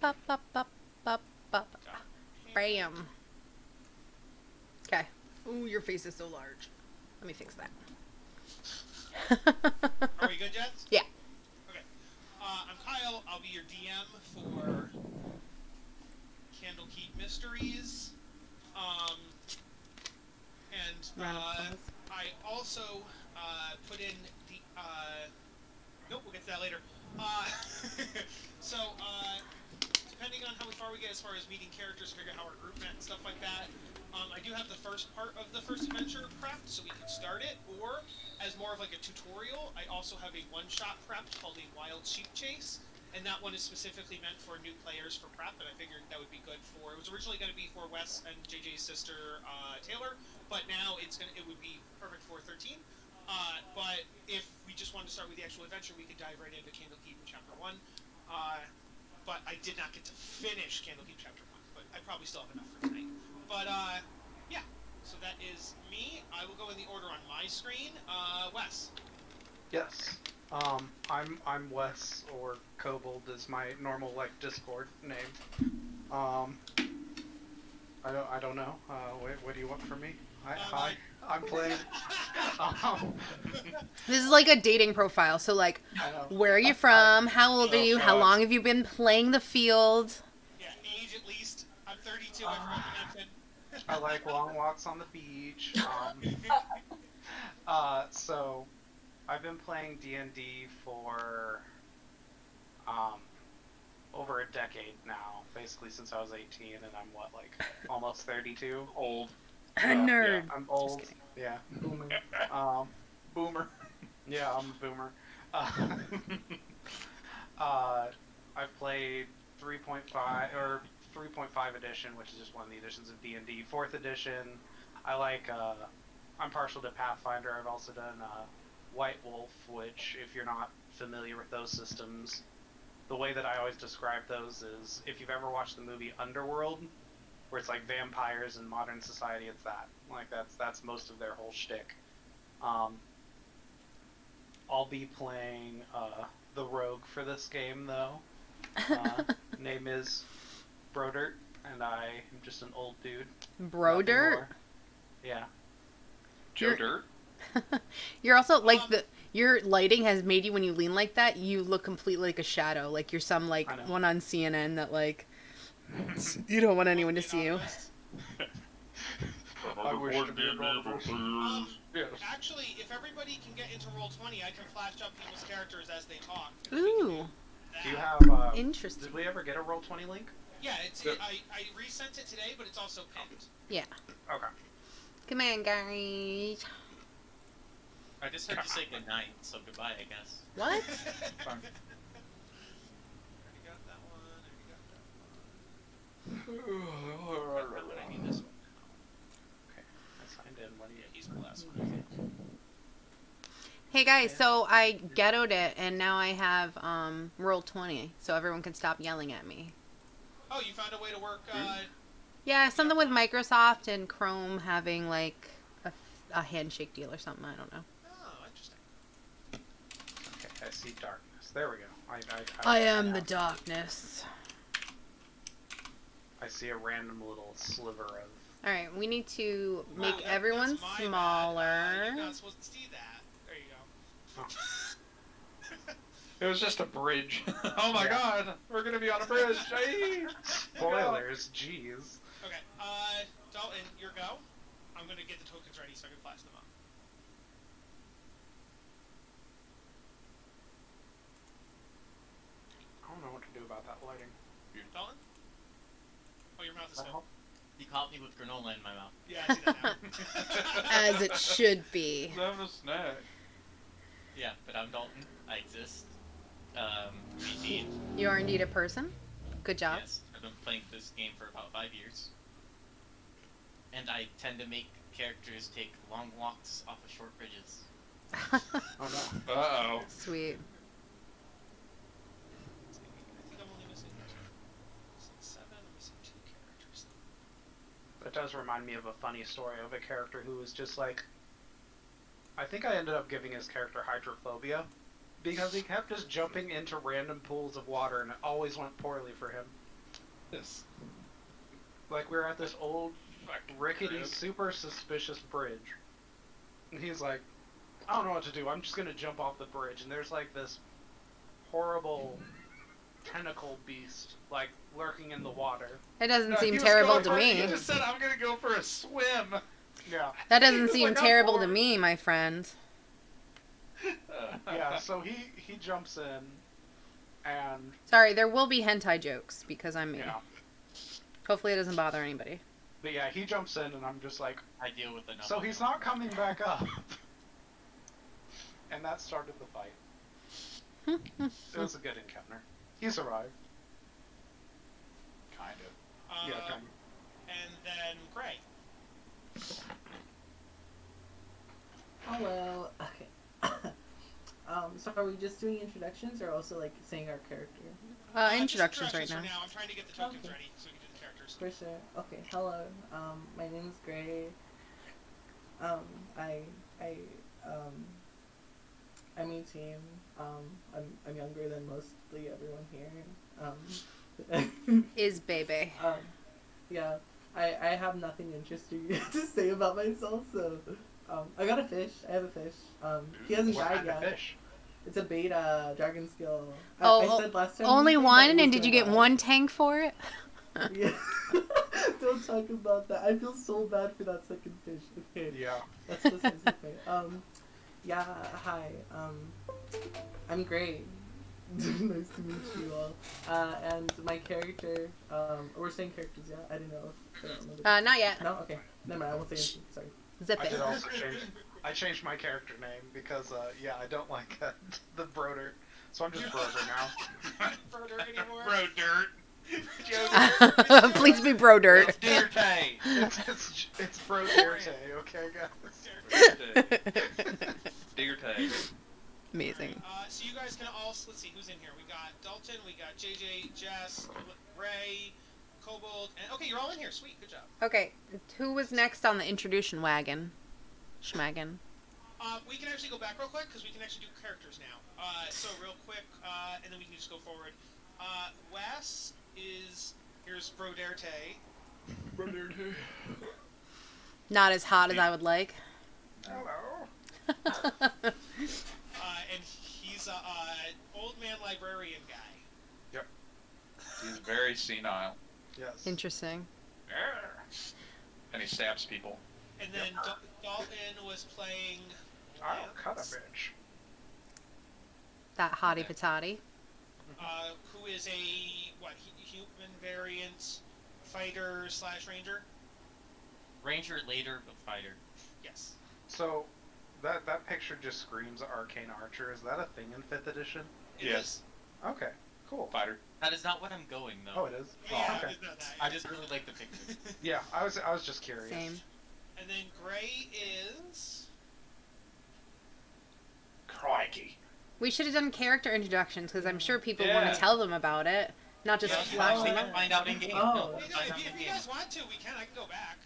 Bop, bop, bop, bop, bop. Bam. Okay. Ooh, your face is so large. Let me fix that. Are we good, Jets? Yeah. Okay. I'm Kyle. I'll be your DM for Candlekeep Mysteries. And Round of applause. I also put in the. Nope, we'll get to that later. Uh, so, depending on how far we get as far as meeting characters, figure out how our group met and stuff like that. I do have the first part of the first adventure prepped, so we can start it. Or, as more of like a tutorial, I also have a one-shot prepped called a Wild Sheep Chase, and that one is specifically meant for new players for prep. And I figured that would be good for. It was originally going to be for Wes and JJ's sister Taylor, but now it would be perfect for 13. But if we just wanted to start with the actual adventure, we could dive right into Candlekeep in Chapter 1. But I did not get to finish Candlekeep Chapter 1, but I probably still have enough for tonight. But, yeah. So that is me. I will go in the order on my screen. Wes. Yes. I'm Wes, or Kobold is my normal Discord name. I don't know. What do you want from me? Hi. I'm playing. um, This is like a dating profile. So, like, where are you from? How old are you? How long have you been playing the field? Yeah, age at least. I'm 32. I forgot to mention. I like long walks on the beach. So I've been playing D&D for over a decade now, basically since I was 18, and I'm almost 32, old. Nerd. Yeah, I'm old. Yeah, boomer. Boomer. Yeah, I'm a boomer. I've played 3.5 or 3.5 edition, which is just one of the editions of D&D. 4th edition. I'm partial to Pathfinder. I've also done White Wolf, which, if you're not familiar with those systems, the way that I always describe those is, if you've ever watched the movie Underworld, where it's like vampires in modern society, it's that. That's most of their whole shtick. I'll be playing the rogue for this game, though. Name is Brodert, and I am just an old dude. Brodert? Yeah. Joe Dirt? You're also, like, your lighting has made you, when you lean like that, you look completely like a shadow. Like you're some, like, one on CNN that, like, you don't want anyone to see you. I wish to be yes. Actually, if everybody can get into Roll20, I can flash up people's characters as they talk. Ooh. Do you have, interesting. Did we ever get a Roll20 link? Yeah, I resent it today, but it's also pinned. Yeah. Okay. Come on, guys. I just heard you say goodnight, so goodbye, I guess. What? Already got that one. I need this one. Okay. I signed in. What do you? He's the last one. Hey guys, so I ghettoed it, and now I have Roll20, so everyone can stop yelling at me. Oh, you found a way to work. Yeah, something with Microsoft and Chrome having like a handshake deal or something. I don't know. Oh, interesting. Okay, I see darkness. There we go. I am the darkness. I see a random little sliver of. All right, we need to make Wow, everyone that's my smaller. bad. You're not supposed to see that. There you go. Oh. It was just a bridge. Oh my god, we're gonna be on a bridge. Spoilers, jeez. Okay, Dalton, your go. I'm gonna get the tokens ready so I can flash them up. I don't know what to do about that lighting. Dalton? Oh, your mouth is filled. You caught me with granola in my mouth. Yeah, I see that now. As it should be. I'm having a snack. Yeah, but I'm Dalton. I exist. Indeed. You are indeed a person. Good job. Yes, I've been playing this game for about 5 years. And I tend to make characters take long walks off of short bridges. Oh no. Uh-oh. Sweet. I think I'm only missing 7. I'm missing 2 characters. That does remind me of a funny story of a character who was just like. I think I ended up giving his character hydrophobia because he kept just jumping into random pools of water and it always went poorly for him. Yes. Like, we're at this old, Fucking rickety, crib. super suspicious bridge. And he's like, I don't know what to do. I'm just gonna jump off the bridge. And there's, like, this horrible tentacle beast, like, lurking in the water. It doesn't No, seem he was terrible going to for- me. He just said, I'm gonna go for a swim. Yeah. That doesn't He's seem like, I'm terrible to bored. me, my friend. Yeah, so he jumps in, and, Sorry, there will be hentai jokes because I'm me. yeah. Hopefully it doesn't bother anybody. But yeah, he jumps in, and I'm just like, I deal with enough. so he's not coming back up. And that started the fight. It was a good encounter. He survived. Kind of. Yeah, kind And then Gray. Hello. Okay. So are we just doing introductions or also like saying our character? Just Introductions right now. for now. I'm trying to get the tokens Okay. ready so we can do the characters. For sure. Okay. Hello. My name is Gray. I'm 18. I'm younger than mostly everyone here. Is baby. Yeah. I have nothing interesting to say about myself, so I got a fish. I have a fish. He hasn't What died kind of yet. fish? It's a beta dragon skill. Oh, I said last time Only that one, it was and did you gonna get die. one tank for it? Yeah. Don't talk about that. I feel so bad for that second fish. Okay. Yeah. That's besides the point. Yeah, hi. I'm great. Nice to meet you all. And my character, we're saying characters, yeah? I didn't know if I don't know Not yet. No? Okay. Never mind, I won't say anything. Sorry. Zip I it. did also change. I changed my character name because, yeah, I don't like the Broder, so I'm just Broder now. For dirt anymore. Bro, dirt. Please be bro dirt. It's Deer Tay. It's Broder Tay, okay, guys. Deer Tay. Amazing. So you guys can all, let's see, who's in here? We got Dalton, we got JJ, Jess, Ray, Kobold, and, okay, you're all in here. Sweet, good job. Okay, who was next on the introduction wagon? Schmagon. We can actually go back real quick, because we can actually do characters now. So real quick, and then we can just go forward. Wes is, here's Broderte. Broderte. Not as hot as I would like. Hello. And he's a old man librarian guy. He's very senile. Yes. Interesting. And he stabs people. And then Dalton was playing I'll cut a bitch. That hottie patati. who is a, human variant fighter / ranger? Ranger later, but fighter. Yes. So, that picture just screams Arcane Archer. Is that a thing in 5th edition? It Yes. is. Okay, cool. Fighter. That is not what I'm going though. Oh, it is? Yeah, okay. it's not that. I just really like the picture. Yeah, I was just curious. Same. And then Gray is... Crikey. We should have done character introductions because I'm sure people want Yeah. to tell them about it, not just Yeah, flash They them can up. find out in game. Oh. No, If find out in you game. guys want to, we can. I can go back.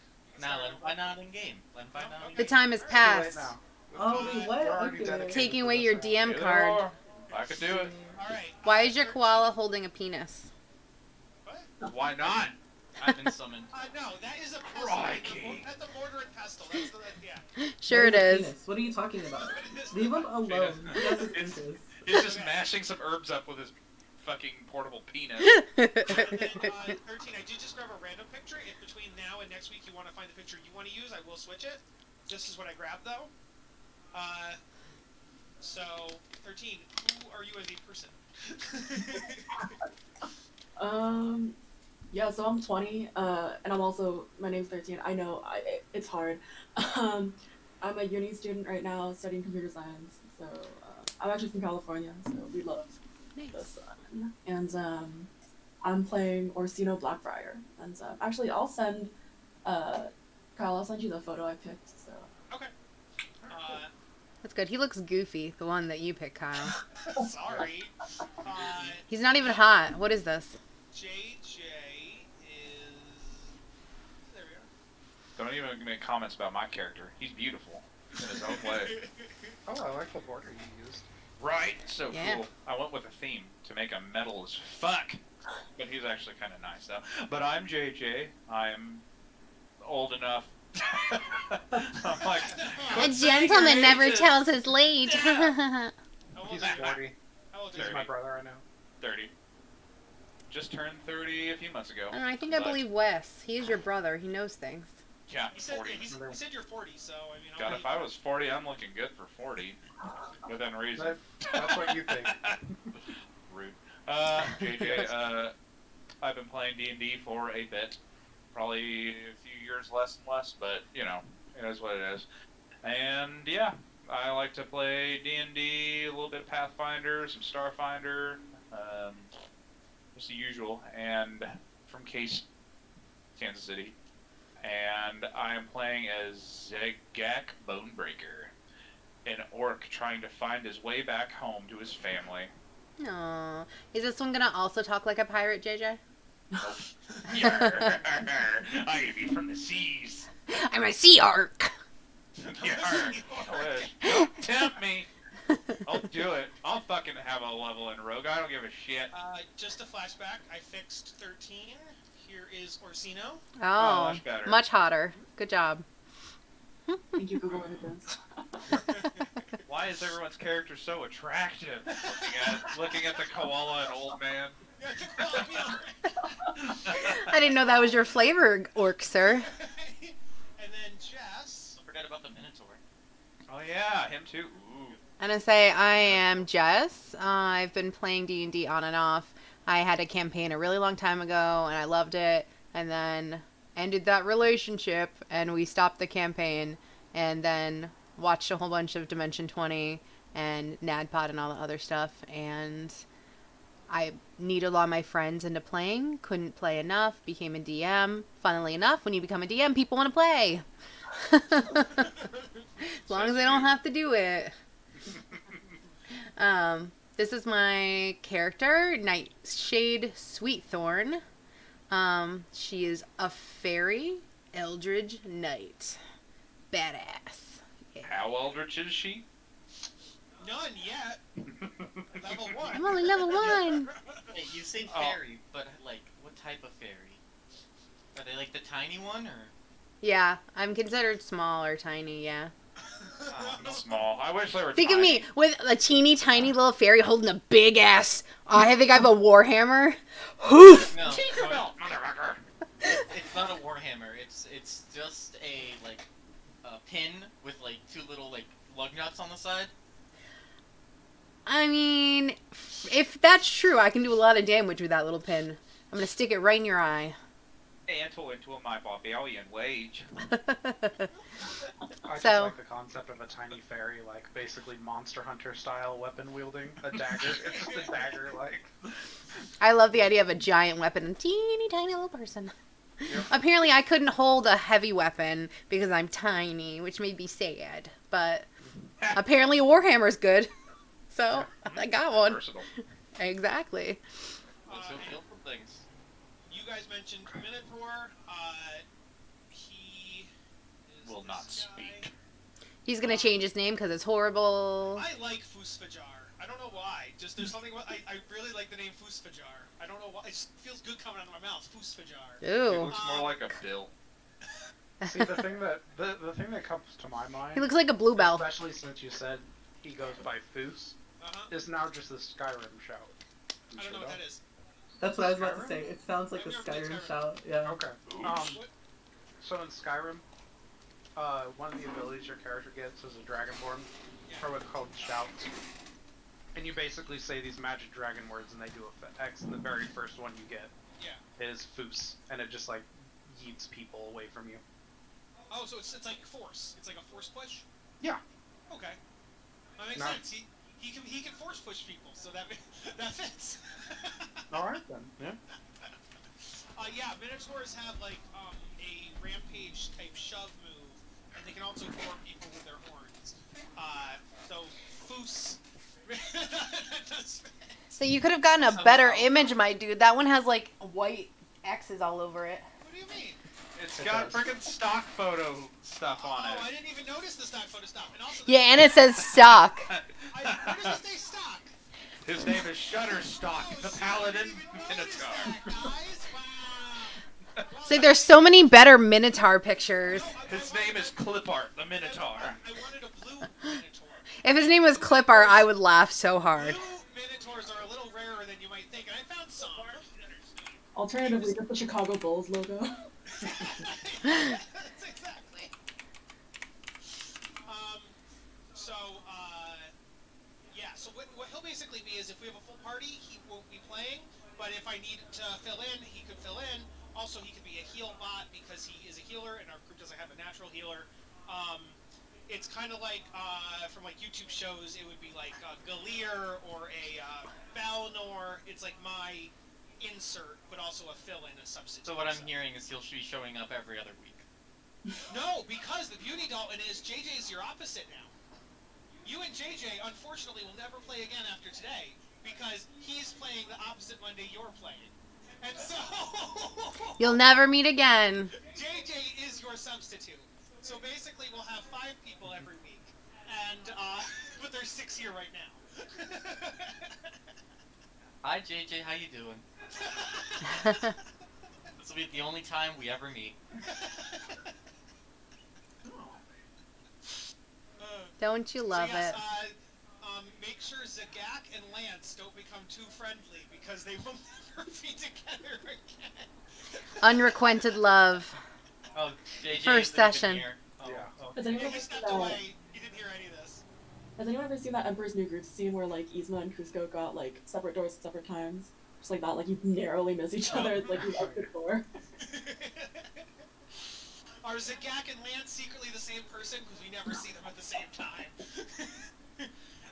Nah, let them find out in game. Let them find out in The game. time has Too late passed. now. Oh, wait, what? We're already Okay. dedicated Taking to away this your now. DM Either card. or. I could do it. Alright. Why is your koala holding a penis? What? Why not? I've been summoned. No, that is a pestle. Crikey. That's the mortar and pestle. That's the, yeah. Sure it What is. penis? What are you talking about? What is Leave him the- alone. Penis. He has his It's- interest. He's just mashing some herbs up with his fucking portable penis. And then, 13, I did just grab a random picture. If between now and next week you want to find the picture you want to use, I will switch it. This is what I grabbed, though. So, 13, who are you as a person? Yeah, so I'm 20, and my name's 13. I know, it's hard. I'm a uni student right now studying computer science, so I'm actually from California, so we love the sun. And I'm playing Orsino Blackbriar, and actually I'll send, Kyle, I'll send you the photo I picked, so. Okay. That's good. He looks goofy, the one that you picked, Kyle. Sorry. He's not even hot. What is this? JJ is... There we Don't even make comments about my character. He's beautiful in his own way. Oh, I like the border you used. Right? So Yeah. cool. I went with a theme to make him metal as fuck. But he's actually kind of nice, though. But I'm JJ. I'm old enough. I'm like, A gentleman never tells his age. How old He's are you? 40. How old are He's you? my brother, I know. 30. Just turned 30 a few months ago. I don't know, I think I But, believe Wes. He is your brother. He knows things. Yeah, He said, 40. he said you're 40, so I mean. God, if I was 40, I'm looking good for 40. Within reason. That's what you think. Rude. JJ, I've been playing D&D for a bit. Probably a few years less and less, but, you know, it is what it is. And, yeah, I like to play D&D, a little bit of Pathfinder, some Starfinder, just the usual, and from Kansas City. And I am playing as Zegak Bonebreaker, an orc trying to find his way back home to his family. Aww. Is this one gonna also talk like a pirate, JJ? Yarr, I can be from the seas. I'm a sea orc. Yarr. Don't tempt me. I'll do it. I'll fucking have a level in Rogue. I don't give a shit. Just a flashback. I fixed 13. Here is Orsino. Oh, much better. much hotter. Good job. Thank you, Google Images. Why is everyone's character so attractive? Looking at the koala and old man. I didn't know that was your flavor, orc, sir. And then Jess. Don't forget about the Minotaur. Oh yeah, him too. Ooh. I'm gonna say I am Jess. I've been playing D&D on and off. I had a campaign a really long time ago, and I loved it, and then ended that relationship, and we stopped the campaign, and then watched a whole bunch of Dimension 20 and NADPOD and all the other stuff, and I needed all my friends into playing, couldn't play enough, became a DM. Funnily enough, when you become a DM, people want to play. As long as they don't have to do it. This is my character, Nightshade Sweetthorn. She is a fairy, Eldridge Knight. Badass. Yeah. How eldritch is she? None yet. Level 1. I'm only level 1. Hey, you say Oh. fairy, but like, what type of fairy? Are they like the tiny one, or? Yeah, I'm considered small or tiny, yeah. Small. I wish they were Think of tiny. me with a teeny tiny little fairy holding a big ass. I think I have a warhammer. Hoof! No, Tinkerbell, motherfucker. it's not a warhammer. It's just a pin with like 2 little like lug nuts on the side. I mean, if that's true, I can do a lot of damage with that little pin. I'm gonna stick it right in your eye. Enter into my barbarian wage. I just So- like the concept of a tiny fairy, like basically Monster Hunter style weapon wielding a dagger. It's just a dagger, like. I love the idea of a giant weapon and teeny tiny little person. Yep. Apparently, I couldn't hold a heavy weapon because I'm tiny, which made me sad. But apparently, a warhammer's good, so I got one. Versatile. Exactly. What's so feel for things? You guys mentioned Minotaur. He is Will this not guy. speak. He's gonna change his name because it's horrible. I like Fusfajar. I don't know why. Just there's something about I really like the name Fusfajar. I don't know why. It just feels good coming out of my mouth. Fusfajar. It Ooh. looks more like a bill. See, the thing that comes to my mind, He looks like a bluebell. especially since you said he goes by Foos, is now just the Skyrim shout. I don't know what that is. That's what I was about to say. It sounds like a I've never played Skyrim Skyrim. shout. Yeah. Okay. What? So in Skyrim, one of the abilities your character gets is a Dragonborn, or what's called shouts. And you basically say these magic dragon words and they do effects, and the very first one you get is Foos, and it just like yeets people away from you. Oh, so it's like force. It's like a force push. Yeah. Okay. That makes No. sense. He can force push people, so that that fits. Alright then, yeah. Yeah, Minotaurs have like a rampage type shove move, and they can also gore people with their horns. So Foos. That does fit. So you could have gotten a better image, my dude. That one has like white X's all over it. What do you mean? It's got freaking stock photo stuff on Oh, I it. didn't even notice the stock photo stuff. And also, Yeah, and it says stock. where does it say stock? His name is Shutterstock, the Paladin Minotaur. Guys, wow. See, there's so many better Minotaur pictures. His name is Clipart, the Minotaur. I wanted a blue Minotaur. If his name was Clip Art, I would laugh so hard. Blue Minotaurs are a little rarer than you might think, and I found some. Alternatively, just the Chicago Bulls logo. That's exactly. So, yeah, so what he'll basically be is if we have a full party, he won't be playing, but if I need to fill in, he could fill in. Also, he could be a heal bot because he is a healer, and our group doesn't have a natural healer. It's kind of like, from like YouTube shows, it would be like Galir or a Balnor. It's like my insert, but also a fill-in, a substitute. So what I'm hearing is he'll be showing up every other week. No, because the beauty, Dalton, is JJ is your opposite now. You and JJ, unfortunately, will never play again after today because he's playing the opposite Monday you're playing. And so... You'll never meet again. JJ is your substitute. So basically, we'll have 5 people every week. And, but there's 6 here right now. Hi JJ, how you doing? This will be the only time we ever meet. Don't you love so yes, it? Make sure Zagak and Lance don't become too friendly because they will never be together again. Unrequited love. Oh, JJ First isn't even session. here. Oh, Yeah. oh. Has anyone He ever seen stepped that? away. He didn't hear any of this. Has anyone ever seen that Emperor's New Groove scene where like Yzma and Cusco got like separate doors at separate times? Just like that, like you narrowly miss each other. It's like you up the door. Are Zagak and Lance secretly the same person? Because we never see them at the same time.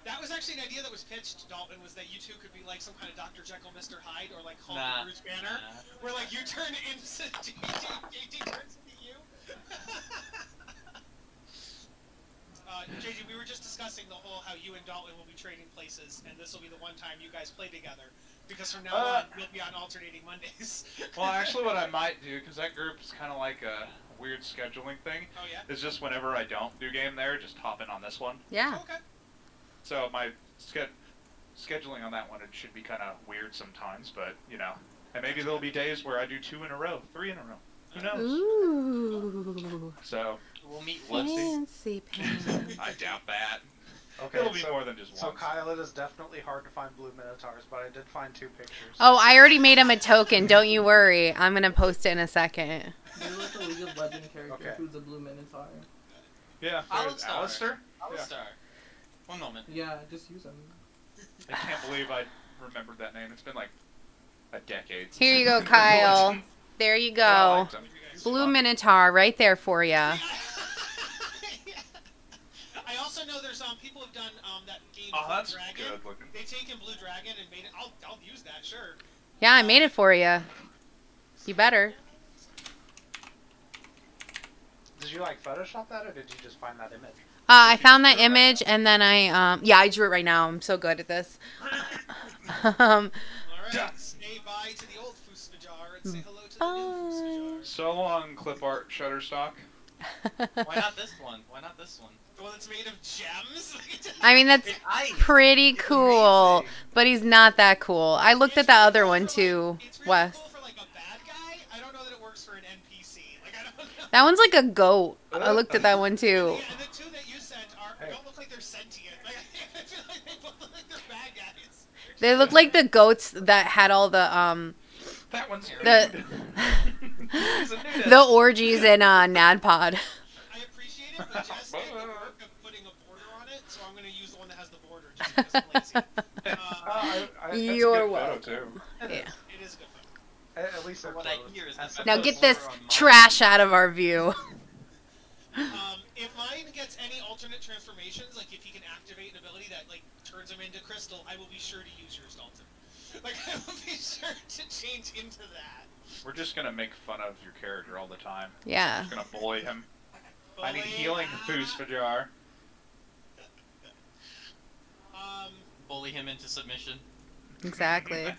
That was actually an idea that was pitched, Dalton, was that you two could be like some kind of Dr. Jekyll, Mr. Hyde, or like Hulk Nah. and Bruce Banner, where like you turn into JJ turns into you. JJ, we were just discussing the whole how you and Dalton will be trading places, and this will be the one time you guys play together. Because from now on, we'll be on alternating Mondays. Well, actually, what I might do, because that group's kind of like a weird scheduling thing, Oh, yeah? is just whenever I don't do game there, just hop in on this one. Yeah. Okay. So my scheduling on that one, it should be kind of weird sometimes, but, you know. And maybe there'll be days where I do 2 in a row, 3 in a row. Who knows? Ooh. So, We'll meet Let's see. Fancy pants. I doubt that. Okay, It'll be so, more than just so one. Kyle, it is definitely hard to find blue minotaurs, but I did find 2 pictures. Oh, I already made him a token. Don't you worry. I'm gonna post it in a second. There's like a League of Legends character Okay. who's a blue minotaur. Yeah, there's Alistar. Alistair. Alistar. One moment. Yeah, just use them. I can't believe I remembered that name. It's been like a decade. Since Here you I've go, been Kyle. watching. There you But I go. liked him. Blue Minotaur right there for ya. I also know there's people have done that game Oh, Blue that's Dragon. good looking. They taken Blue Dragon and made it. I'll use that, sure. Yeah, I made it for you. You better. Did you like Photoshop that, or did you just find that image? I found that image and then yeah, I drew it right now. I'm so good at this. All right, Done. say bye to the old Foosfajar and say hello to the new Foosfajar. So long, clip art Shutterstock. Why not this one? Why not this one? The one that's made of gems. I mean, that's It's ice. pretty It's cool, amazing. but he's not that cool. I looked at that other one too, It's really Wes. cool for like a bad guy. I don't know that it works for an NPC. Like I don't know. That one's like a goat. I looked at that one too. Yeah, and the 2 that you sent don't look like they're sentient. Like, I feel like they both look like they're bad guys. They look like the goats that had all the That one's The- nude. He's a nudist. the orgies in NADPOD. I appreciate it, but Jess did the work of putting a border on it, so I'm going to use the one that has the border just because I'm lazy. That's a You're good photo, welcome. too. Yeah. It is a good photo. At least they're What I close. hear is As that- Now opposed get to- this trash out of our view. If mine gets any alternate transformations, like if he can activate an ability that like turns him into crystal, I will be sure to use yours, Dalton. Like I will be sure to change into that. We're just gonna make fun of your character all the time. Yeah. We're gonna bully him. I need Bully. healing boost for Jar. Bully him into submission. Exactly.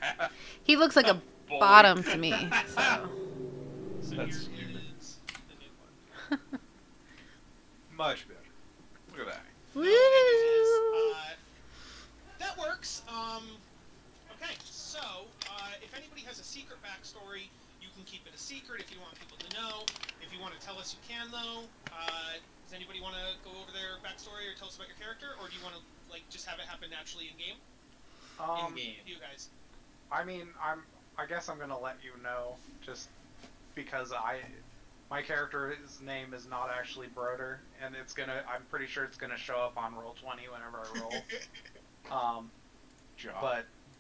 He looks like a Bully. bottom to me. So. So That's- here is the new one. Much better. Look at that. No, it is, that works. if anybody has a secret backstory, you can keep it a secret if you want people to know. If you want to tell us, you can, though. Does anybody want to go over their backstory or tell us about your character, or do you want to just have it happen naturally in game? In game. You guys. I mean, I guess I'm gonna let you know, just because my character's name is not actually Broder, and I'm pretty sure it's gonna show up on Roll20 whenever I roll.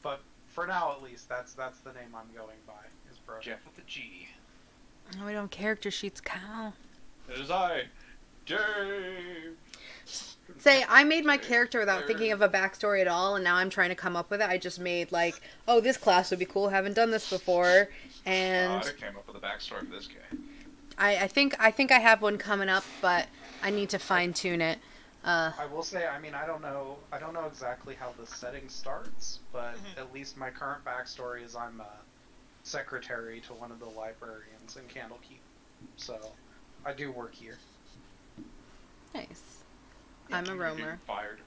But for now at least, that's the name I'm going by, is Broder. Jeff with a G. Oh, we don't character sheets, Cal. It is I, Dave. Say, I made my character without thinking of a backstory at all, and now I'm trying to come up with it. I just made, oh, this class would be cool, haven't done this before, and... I came up with a backstory for this guy. I think I have one coming up, but I need to fine-tune it. I will say, I mean, I don't know exactly how the setting starts, but at least my current backstory is I'm a secretary to one of the librarians in Candlekeep, so I do work here. Nice. I'm a roamer. Fired.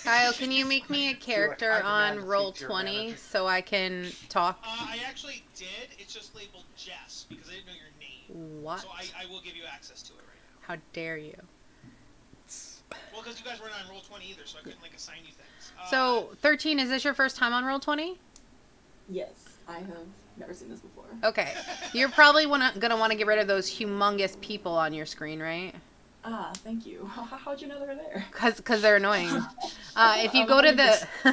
Kyle, can you make me a character on Roll20 Roll20 so I can talk? I actually did. It's just labeled Jess because I didn't know your name. What? So I will give you access to it right now. How dare you? Well, because you guys weren't on Roll20 either, so I couldn't assign you things. So, 13, is this your first time on Roll20? Yes, I have never seen this before. Okay. You're probably gonna want to get rid of those humongous people on your screen, right? Ah, thank you. How'd you know they were there? Because they're annoying. If you go to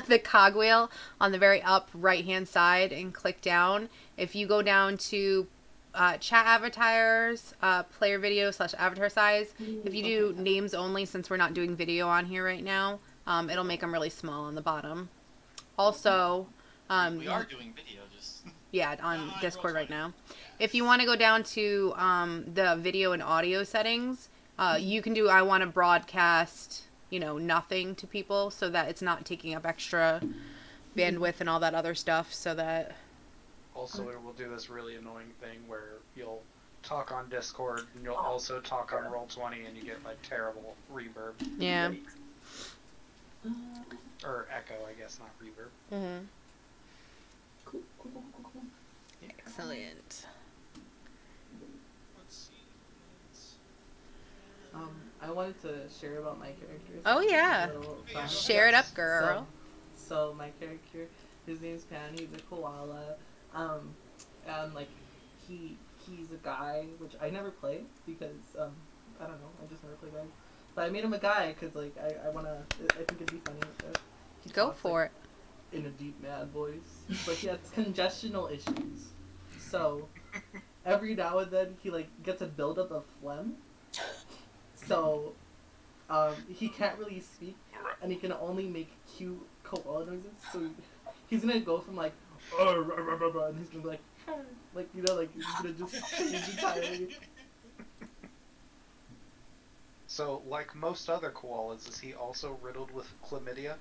the cogwheel on the very up right-hand side and click down, if you go down to chat avatars, player video / avatar size, if you do names only, since we're not doing video on here right now, it'll make them really small on the bottom. Also, We are doing video, just... yeah, on Discord right now. If you want to go down to the video and audio settings, you can do I want to broadcast, nothing to people so that it's not taking up extra bandwidth and all that other stuff, so that... Also, it will do this really annoying thing where you'll talk on Discord and you'll also talk on Roll20 and you get terrible reverb. Yeah. Or echo, I guess, not reverb. Mm-hmm. Cool. Excellent. Let's see. I wanted to share about my character. Oh, yeah. Share it up, girl. So my character, his name's Pan. He's a koala. And he's a guy, which I never play because I don't know. I just never play guys. But I made him a guy because I think it'd be funny if he Go talks, for it. in a deep mad voice. But he has congestional issues. So every now and then he gets a buildup of phlegm. So he can't really speak, and he can only make cute koala noises. So he's gonna go from and he's gonna be he's gonna just change entirely. So, like most other koalas, is he also riddled with chlamydia?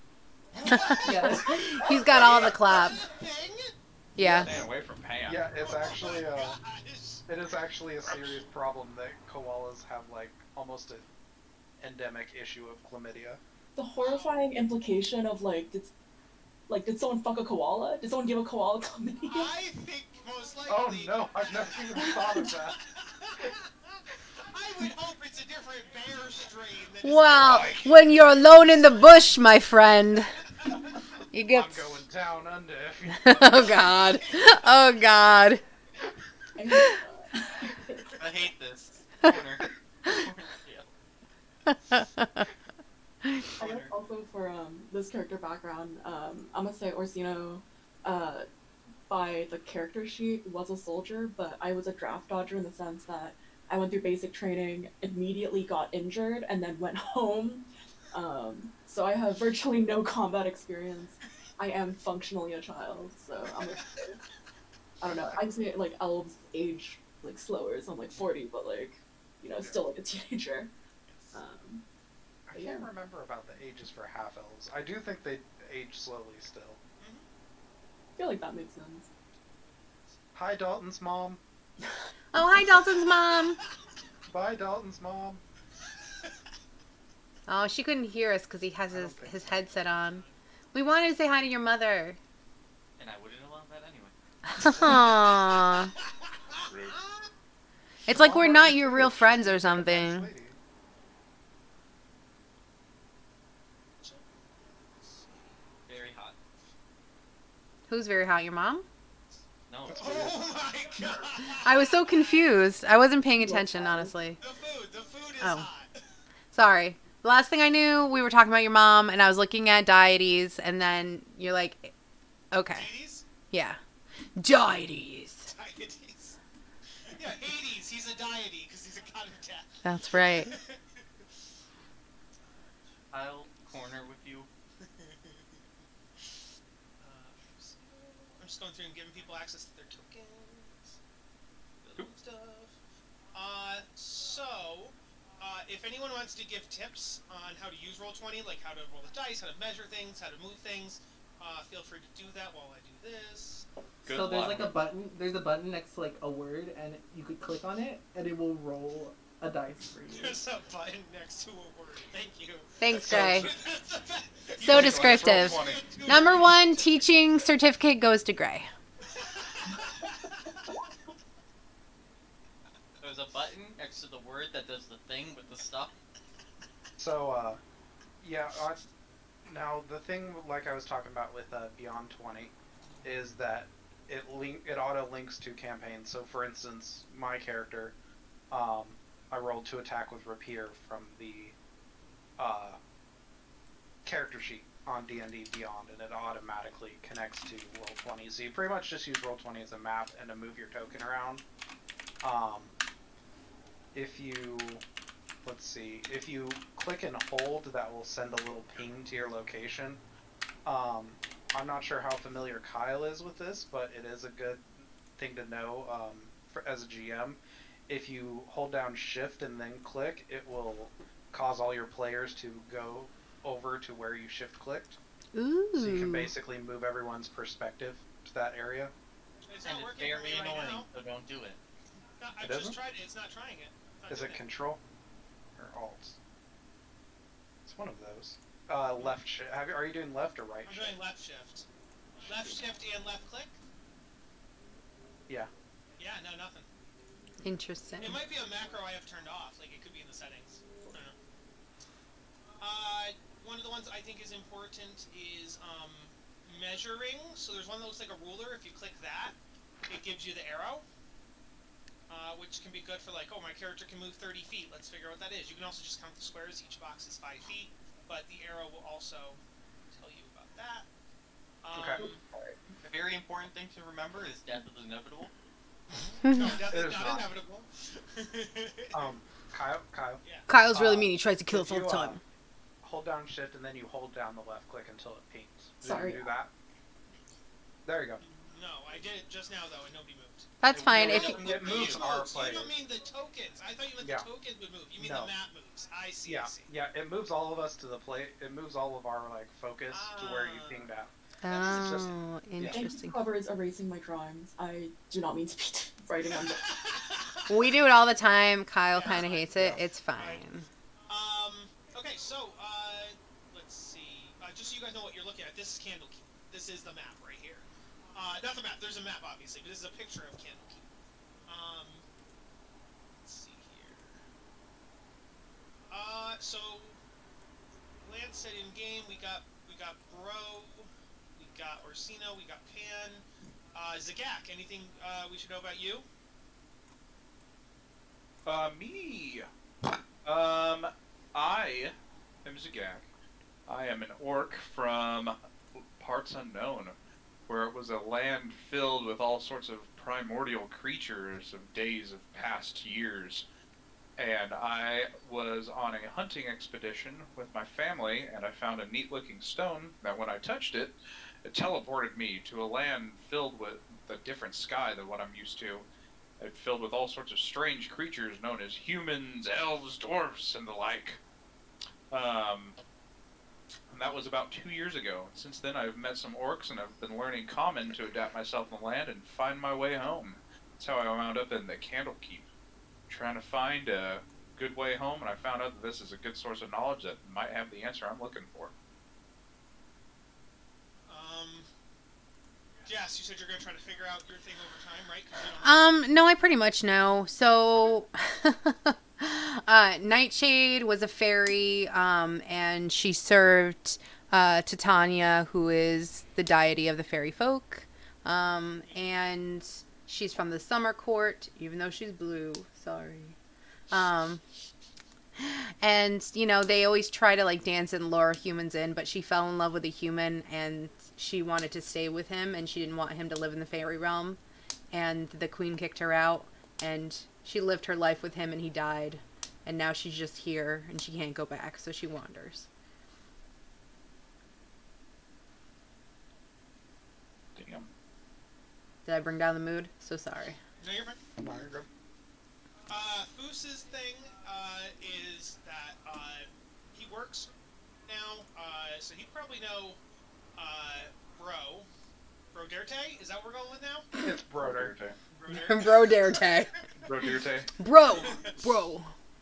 Yeah. He's got all the clap. Yeah. Staying away from Pam. Yeah, it is actually a serious problem that koalas have almost an endemic issue of chlamydia. The horrifying implication of did someone fuck a koala? Did someone give a koala chlamydia? I think most likely... Oh no, I've never even thought of that. I would hope it's a different bear strain than Well, when you're alone in the bush, my friend, you get... I'm going down under. Oh, God. Oh, God. I hate this. Corner. I guess also for this character background, I'm gonna say Orsino, by the character sheet, was a soldier, but I was a draft dodger in the sense that I went through basic training, immediately got injured, and then went home. So I have virtually no combat experience. I am functionally a child, so I don't know. I'd say elves age slower, so I'm 40, but still a teenager. I can't remember about the ages for half elves. I do think they age slowly still. I feel like that makes sense. Hi, Dalton's mom. Oh, hi, Dalton's mom. Bye, Dalton's mom. Oh, she couldn't hear us because he has his headset on. We wanted to say hi to your mother. And I Aww. Rude. It's like we're Walmart not is your pretty. real She friends or seems like a nice something. lady. Very hot. Who's very hot? Your mom? No. That's Oh my god! I was so confused. I wasn't paying Yes, attention, I- honestly. The food is Oh. hot. Sorry. The last thing I knew, we were talking about your mom, and I was looking at deities, and then you're like, okay. Hades? Yeah. Deities. Deities. Yeah, Hades, he's a deity because he's a god of death. That's right. I'll corner with you. I'm just going through and giving people access to their tokens. Cool. Stuff. If anyone wants to give tips on how to use Roll20, like how to roll the dice, how to measure things, how to move things, feel free to do that while I do this. Good So there's luck. like a button. There's a button next to like a word, and you could click on it, and it will roll a dice for you. There's a button next to a word. Thank you. Thanks, So- Gray. That's the best. So Let's roll descriptive. 20. Number 1, teaching certificate goes to Gray. There's a button next to the word that does the thing with the stuff. So, yeah, now the thing, like I was talking about with Beyond 20, is that it auto links to campaigns. So, for instance, my character, I rolled to attack with Rapier from the character sheet on D&D Beyond, and it automatically connects to Roll20. So you pretty much just use Roll20 as a map and to move your token around. If you, let's see, if you click and hold, that will send a little ping to your location. I'm not sure how familiar Kyle is with this, but it is a good thing to know as a GM. If you hold down shift and then click, it will cause all your players to go over to where you shift clicked. Ooh. So you can basically move everyone's perspective to that area. It's And not it's working for very me right annoying, now. so don't do it. No, I've It just isn't? tried it. It's not trying it. Not Is doing it control or alt? It's one of those. Left shift. Are you doing left or right I'm shift? doing left shift. Left shift and left click? Yeah. Yeah, no, nothing. Interesting. It might be a macro I have turned off. Like, it could be in the settings. I don't know. One of the ones I think is important is measuring. So there's one that looks like a ruler. If you click that, it gives you the arrow. Which can be good for like, oh, my character can move 30 feet. Let's figure out what that is. You can also just count the squares. Each box is 5 feet. But the arrow will also tell you about that. Okay. A very important thing to remember is death is inevitable. No, death It is is not not. inevitable. Kyle, Yeah. Kyle's really Uh, mean. He tries to kill us if all the you, time. hold down shift and then you hold down the left click until it pings. Did Sorry. you do that? There you go. No, I did it just now though, and nobody moved. That's fine. it- If you, it moves our You players. don't mean the tokens. I thought you meant Yeah. the tokens would move. You mean No. the map moves. I see. Yeah, I see. yeah. It moves all of us to the play. It moves all of our like focus to where you pinged at. oh, Thank you, interesting. whoever's erasing my drawings. I do not mean to be writing on them. We do it all the time. Kyle Yeah, kind of fine. hates it. Yeah. It's fine. Okay, so let's see. Just so you guys know what you're looking at, this is Candlekeep. This is the map right here. Not the map. There's a map obviously, but this is a picture of Candlekeep. Let's see here. So Lance said in game we got Bro, we got Orsino, we got Pan, Zagak. Anything we should know about you? Me. I am Zagak. I am an orc from parts unknown, where it was a land filled with all sorts of primordial creatures of days of past years. And I was on a hunting expedition with my family, and I found a neat-looking stone that when I touched it, it teleported me to a land filled with a different sky than what I'm used to. It filled with all sorts of strange creatures known as humans, elves, dwarfs, and the like. And that was about 2 years ago. Since then, I've met some orcs, and I've been learning Common to adapt myself on the land and find my way home. That's how I wound up in the Candlekeep, trying to find a good way home, and I found out that this is a good source of knowledge that might have the answer I'm looking for. Jess, you said you're gonna try to figure out your thing over time, right? 'Cause you don't know. No, I pretty much know. So, Nightshade was a fairy, and she served Titania, who is the deity of the fairy folk. And she's from the Summer Court, even though she's blue. Sorry. Um, and they always try to like dance and lure humans in, but she fell in love with a human, and she wanted to stay with him, and she didn't want him to live in the fairy realm, and the queen kicked her out, and she lived her life with him, and he died, and now she's just here and she can't go back, so she wanders. Damn. Did I bring down the mood? So sorry. No, you're fine. Foos's thing is that he works now, so he'd probably know Bro Derte? Is that what we're going with now? It's Broder. Bro Darte. Bro, Dirte. Bro.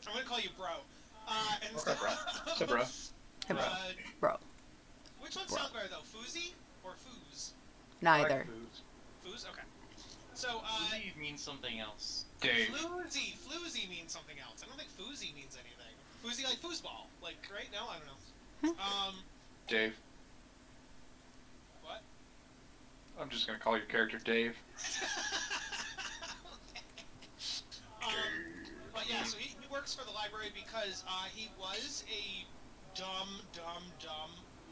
I'm gonna call you Bro. And Okay, bro. What's up, bro? Hey, bro. Uh, Bro. which one sounds better though, Foozy or Foos? Neither. Foos? Okay. So, Foozy means something else. Dave. Floozy means something else. I don't think Foozy means anything. Foozy like foosball. Like, right? No, I don't know. Dave. What? I'm just gonna call your character Dave. But yeah, so he works for the library because he was a dumb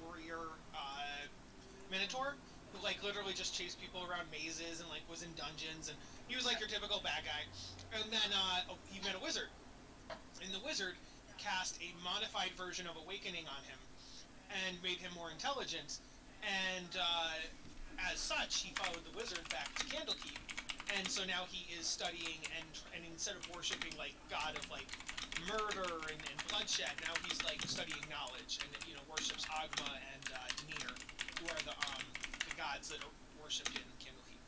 warrior minotaur who like literally just chased people around mazes and like was in dungeons, and he was like your typical bad guy. And then he met a wizard, and the wizard cast a modified version of Awakening on him and made him more intelligent, and as such he followed the wizard back to Candlekeep. And so now he is studying, and instead of worshipping like god of like murder and bloodshed, now he's like studying knowledge and worships Agma and Demeanor, who are the gods that are worshipped in Candlekeep.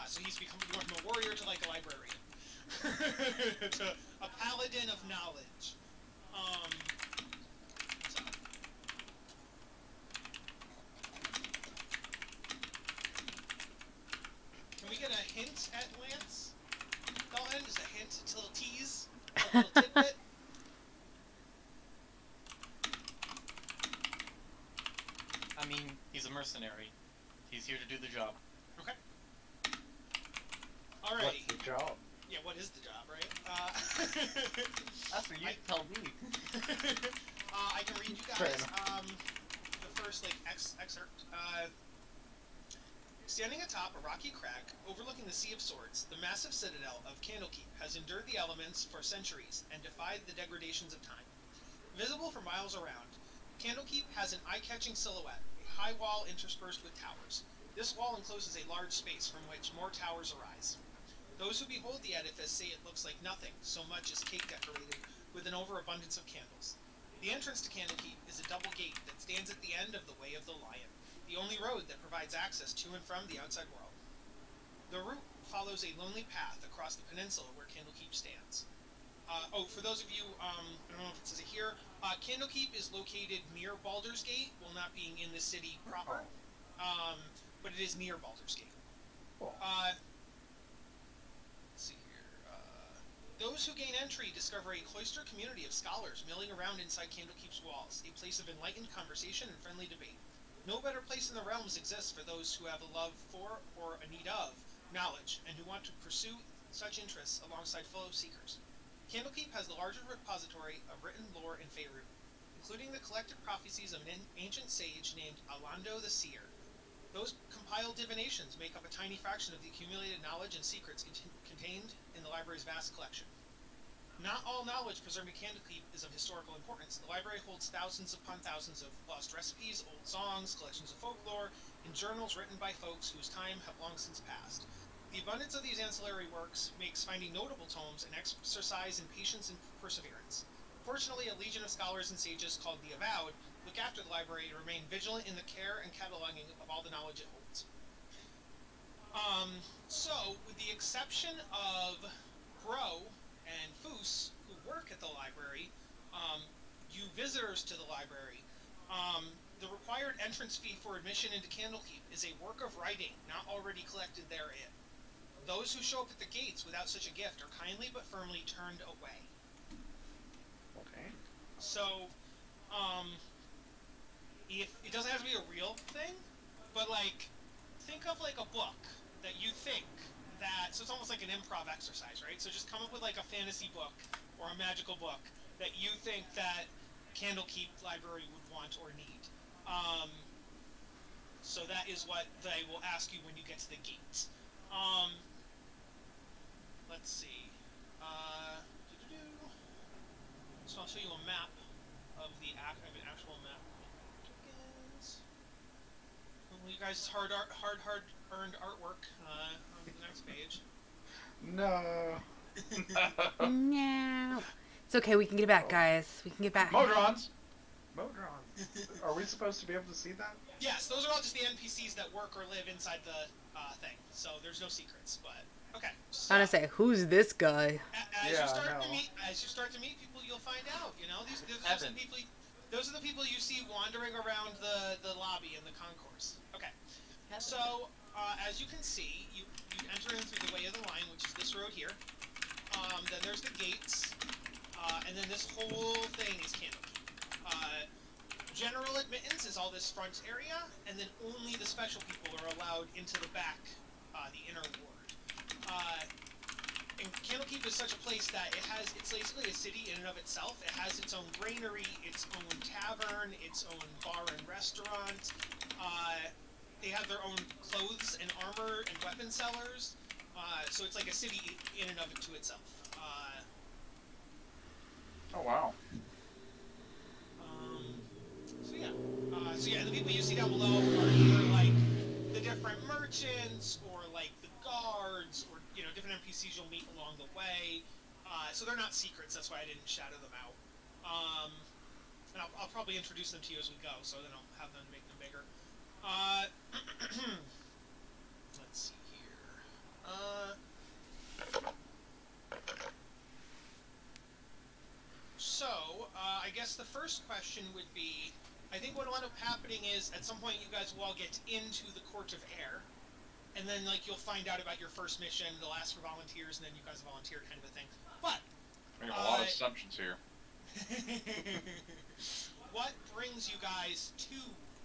So he's become more from a warrior to like a librarian, to a paladin of knowledge. So. Can we get a hint at Lance? Dalton, just a hint, a little tease, a little tidbit. I mean, he's a mercenary. He's here to do the job. Okay. What's Alrighty. the job? Yeah, what is the job, right? That's what you tell me. I can read you Fair guys enough. the first like excerpt. Standing atop a rocky crag overlooking the Sea of Swords, the massive citadel of Candlekeep has endured the elements for centuries and defied the degradations of time. Visible for miles around, Candlekeep has an eye-catching silhouette, a high wall interspersed with towers. This wall encloses a large space from which more towers arise. Those who behold the edifice say it looks like nothing, so much is cake decorated with an overabundance of candles. The entrance to Candlekeep is a double gate that stands at the end of the Way of the Lion, the only road that provides access to and from the outside world. The route follows a lonely path across the peninsula where Candlekeep stands. For those of you, I don't know if it says it here, Candlekeep is located near Baldur's Gate, while not being in the city proper, but it is near Baldur's Gate. Cool. Let's see here. Those who gain entry discover a cloistered community of scholars milling around inside Candlekeep's walls, a place of enlightened conversation and friendly debate. No better place in the realms exists for those who have a love for or a need of knowledge and who want to pursue such interests alongside fellow seekers. Candlekeep has the largest repository of written lore in Faerun, including the collected prophecies of an ancient sage named Alando the Seer. Those compiled divinations make up a tiny fraction of the accumulated knowledge and secrets contained in the library's vast collection. Not all knowledge preserved in Candlekeep is of historical importance. The library holds thousands upon thousands of lost recipes, old songs, collections of folklore, and journals written by folks whose time have long since passed. The abundance of these ancillary works makes finding notable tomes an exercise in patience and perseverance. Fortunately, a legion of scholars and sages called the Avowed look after the library and remain vigilant in the care and cataloging of all the knowledge it holds. So, with the exception of Bro and Foos, who work at the library, you visitors to the library, The required entrance fee for admission into Candlekeep is a work of writing not already collected therein. Those who show up at the gates without such a gift are kindly but firmly turned away. Okay. So, if it doesn't have to be a real thing, but like, think of like a book that you think that, so it's almost like an improv exercise, right? So just come up with like a fantasy book or a magical book that you think that Candlekeep Library would want or need. So that is what they will ask you when you get to the gate. Let's see. So I'll show you a map of the an actual map. Tokens. Well, you guys' hard earned artwork on the next page. No. No. It's okay. We can get it back, guys. We can get back. Modrons. Modrons. Are we supposed to be able to see that? Yes, those are all just the NPCs that work or live inside the thing. So there's no secrets. But okay. So, I want to say, who's this guy? as Yeah, you start I to know. meet people, you'll find out. You know, those are the people you see wandering around the lobby and the concourse. Okay. So as you can see, you enter in through the way of the line, which is this road here. Then there's the gates, and then this whole thing is Candlekeep. General admittance is all this front area, and then only the special people are allowed into the back, the inner ward. And Candlekeep is such a place that it's basically a city in and of itself. It has its own granary, its own tavern, its own bar and restaurant. They have their own clothes and armor and weapon sellers. So it's like a city in and of it to itself. Oh wow. So yeah, the people you see down below are either like the different merchants or like the guards or different NPCs you'll meet along the way. So they're not secrets. That's why I didn't shadow them out. And I'll probably introduce them to you as we go, so then I'll have them make them bigger. Let's see here. So I guess the first question would be, I think what will end up happening is at some point you guys will all get into the Court of Air, and then like you'll find out about your first mission. They'll ask for volunteers, and then you guys volunteer, kind of a thing. But Making a lot of assumptions here. what brings you guys to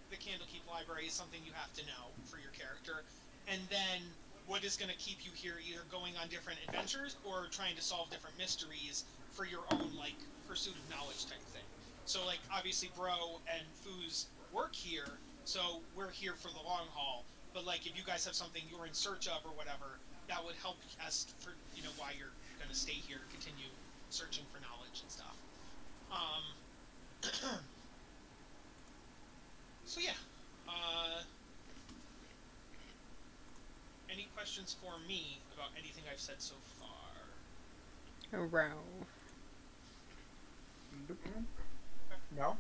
the Candlekeep Library is something you have to know for your character, and then what is going to keep you here, either going on different adventures or trying to solve different mysteries for your own like pursuit of knowledge type thing. So like obviously Bro and Foos work here, so we're here for the long haul. But like if you guys have something you're in search of or whatever, that would help us for why you're gonna stay here, continue searching for knowledge and stuff. So yeah. Any questions for me about anything I've said so far? Row. No.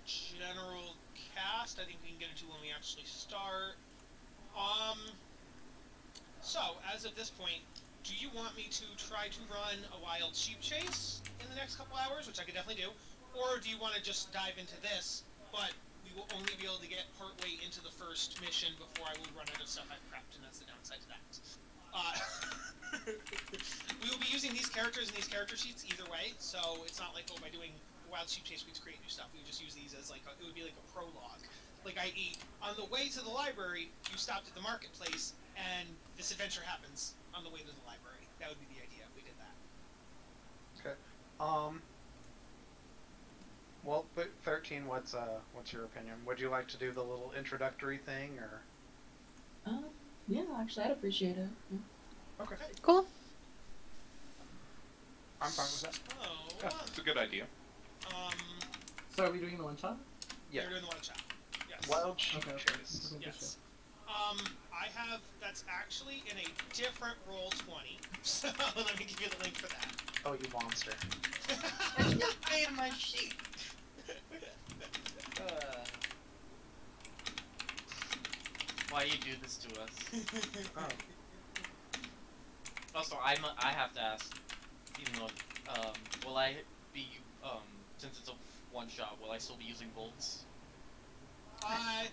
General cast, I think we can get into when we actually start. So, as of this point, do you want me to try to run a wild sheep chase in the next couple hours, which I could definitely do, or do you want to just dive into this, but we will only be able to get partway into the first mission before I will run out of stuff I've prepped, and that's the downside to that. We will be using these characters and these character sheets either way, so it's not like, by doing a wild sheep chase, we'd create new stuff. We would just use these as like, it would be like a prologue. Like, i.e., on the way to the library, you stopped at the marketplace, and this adventure happens on the way to the library. That would be the idea if we did that. Okay. Well, but 13. What's your opinion? Would you like to do the little introductory thing, or? Yeah, actually, I'd appreciate it. Yeah. Okay. Cool. I'm fine with that. So, Yeah, it's a good idea. So are we doing the one shot? Yeah. You're doing the one shot. Yes. Wild sheep Okay. chase. Yes. I have, that's actually in a different roll 20, so let me give you the link for that. Oh, you monster. I'm just playing my sheep. Why you do this to us? Oh. Also, I have to ask, even though, will I be, since it's a one shot, will I still be using bolts? I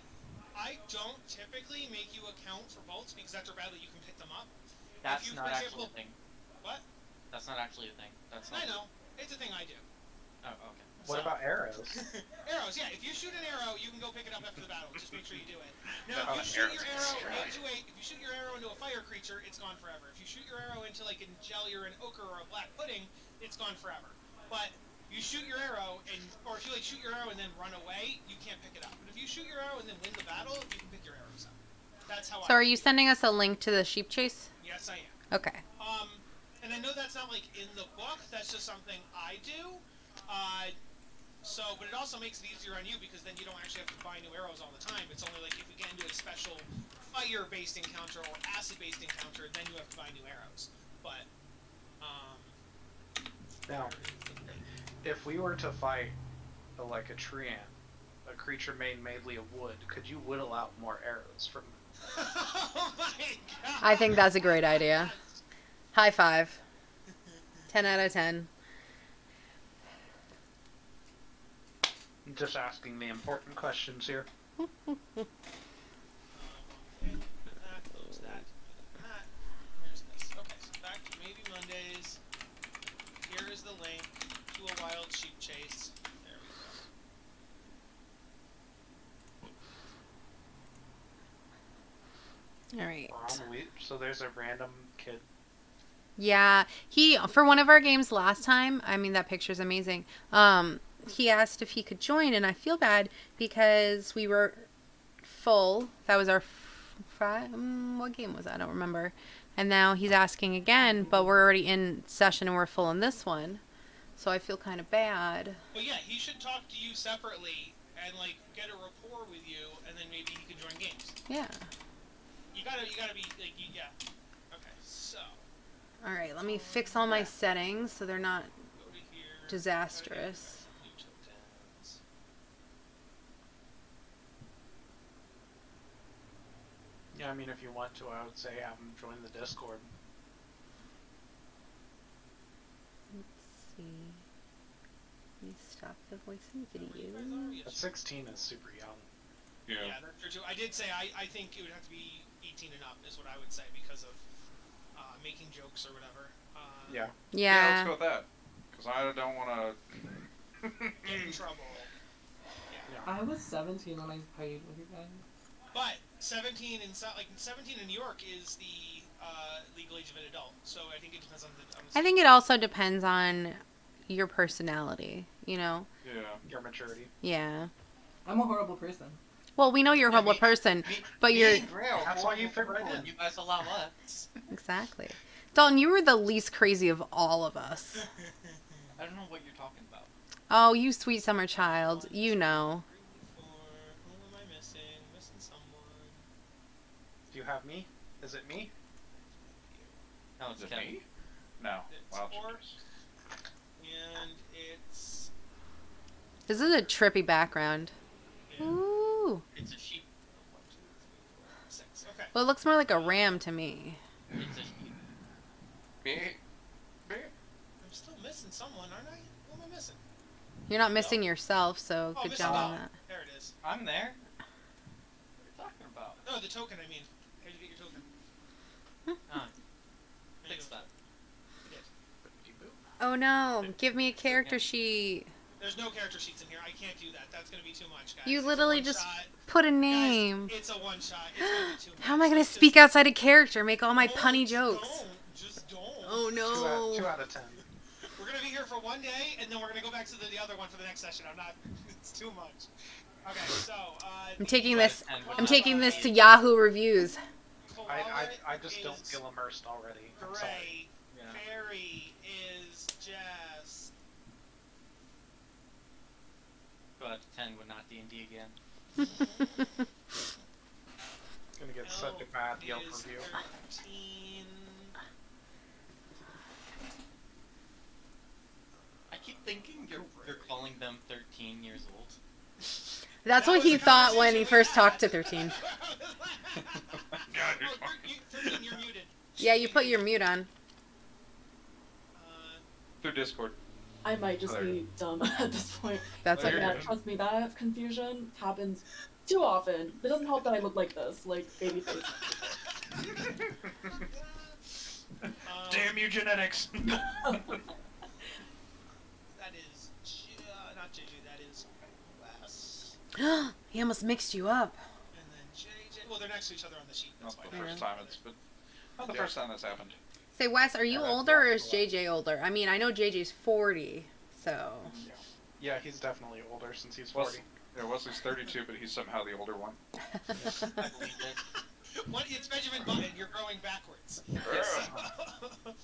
don't typically make you account for bolts because after battle you can pick them up. That's you, not for actually example- a thing. What? That's not actually a thing. That's not. I know. It's a thing I do. Oh, okay. What about arrows? Arrows, yeah. If you shoot an arrow, you can go pick it up after the battle. Just make sure you do it. Now, Oh, if you shoot your arrows arrow destroy. if you shoot your arrow into a fire creature, it's gone forever. If you shoot your arrow into like a jelly or an ochre or a black pudding, it's gone forever. But you shoot your arrow or if you like shoot your arrow and then run away, you can't pick it up. But if you shoot your arrow and then win the battle, you can pick your arrows up. That's how. So are you sending us a link to the sheep chase? Yes, I am. Okay. And I know that's not like in the book. That's just something I do. But it also makes it easier on you because then you don't actually have to buy new arrows all the time. It's only like if we get into a special fire-based encounter or acid-based encounter, then you have to buy new arrows. But Now, if we were to fight like a treant, a creature made mainly of wood, could you whittle out more arrows from? oh my god! I think that's a great idea. High five. 10 out of 10. I'm just asking the important questions here. Okay, that, close that. Here's this. Okay, so back to maybe Mondays. Here is the link to a wild sheep chase. There we go. All right. So there's a random kid. Yeah, for one of our games last time, I mean, that picture's amazing. He asked if he could join, and I feel bad because we were full. That was our what game was that? I don't remember. And now he's asking again, but we're already in session and we're full in this one. So I feel kind of bad. But yeah, he should talk to you separately and like get a rapport with you, and then maybe he can join games. Yeah. You gotta be like, yeah. Okay, so All right, let me fix all my settings so they're not go to here. disastrous. New tokens. Yeah, I mean, if you want to, I would say have him join the Discord. Let's see. Let me stop the voice and Where you guys video. are? Yes. But 16 is super young. Yeah, that's true too. I did say I think it would have to be 18 and up is what I would say because of making jokes or whatever. Yeah. Yeah, let's Yeah. go with that. Because I don't want to. Get in trouble. I was 17 when I played with you guys. But 17 in 17 in New York is the legal age of an adult. So I think it depends on the I think it also depends on your personality, you know? Yeah. Your maturity. Yeah. I'm a horrible person. Well, we know you're a Yeah, horrible me- person, Me- but me you're... and Gray are That's why you horrible fit right people, in. You guys allow us. Exactly. Dalton, you were the least crazy of all of us. I don't know what you're talking about. Oh, you sweet summer child. You know. 3, 4. Who am I missing? Missing someone. Do you have me? Is it me? No, it's Is it Kevin. me? No. It's Wow. Horse. And it's This is a trippy background. yeah, Ooh. It's a sheep. 1, 2, 3, 4, 6. Okay. Well, it looks more like a ram to me. It's a sheep. I'm still missing someone, aren't I? Who am I missing? You're not missing yourself, so Oh, good missing job on dog. that. There it is. I'm there. What are you talking about? No, the token. I mean, how did you get your token? Ah, There you fix go. that. You did. Oh no, give me a character sheet. There's no character sheets in here. I can't do that. That's gonna be too much, guys. You It's a literally one just shot. put a Guys, name. it's a one shot. It's gonna be too much. How am I gonna It's speak just, outside of character, make all my don't, punny jokes? Just don't. Oh 2 no. out of 10. We're gonna be here for one day, and then we're gonna go back to the other one for the next session. I'm not. It's too much. Okay, so. I'm taking this. And would I'm not taking be- this to Yahoo reviews. I just don't feel immersed already. I'm sorry. Gray. Yeah. Fairy is Jess. Go out to 10 with not D&D again. Gonna get such a bad Yelp Is review. 13. I keep thinking you're calling them 13 years old. That's That what was he the thought when conversation he we first had. talked to 13. God, you're Oh, 13, you're muted. Yeah, you put your mute on. Uh, Through Discord. I might just be dumb at this point. That's But okay. yeah, trust me, that confusion happens too often. It doesn't help that I look like this, like baby face. Damn you, genetics! That is not JJ. That is Wes. He almost mixed you up. And then JJ. Well, they're next to each other on the sheet. That's Not why. the first time it's been. Not the Yeah. first time that's happened. Say, Wes, are you Yeah, older or is yeah. JJ older? I mean, I know JJ's 40, so. Yeah, he's definitely older since he's Wes- 40. Yeah, Wesley's 32, but he's somehow the older one. It's Benjamin Button. You're growing backwards. Yes. And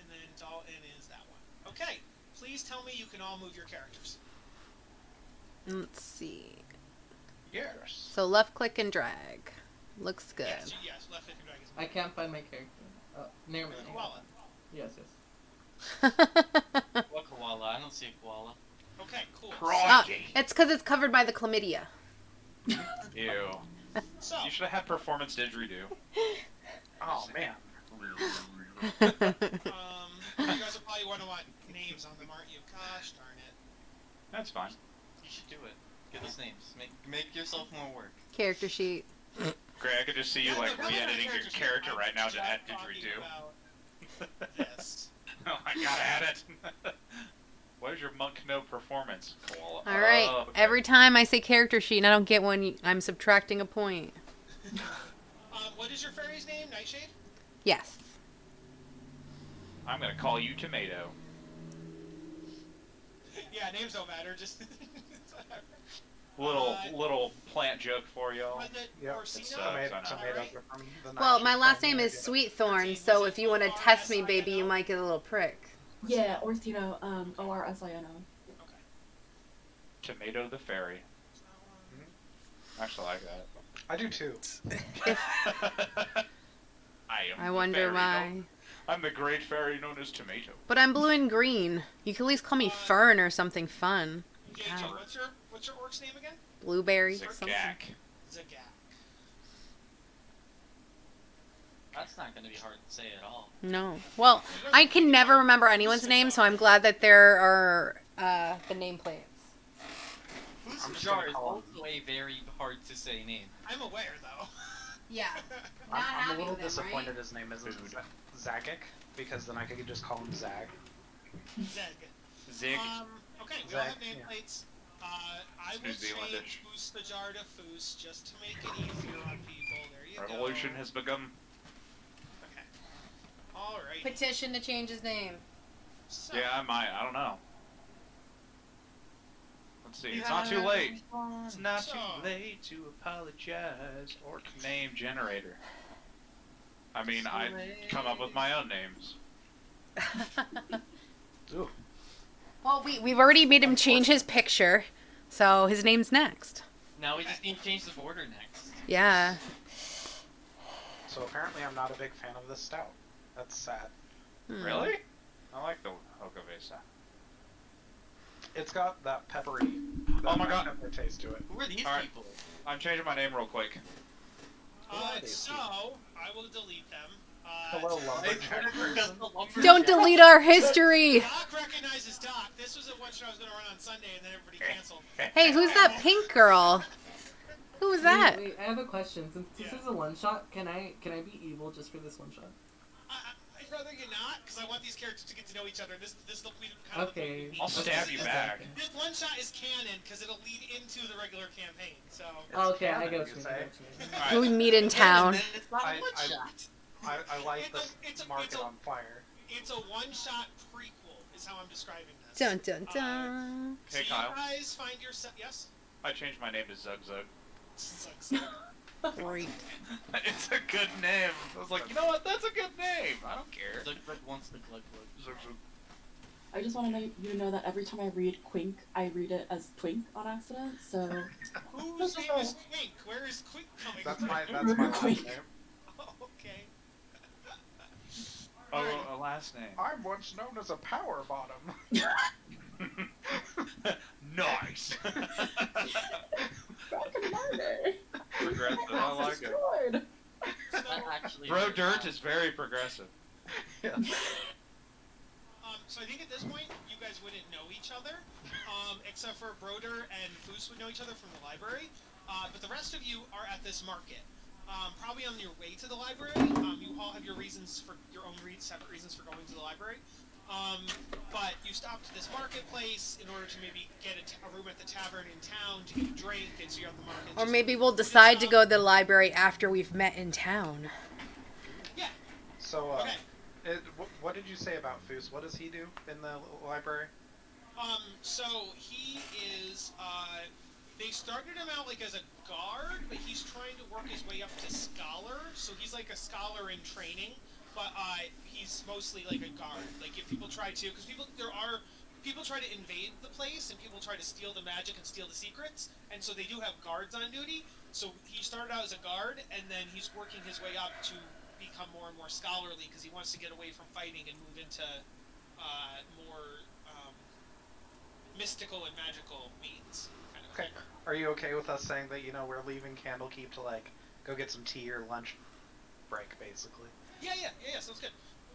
then Dalton is that one. Okay. Please tell me you can all move your characters. Let's see. Yes. So left click and drag. Looks good. Yes, left click and drag is I can't find my character. Near me. koala. Yes. What koala? I don't see a koala. Okay, cool. Crikey. It's because it's covered by the chlamydia. Ew. So, You should have had performance didgeridoo. Oh man. you guys will probably want to want names on them, aren't you? Gosh darn it. That's fine. You should do it. Give us names. Make yourself more work. Character sheet. Greg, I could just see you like re-editing your character right now to add didgeridoo. Yes. Oh, I gotta add it. What is your monk no performance? Koala. All right. Oh, okay. Every time I say character sheet and I don't get one, I'm subtracting a point. What is your fairy's name? Nightshade? Yes. I'm gonna call you Tomato. Yeah, names don't matter. Just Little plant joke for y'all. Was it Yep. Orsino? It's, Tomatoes Alright. are from the Well, night my shift last family, name I is guess. Sweetthorn, so if you want to test me, baby, you might get a little prick. Yeah, Orsino, Orsino. Okay. Tomato the fairy. Actually, I like that. I do too. I wonder why. I'm the great fairy known as Tomato. But I'm blue and green. You can at least call me Fern or something fun. JJ, God. what's your orc's name again? Blueberry. Something. Zagak. Zagak. That's not going to be hard to say at all. No. Well, I can never remember anyone's name, so I'm glad that there are the nameplates. Who's I'm just Jar gonna is call him- also a very hard to say name. I'm aware though. Yeah. I'm a little disappointed his name isn't Zagic, because then I could just call him Zag. Zeg. Zig. Okay, we all have Zeg, yeah. nameplates. I will New Zealandish. change Foos the Jar to Foos just to make it easier on people. There you Revolution go. has begun. Okay. Alright. Petition to change his name. So, Yeah, I might. I don't know. Let's see. It's not too late. It's not So- too late to apologize or name generator. I mean, I come up with my own names. Ooh. Well, we've already made him change his picture, so his name's next. Now we just need to change the border next. Yeah. So apparently I'm not a big fan of this stout. That's sad. Hmm. Really? I like the Hokavesa. It's got that peppery, Oh my God. pepper taste to it. Who are these Alright. people? I'm changing my name real quick. so I will delete them. Hello, lumberjack person. Don't delete our history. Doc recognizes Doc. This was a one shot I was going to run on Sunday, and then everybody canceled. Hey, who's that pink girl? Who was that? Wait, I have a question. Since this is a one shot, can I be evil just for this one shot? I'd rather you not, because I want these characters to get to know each other. This we kind of Okay. I'll stab you back. This one shot is canon because it'll lead into the regular campaign. So Okay, I canon, got you you. say. I got you. Who we meet in town. It's not I- one I- shot. I light It's the a- market it's a- on fire. it's a one shot prequel, is how I'm describing this. Dun dun dun. So Hey, Kyle. you guys find yourself. Yes. I changed my name to Zug Zug. Great. It's a good name. I was like, you know what? That's a good name. I don't care. Glug glug once the glug glug. Zug Zug. I just want you to know that every time I read Quink, I read it as Twink on accident, so... Whose name is Quink? Where is Quink coming That's from? my last Quick. name. Oh, okay. Oh, a last name. I'm once known as a power bottom. Nice. Back in my day. Progressive. I like it. Good. That actually Bro Dirt is very progressive. Yeah. So I think at this point, you guys wouldn't know each other, except for Broder and Foos would know each other from the library. But the rest of you are at this market. Probably on your way to the library. You all have your reasons for your own separate reasons for going to the library. But you stopped at this marketplace in order to maybe get a room at the tavern in town to get a drink, and so you're at the market. Or maybe we'll decide to go to the library after we've met in town. Yeah. So, Okay. what did you say about Foos? What does he do in the library? So he is, they started him out like as a guard, but he's trying to work his way up to scholar, so he's like a scholar in training, but, he's mostly like a guard. Like, if people try to, because people try to invade the place, and people try to steal the magic and steal the secrets, and so they do have guards on duty, so he started out as a guard, and then he's working his way up to become more and more scholarly, because he wants to get away from fighting and move into, more, mystical and magical means, kind of thing. Are you okay with us saying that, we're leaving Candlekeep to, like, go get some tea or lunch break, basically? Yeah, sounds good.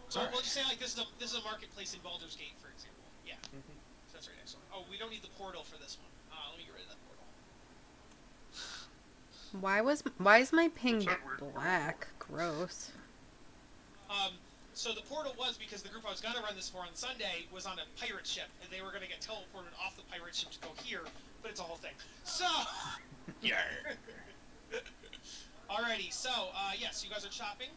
So Alright. we'll just say, like, this is a marketplace in Baldur's Gate, for example. Yeah. Mm-hmm. So that's right next one. Oh, we don't need the portal for this one. Let me get rid of that portal. Why is my ping black? Gross. So the portal was because the group I was gonna run this for on Sunday was on a pirate ship, and they were gonna get teleported off the pirate ship to go here, but it's a whole thing. So, Yeah. alrighty. So, yes, you guys are shopping.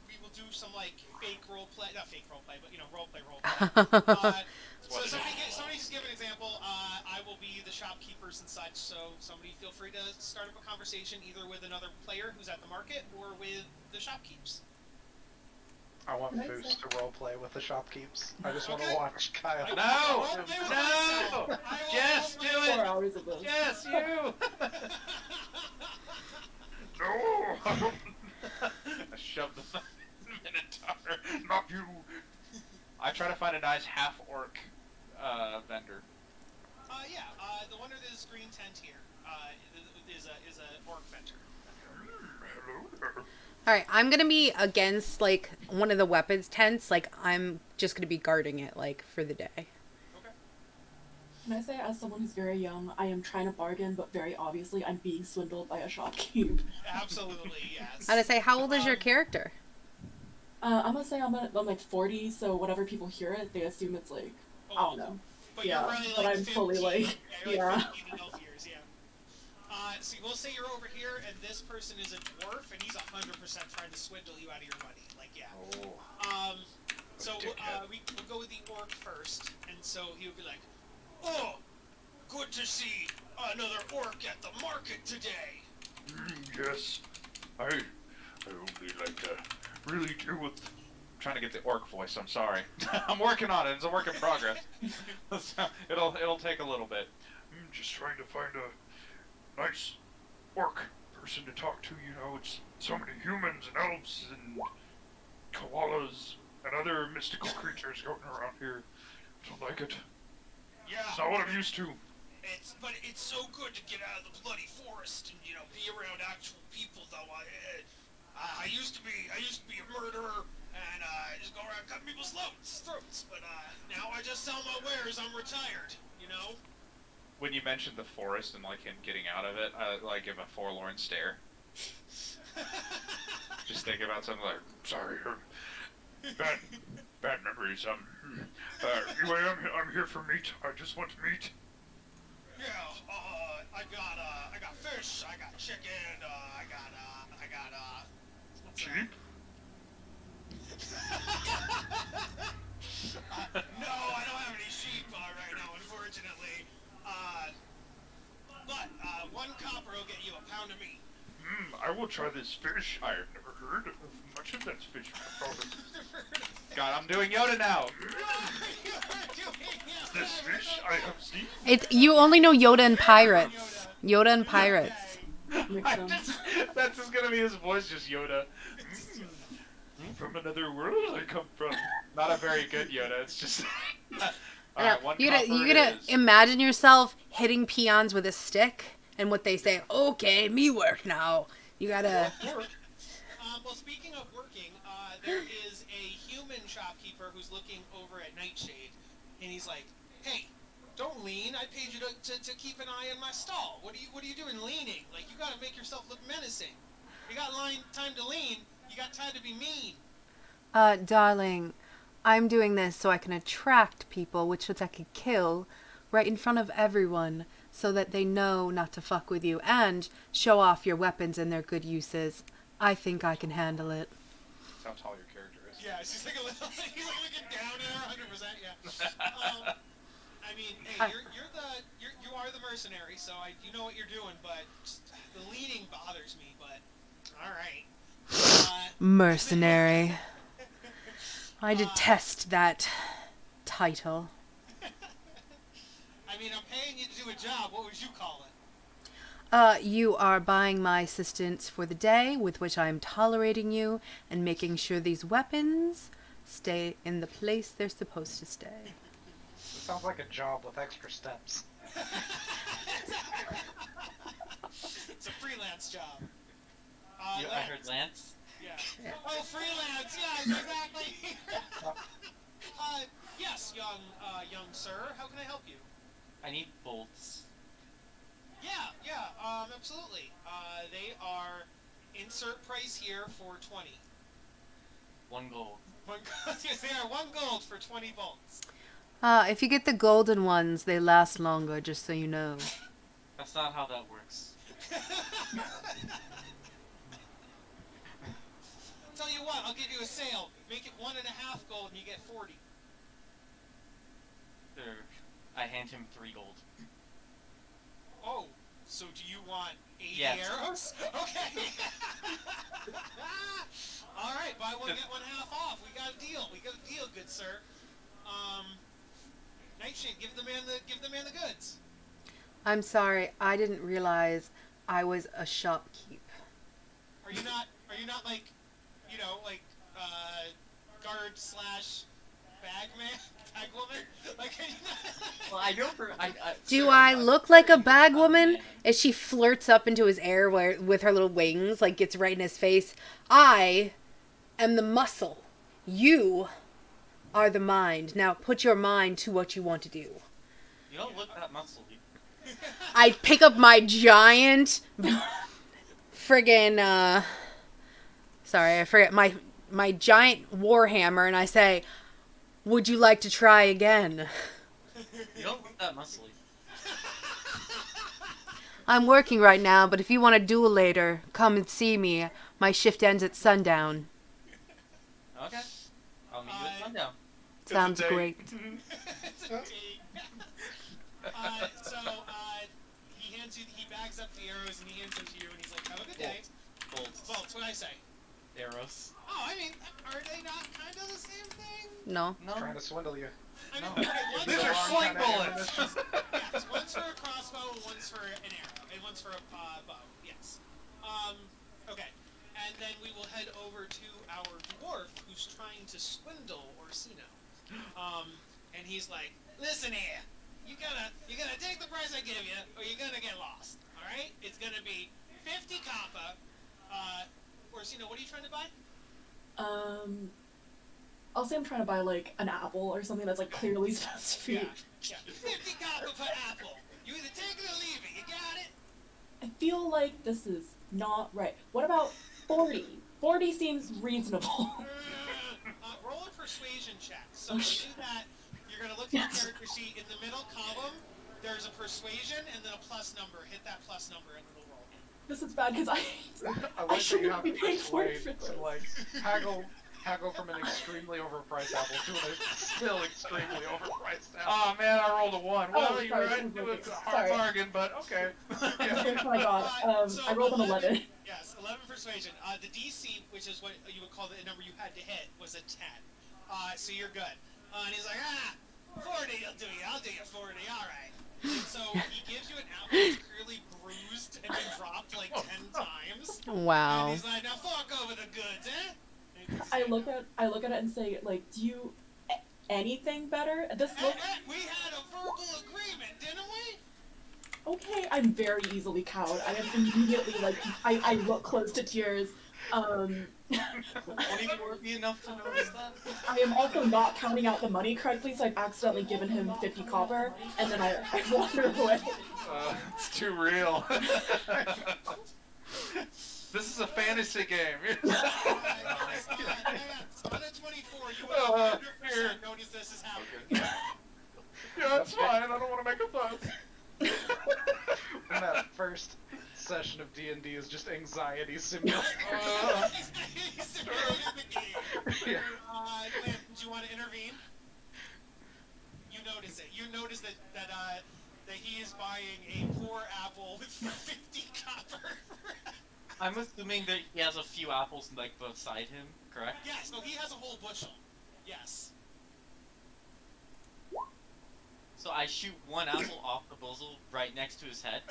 We will do some like fake roleplay, not fake roleplay, but roleplay. So somebody just give an example. I will be the shopkeepers and such. So somebody feel free to start up a conversation either with another player who's at the market or with the shopkeepers. I want Can I Foos say- to roleplay with the shopkeeps. I just want Okay. to watch Kyle. I No! will roleplay with No! myself. I will Yes, roleplay do with- it! 4 hours of this. Yes, you! No! I shoved the Minotaur. Not you! I try to find a nice half-orc vendor. The one with this green tent here is a orc vendor. Hello there. Alright, I'm gonna be against, like, one of the weapons tents. Like, I'm just gonna be guarding it, like, for the day. Okay. Can I say, as someone who's very young, I am trying to bargain, but very obviously I'm being swindled by a shopkeep. Absolutely, yes. I'm gonna say, how old is your character? I'm gonna say I'm like 40, so whenever people hear it, they assume it's like, I don't know. But Yeah, you're really but like I'm 15. fully like, you're yeah. 15 in elf years, yeah. So we'll say you're over here, and this person is a dwarf, and he's 100% trying to swindle you out of your money. Like, yeah. Oh. So we'll go with the orc first, and so he'll be like, "Oh, good to see another orc at the market today." Yes. I only like to really deal with... trying to get the orc voice, I'm sorry. I'm working on it, it's a work in progress. So, it'll take a little bit. I'm just trying to find a nice orc person to talk to, it's so many humans and elves and koalas and other mystical creatures going around here. Don't like it. Yeah. It's not what I'm used to. But it's so good to get out of the bloody forest and be around actual people. Though I used to be a murderer and just go around cutting people's throats. But now I just sell my wares. I'm retired. When you mentioned the forest and like him getting out of it, I like give a forlorn stare. Just think about something like, sorry, bad memories. Anyway, I'm here for meat. I just want meat. Yeah. I got fish. I got chicken. I got what's that? Sheep? No, I don't have any sheep right now, unfortunately. But 1 copper will get you a pound of meat. I will try this fish. I have never heard of much of that fish before. God, I'm doing Yoda now. This fish I have seen. You only know Yoda and pirates. Yoda and pirates. Mix them. That's just gonna be his voice, just Yoda. From another world I come from. Not a very good Yoda, it's just... Alright, 1 You copper gotta it is. imagine yourself hitting peons with a stick, and what they say, okay, me work now. You gotta... Well, speaking of working, there is a human shopkeeper who's looking over at Nightshade, and he's like, "Hey, don't lean. I paid you to keep an eye on my stall. What are you doing leaning? Like, you gotta make yourself look menacing. You got time to lean. You got time to be mean." Darling, I'm doing this so I can attract people, which I could kill right in front of everyone so that they know not to fuck with you and show off your weapons and their good uses. I think I can handle it. That's how tall your character is. Yeah, she's like a little. He's like looking down at her, 100%. Yeah. I mean, hey, you are the mercenary, so you know what you're doing, but just, the leading bothers me. But all right. Mercenary. I detest that title. I mean, I'm paying you to do a job. What would you call it? You are buying my assistance for the day, with which I am tolerating you and making sure these weapons stay in the place they're supposed to stay. It sounds like a job with extra steps. It's a freelance job. I heard Lance. Yeah. Oh, freelance. Yes, exactly. Yes, young sir. How can I help you? I need bolts. Yeah, absolutely. They are insert price here for 20. 1 gold. Yes, they are 1 gold for 20 bolts. If you get the golden ones, they last longer, just so you know. That's not how that works. Tell you what, I'll give you a sale. Make it 1.5 gold and you get 40. I hand him 3 gold. Oh, so do you want 80 Yes. arrows? Okay. All right, buy one get one half off. We got a deal. Good sir. Nightshade, give the man the goods. I'm sorry, I didn't realize I was a shopkeep. Are you not like, guard / bag woman? Like, are you not? Well, I know for Do sir, I I'm look like a pretty bag good woman? man. As she flirts up into his air with her little wings, like gets right in his face. I am the muscle. You are the mind. Now put your mind to what you want to do. You don't look that muscly. I pick up my giant friggin' sorry, I forget my giant warhammer and I say, "Would you like to try again?" You don't look that muscly. I'm working right now, but if you want to duel later, come and see me. My shift ends at sundown. Okay. I'll meet you at sundown. Sounds It's a date. great. It's a date. He bags up the arrows and he hands them to you and he's like, "Have a good day." Bolts. Bolts, what'd I say? Arrows. Oh, I mean, are they not kind of the same thing? No. No. Trying to swindle you. I mean, No. okay, one's These for are a sling crossbow. bullets. Yes, one's for a crossbow, one's for an arrow, and one's for a bow. Yes. Okay. And then we will head over to our dwarf who's trying to swindle Orsino. And he's like, "Listen here, you gotta take the price I give you, or you're gonna get lost. All right? It's gonna be 50 copper. Orsino, what are you trying to buy? I'll say I'm trying to buy like an apple or something that's like clearly specific. Yeah. 50 copper per apple. You either take it or leave it. You got it? I feel like this is not right. What about 40? 40 seems reasonable. Roll a persuasion check. So to do that, you're gonna look at your character sheet in the middle column. There's a persuasion and then a plus number. Hit that plus number and it'll roll. This is bad because I like that you shouldn't have be to paying 40 persuade for to this. like haggle from an extremely overpriced apple to a still extremely overpriced apple. Oh man, I rolled a 1. Well, Oh, you sorry, right into a hard sorry. bargain, but okay. Oh my god, I rolled an 11. Yes, 11 persuasion. The DC, which is what you would call the number you had to hit, was a 10. So you're good. And he's like, 40 will do you. I'll do you 40. All right. And so he gives you an apple that's clearly bruised and been dropped like 10 times. Wow. And he's like, "Now fork over the goods, eh?" And he puts his I hand look at it and say, like, do you anything better? This look We had a verbal agreement, didn't we? okay. I'm very easily cowed. I am immediately like I look close to tears. Um, 24 be enough to notice that? I am also not counting out the money correctly, so I've accidentally given him 50 copper, and then I wander away. It's too real. This is a fantasy game. On a 24, you would 100% notice this is happening. Yeah, it's fine. I don't want to make a fuss. And that first session of D&D is just anxiety simulator. He's simulating the game. Yeah. Lynn, do you want to intervene? You notice it. You notice that he is buying a poor apple with 50 copper. I'm assuming that he has a few apples like beside him, correct? Yes, no, he has a whole bushel. Yes. So I shoot one apple off the buzzle right next to his head,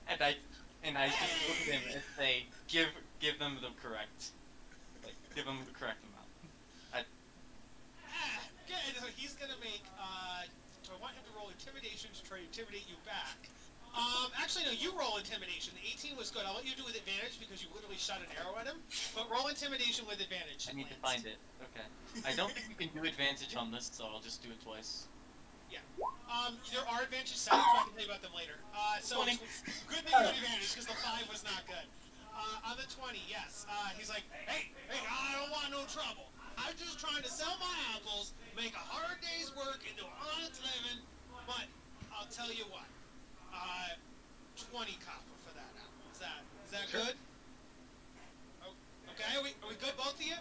and I just look at him and say, give them the correct, give them the correct amount. Good. So he's gonna make. So I want him to roll intimidation to try to intimidate you back. Actually, no. You roll intimidation. The 18 was good. I'll let you do with advantage because you literally shot an arrow at him. But roll intimidation with advantage. I need to find it. Okay. I don't think you can do advantage on this, so I'll just do it twice. Yeah. There are advantage settings, but I can tell you about them later. So 20. good thing you had advantage because the 5 was not good. On the 20, yes. He's like, hey, I don't want no trouble. I'm just trying to sell my apples, make a hard day's work into an honest living, but I'll tell you what. 20 copper for that apple. Is that Sure. good? Oh, okay, are we good, both of you?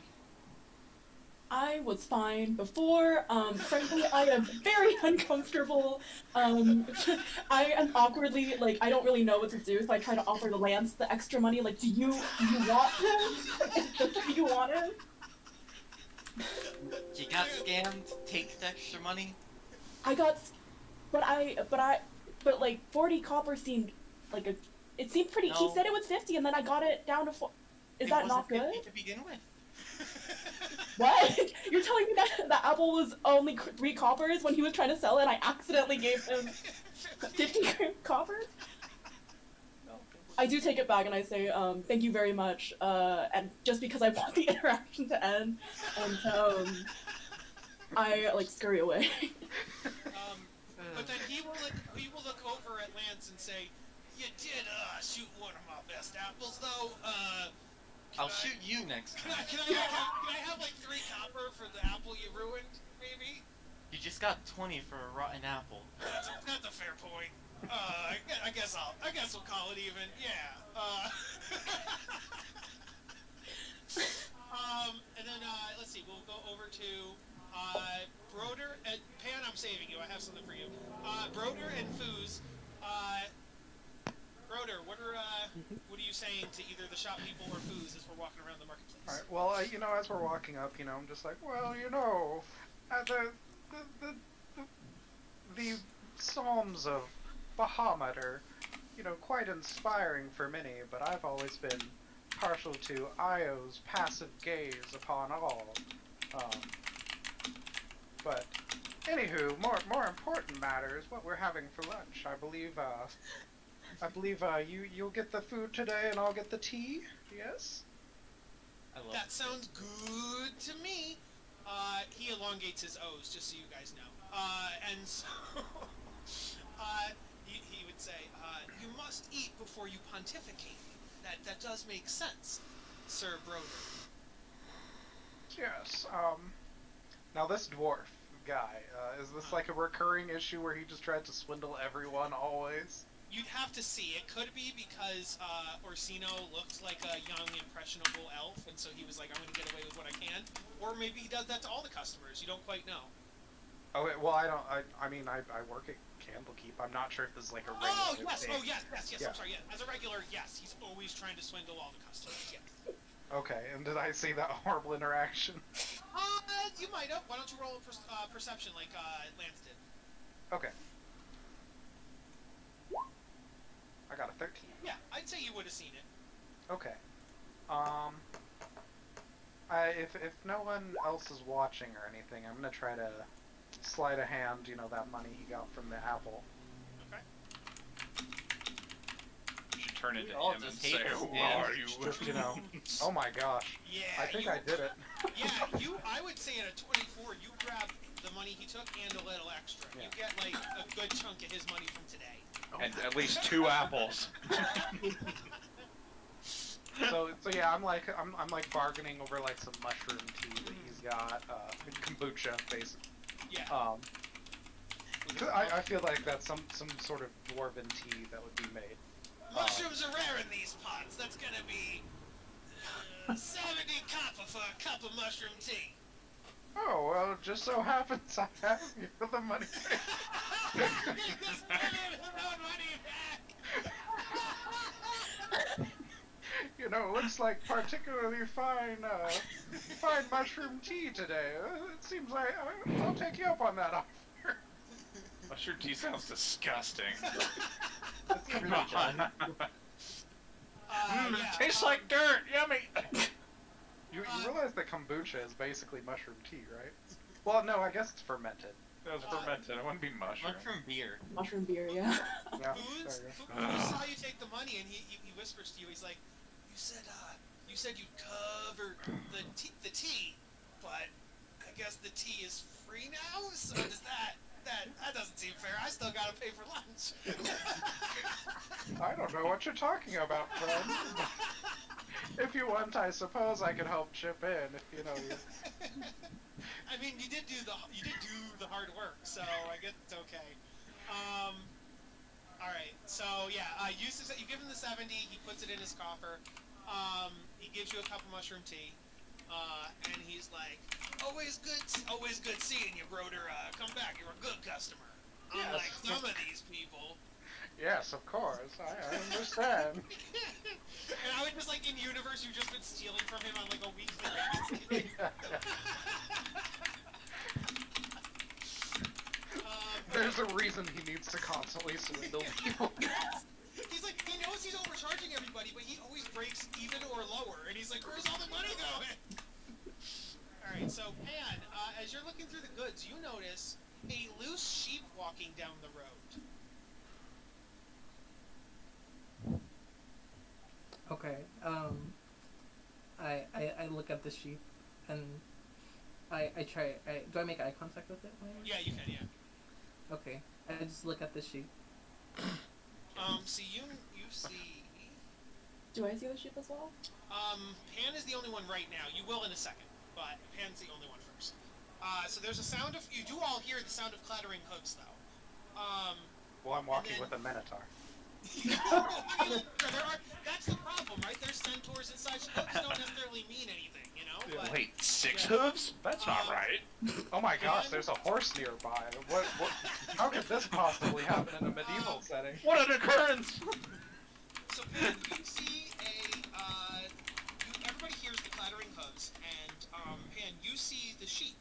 I was fine before. Frankly, I am very uncomfortable. I am awkwardly, like, I don't really know what to do, so I try to offer the Lance the extra money. Like, do you want him? Do you want him? You got scammed. Take the extra money. I got, but like 40 copper seemed like it seemed pretty. No. He said it was 50, and then I got it down to 4. Is that not good? To begin with. What? You're telling me that the apple was only 3 coppers when he was trying to sell it, and I accidentally gave him 50 coppers? I do take it back and I say, thank you very much, and just because I want the interaction to end, and I like scurry away. But then he will look over at Lance and say, "You did shoot one of my best apples, though. I'll shoot you next Can time. I have like 3 copper for the apple you ruined, maybe?" You just got 20 for a rotten apple. That's a fair point. I guess we'll call it even. Yeah. And then let's see. We'll go over to Broder and Pan. I'm saving you. I have something for you. Broder and Foos. Broder, what are you saying to either the shop people or Foos as we're walking around the marketplace? Alright, well, as we're walking up, I'm just like, well, the Psalms of Bahamut are, quite inspiring for many, but I've always been partial to Io's passive gaze upon all. But, anywho, more important matter is what we're having for lunch. I believe you'll get the food today and I'll get the tea, yes? I love That sounds good to me. He elongates his O's, just so you guys know. And so, he would say, you must eat before you pontificate. That does make sense, Sir Broder. Yes, now this dwarf guy, is this like a recurring issue where he just tried to swindle everyone always? You'd have to see. It could be because Orsino looked like a young, impressionable elf, and so he was like, I'm going to get away with what I can. Or maybe he does that to all the customers. You don't quite know. Okay, well, I work at Candlekeep. I'm not sure if this is like a regular thing. Yes. Yeah. I'm sorry, yeah. As a regular, yes, he's always trying to swindle all the customers, yes. Okay, and did I see that horrible interaction? You might have. Why don't you roll a perception like Lance did? Okay. I got a 13. Yeah, I'd say you would have seen it. Okay. If no one else is watching or anything, I'm gonna try to sleight of hand, that money he got from the apple. Okay. You should turn into all him and just say, hate this "Who man." are you?" Just, you know. Oh my gosh. Yeah, I think I did it. Yeah, I would say at a 24, you grab the money he took and a little extra. Yeah. You get like a good chunk of his money from today. And at least 2 apples. So yeah, I'm like bargaining over like some mushroom tea that he's got, kombucha basically. Yeah. 'Cause I feel like that's some sort of dwarven tea that would be made. Mushrooms are rare in these pots. That's gonna be 70 copper for a cup of mushroom tea. Oh well, it just so happens I have you the money. Just give him his own money back. You know, looks like particularly fine mushroom tea today. It seems like I'll take you up on that offer. Mushroom tea sounds disgusting. It's Really, really John. Yeah, Tastes like dirt. Yummy. You realize that kombucha is basically mushroom tea, right? Well, no, I guess it's fermented. That was fermented. It wouldn't be mushroom. Mushroom beer. Mushroom beer, yeah. Yeah, Who's there you go. who saw you take the money and he whispers to you, he's like, you said you'd cover the tea, but I guess the tea is free now? So does that doesn't seem fair. I still gotta pay for lunch. I don't know what you're talking about, friend. If you want, I suppose I could help chip in. If you know you. I mean, you did do the hard work, so I guess it's okay. All right, so yeah, you give him the 70. He puts it in his coffer. He gives you a cup of mushroom tea, and he's like, "Always good seeing you, Broder. Come back. You're a good customer. Unlike some of these people." Yes, of course. I understand. And I would just like in universe, you've just been stealing from him on like a weekly basis. There's a reason he needs to constantly swindle people. He's like, he knows he's overcharging everybody, but he always breaks even or lower, and he's like, "Where's all the money going?" All right, so Pan, as you're looking through the goods, you notice a loose sheep walking down the road. Okay. I look at the sheep, and I try. Do I make eye contact with it? Yeah, you can, yeah. Okay. I just look at the sheep. So you see, Do I see the sheep as well? Pan is the only one right now. You will in a second, but Pan's the only one first. So there's a sound of, you do all hear the sound of clattering hooves, though. Well, I'm walking with a minotaur. That's the problem, right? There's centaurs and such. Hooves don't necessarily mean anything, you know? But, Wait, 6 hooves? That's not right. Oh my gosh, there's a horse nearby. What? How could this possibly happen in a medieval setting? What an occurrence! So Pan, you see everybody hears the clattering hooves, and Pan, you see the sheep.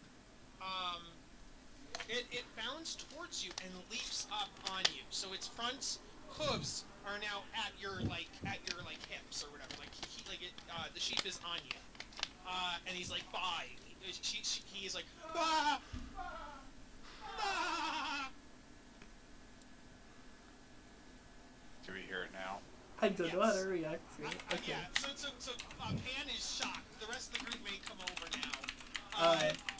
It bounds towards you and leaps up on you. So its front hooves are now at your hips or whatever. The sheep is on you, and he's like, "Bye." He is like, "Bah! Bah!" Do we hear it now? I don't know how to react to it. Okay. Yeah. So Pan is shocked. The rest of the group may come over now.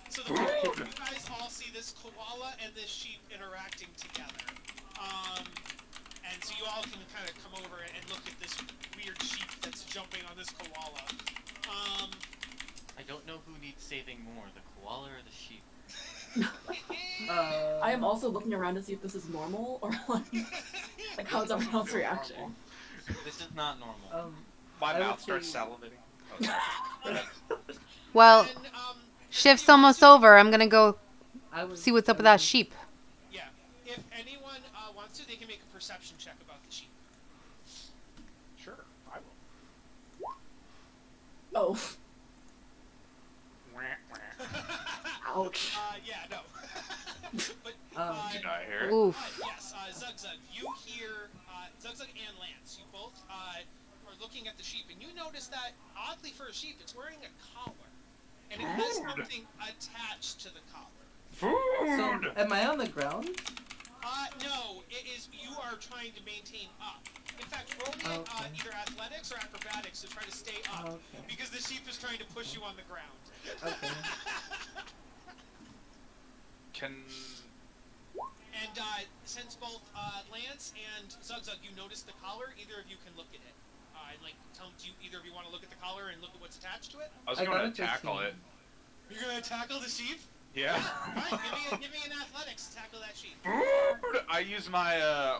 So you guys all see this koala and this sheep interacting together. And so you all can kind of come over and look at this weird sheep that's jumping on this koala. I don't know who needs saving more, the koala or the sheep. I am also looking around to see if this is normal or like how's everyone else reaction. This is not normal. My I mouth would starts say- salivating. Well, And, shift's almost over. I'm gonna go I would see what's up with that sheep. Yeah. If anyone wants to, they can make a perception check about the sheep. Sure, I will. Oh, ouch. Yeah, no. But, Did I hear it? Oof. yes, Zugzug, you hear, Zugzug and Lance, you both are looking at the sheep, and you notice that, oddly for a sheep, it's wearing a collar. And it has something attached to the collar. So, Food! am I on the ground? No, it is you are trying to maintain up. In fact, roll me Okay. either athletics or acrobatics to try to stay up, Okay. because the sheep is trying to push you on the ground. Okay. Can And since both Lance and Zugzug, you notice the collar, either of you can look at it. Do you either of you want to look at the collar and look at what's attached to it? I was I going got to a tackle 15. it. You're gonna tackle the sheep? Yeah. Alright, give me an athletics to tackle that sheep. I use my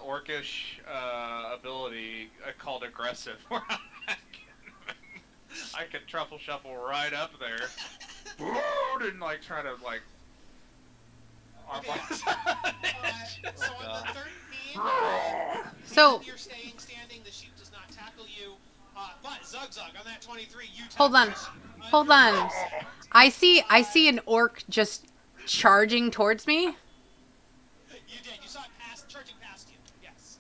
orcish ability called aggressive, where I can truffle shuffle right up there, and like try to like. Okay. So on the 13, So- you're staying standing. The sheep does not tackle you. But Zugzug on that 23, you tackle Hold on. the sheep. Hold on. I see an orc just charging towards me. You did. You saw it charging past you. Yes.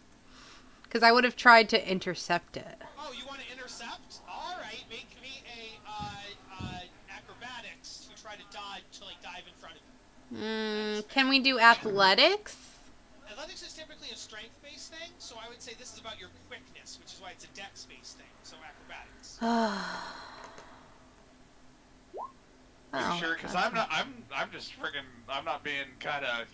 Because I would have tried to intercept it. Oh, you want to intercept? All right. Make me a acrobatics to try to dodge, to like dive in front of you. Can we do athletics? Athletics is typically a strength-based thing, so I would say this is about your quickness, which is why it's a dex-based thing. So acrobatics. Are you sure? Because okay. I'm just friggin', I'm not being kind of,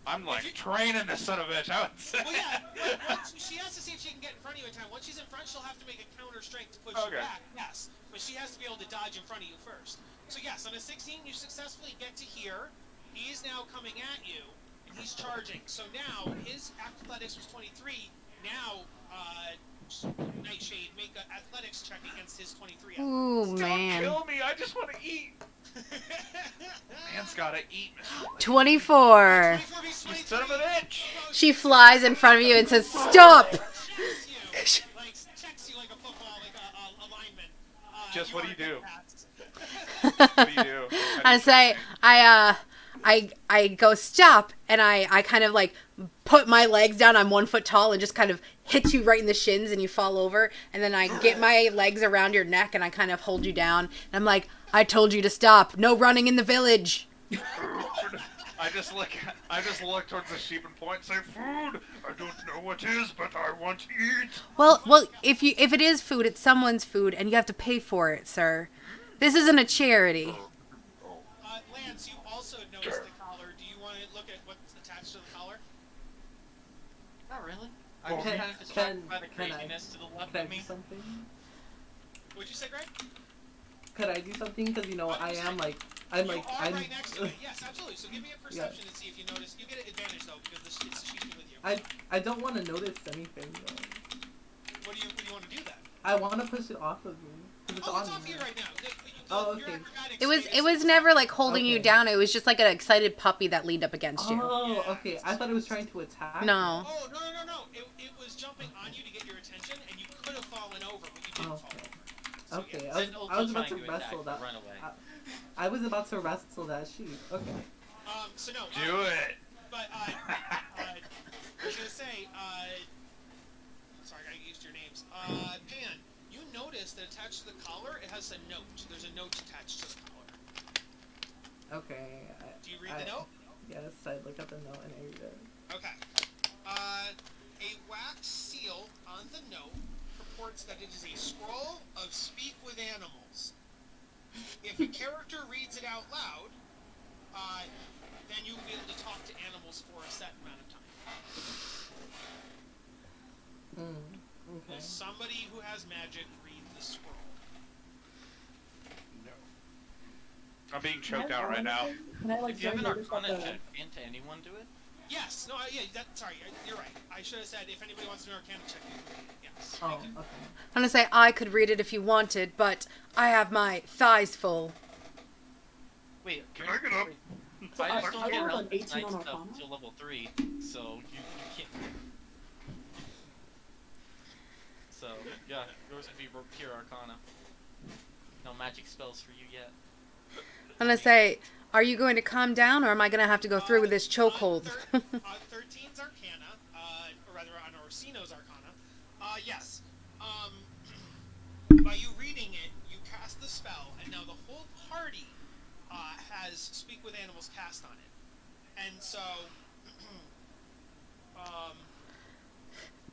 I'm like training this son of a bitch. I would say. Well, yeah. She has to see if she can get in front of you in time. Once she's in front, she'll have to make a counter strength to push you Okay. back. Yes, but she has to be able to dodge in front of you first. So yes, on a 16, you successfully get to here. He is now coming at you, and he's charging. So now his athletics was 23. Now, Nightshade, make an athletics check against his 23. Ooh, Don't man. kill me! I just want to eat. Man's gotta eat, Mr. 24. 24 beats You 23. son of a bitch! She flies in front of you and says, "Stop!" Checks you like a football, like a lineman. Just what do you do? Pass. What do you do? I say, I go stop, and I kind of like put my legs down. I'm 1 foot tall and just kind of hit you right in the shins, and you fall over. And then I get my legs around your neck, and I kind of hold you down. And I'm like, I told you to stop. No running in the village. I just look towards the sheep and point and say, "Food. I don't know what is, but I want to eat." Well, if it is food, it's someone's food, and you have to pay for it, sir. This isn't a charity. Lance, you also noticed the collar. Do you want to look at what's attached to the collar? Not really. Well, I'm can- kind of distracted by the can I- craziness to the left Can I of do me. something? What'd you say, Greg? Could I do something? Because You I'm are like, right next to it. Yes, absolutely. So give me a perception and see if you notice. You get an advantage though because it's the sheep with you. I don't want to notice anything though. What do you want to do then? I want to push it off of me. 'Cause it's Oh, on it's off me. you right now. Oh, Your okay. acrobatics It was is never off. like holding you Okay. down. It was just like an excited puppy that leaned up against you. Oh, okay. I thought it was trying to attack. No. Oh no! It was jumping on you to get your attention, and you could have fallen over, but you didn't fall Okay. over. So, Okay. yeah. Then also I was about trying to attack, wrestle that. Run away. I was about to wrestle that sheep. Okay. So no. Do it. But I was gonna say, sorry, I used your names. Pan, you notice that attached to the collar, it has a note. There's a note attached to the collar. Okay. Do you read the note? Yes, I look at the note and I read it. Okay. A wax seal on the note purports that it is a scroll of speak with animals. If a character reads it out loud, then you will be able to talk to animals for a set amount of time. Okay. Will somebody who has magic read the scroll? No. I'm being choked out right now. Can I like If you have an notice that Arcana the- check, can't anyone do it? Yes. No. Yeah. Sorry. You're right. I should have said if anybody wants to know Arcana check, you can read it. Yes. Oh, Thank you. okay. I'm gonna say I could read it if you wanted, but I have my thighs full. Wait, Can I get up? So I just don't I get rolled around an 18 night on stuff Arcana. till level 3, so you can't. So yeah, yours would be pure Arcana. No magic spells for you yet. I'm gonna say, are you going to calm down, or am I gonna have to go through with this chokehold? 13's Arcana, or rather on Orsino's Arcana. Yes. By you reading it, you cast the spell, and now the whole party has Speak with Animals cast on it. And so,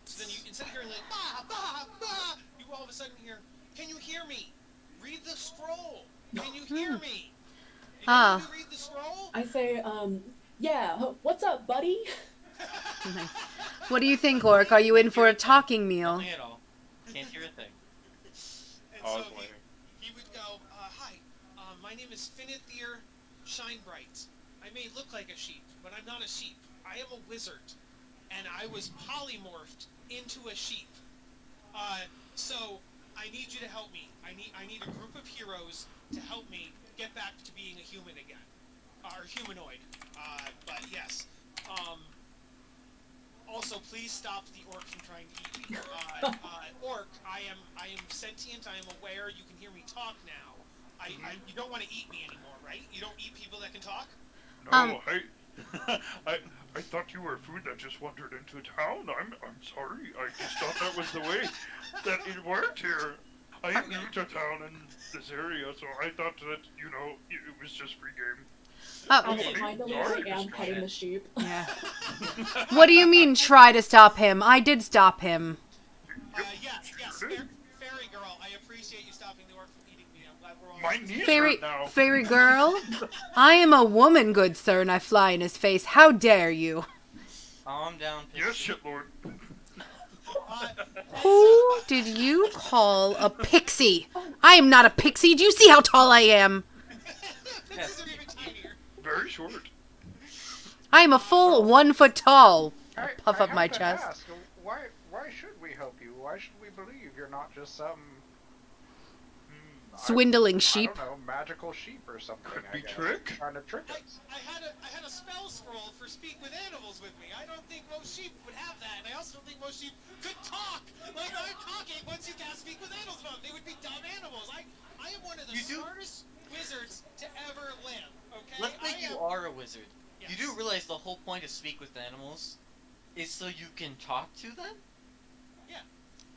So then you, instead of hearing like, bah, bah, bah, you all of a sudden hear, can you hear me? Read the scroll. Can you hear me? Did any of you read the scroll? I say, yeah, what's up, buddy? Nice. What do you think, Orc? Are you in for a talking meal? Nothing at all. Can't hear a thing. And I was so waiting. he would go, hi, my name is Finithir Shinebright. I may look like a sheep, but I'm not a sheep. I am a wizard, and I was polymorphed into a sheep. So I need you to help me. I need a group of heroes to help me get back to being a human again, or humanoid. But yes. Also, please stop the orc from trying to eat me. Orc, I am sentient. I am aware. You can hear me talk now. You don't want to eat me anymore, right? You don't eat people that can talk. No, I thought you were food that just wandered into town. I'm sorry. I just thought that was the way that it worked here. I am new to town in this area, so I thought that, you know, it was just free game. Oh, I kind of Sorry, am Mr. petting the sheep. yeah. What do you mean, try to stop him? I did stop him. Yes, fairy girl. I appreciate you stopping the orc from eating me. I'm glad we're all. My knees Fairy, hurt now. fairy girl, I am a woman, good sir, and I fly in his face. How dare you? Calm down, Pixie. Yes, shitlord. Who did you call a pixie? I am not a pixie. Do you see how tall I am? This isn't even tinier. Very short. I am a full 1 foot tall. Puff I up my have to chest. ask, why should we help you? Why should we believe you're not just some Swindling sheep. I don't know, magical sheep or something? Could I be guess, trick. trying to trick us. I had a spell scroll for speak with animals with me. I don't think most sheep would have that, and I also don't think most sheep could talk. Like I'm talking, once you cast speak with animals about them, they would be dumb animals. I am one of the smartest wizards to ever live. Okay. Let's think you are a wizard. Yes. You do realize the whole point of speak with animals is so you can talk to them? Yeah.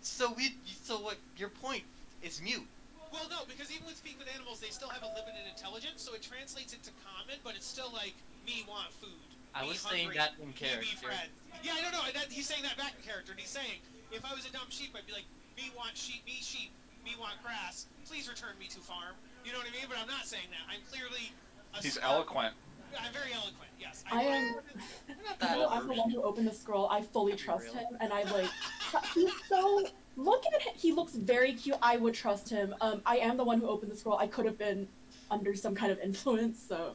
So what your point is mute. Well, no, because even with speak with animals, they still have a limited intelligence, so it translates into common, but it's still like me want food. I me was saying hungry, that in me character. be friends. Yeah, I don't know. He's saying that back in character, and he's saying if I was a dumb sheep, I'd be like me want sheep, me want grass. Please return me to farm. You know what I mean? But I'm not saying that. I'm clearly. He's eloquent. I'm very eloquent. Yes. I am. that Even though I'm the one who opened the scroll, I fully That'd be trust real. him, and I like. He's so. Look at him. He looks very cute. I would trust him. I am the one who opened the scroll. I could have been under some kind of influence, so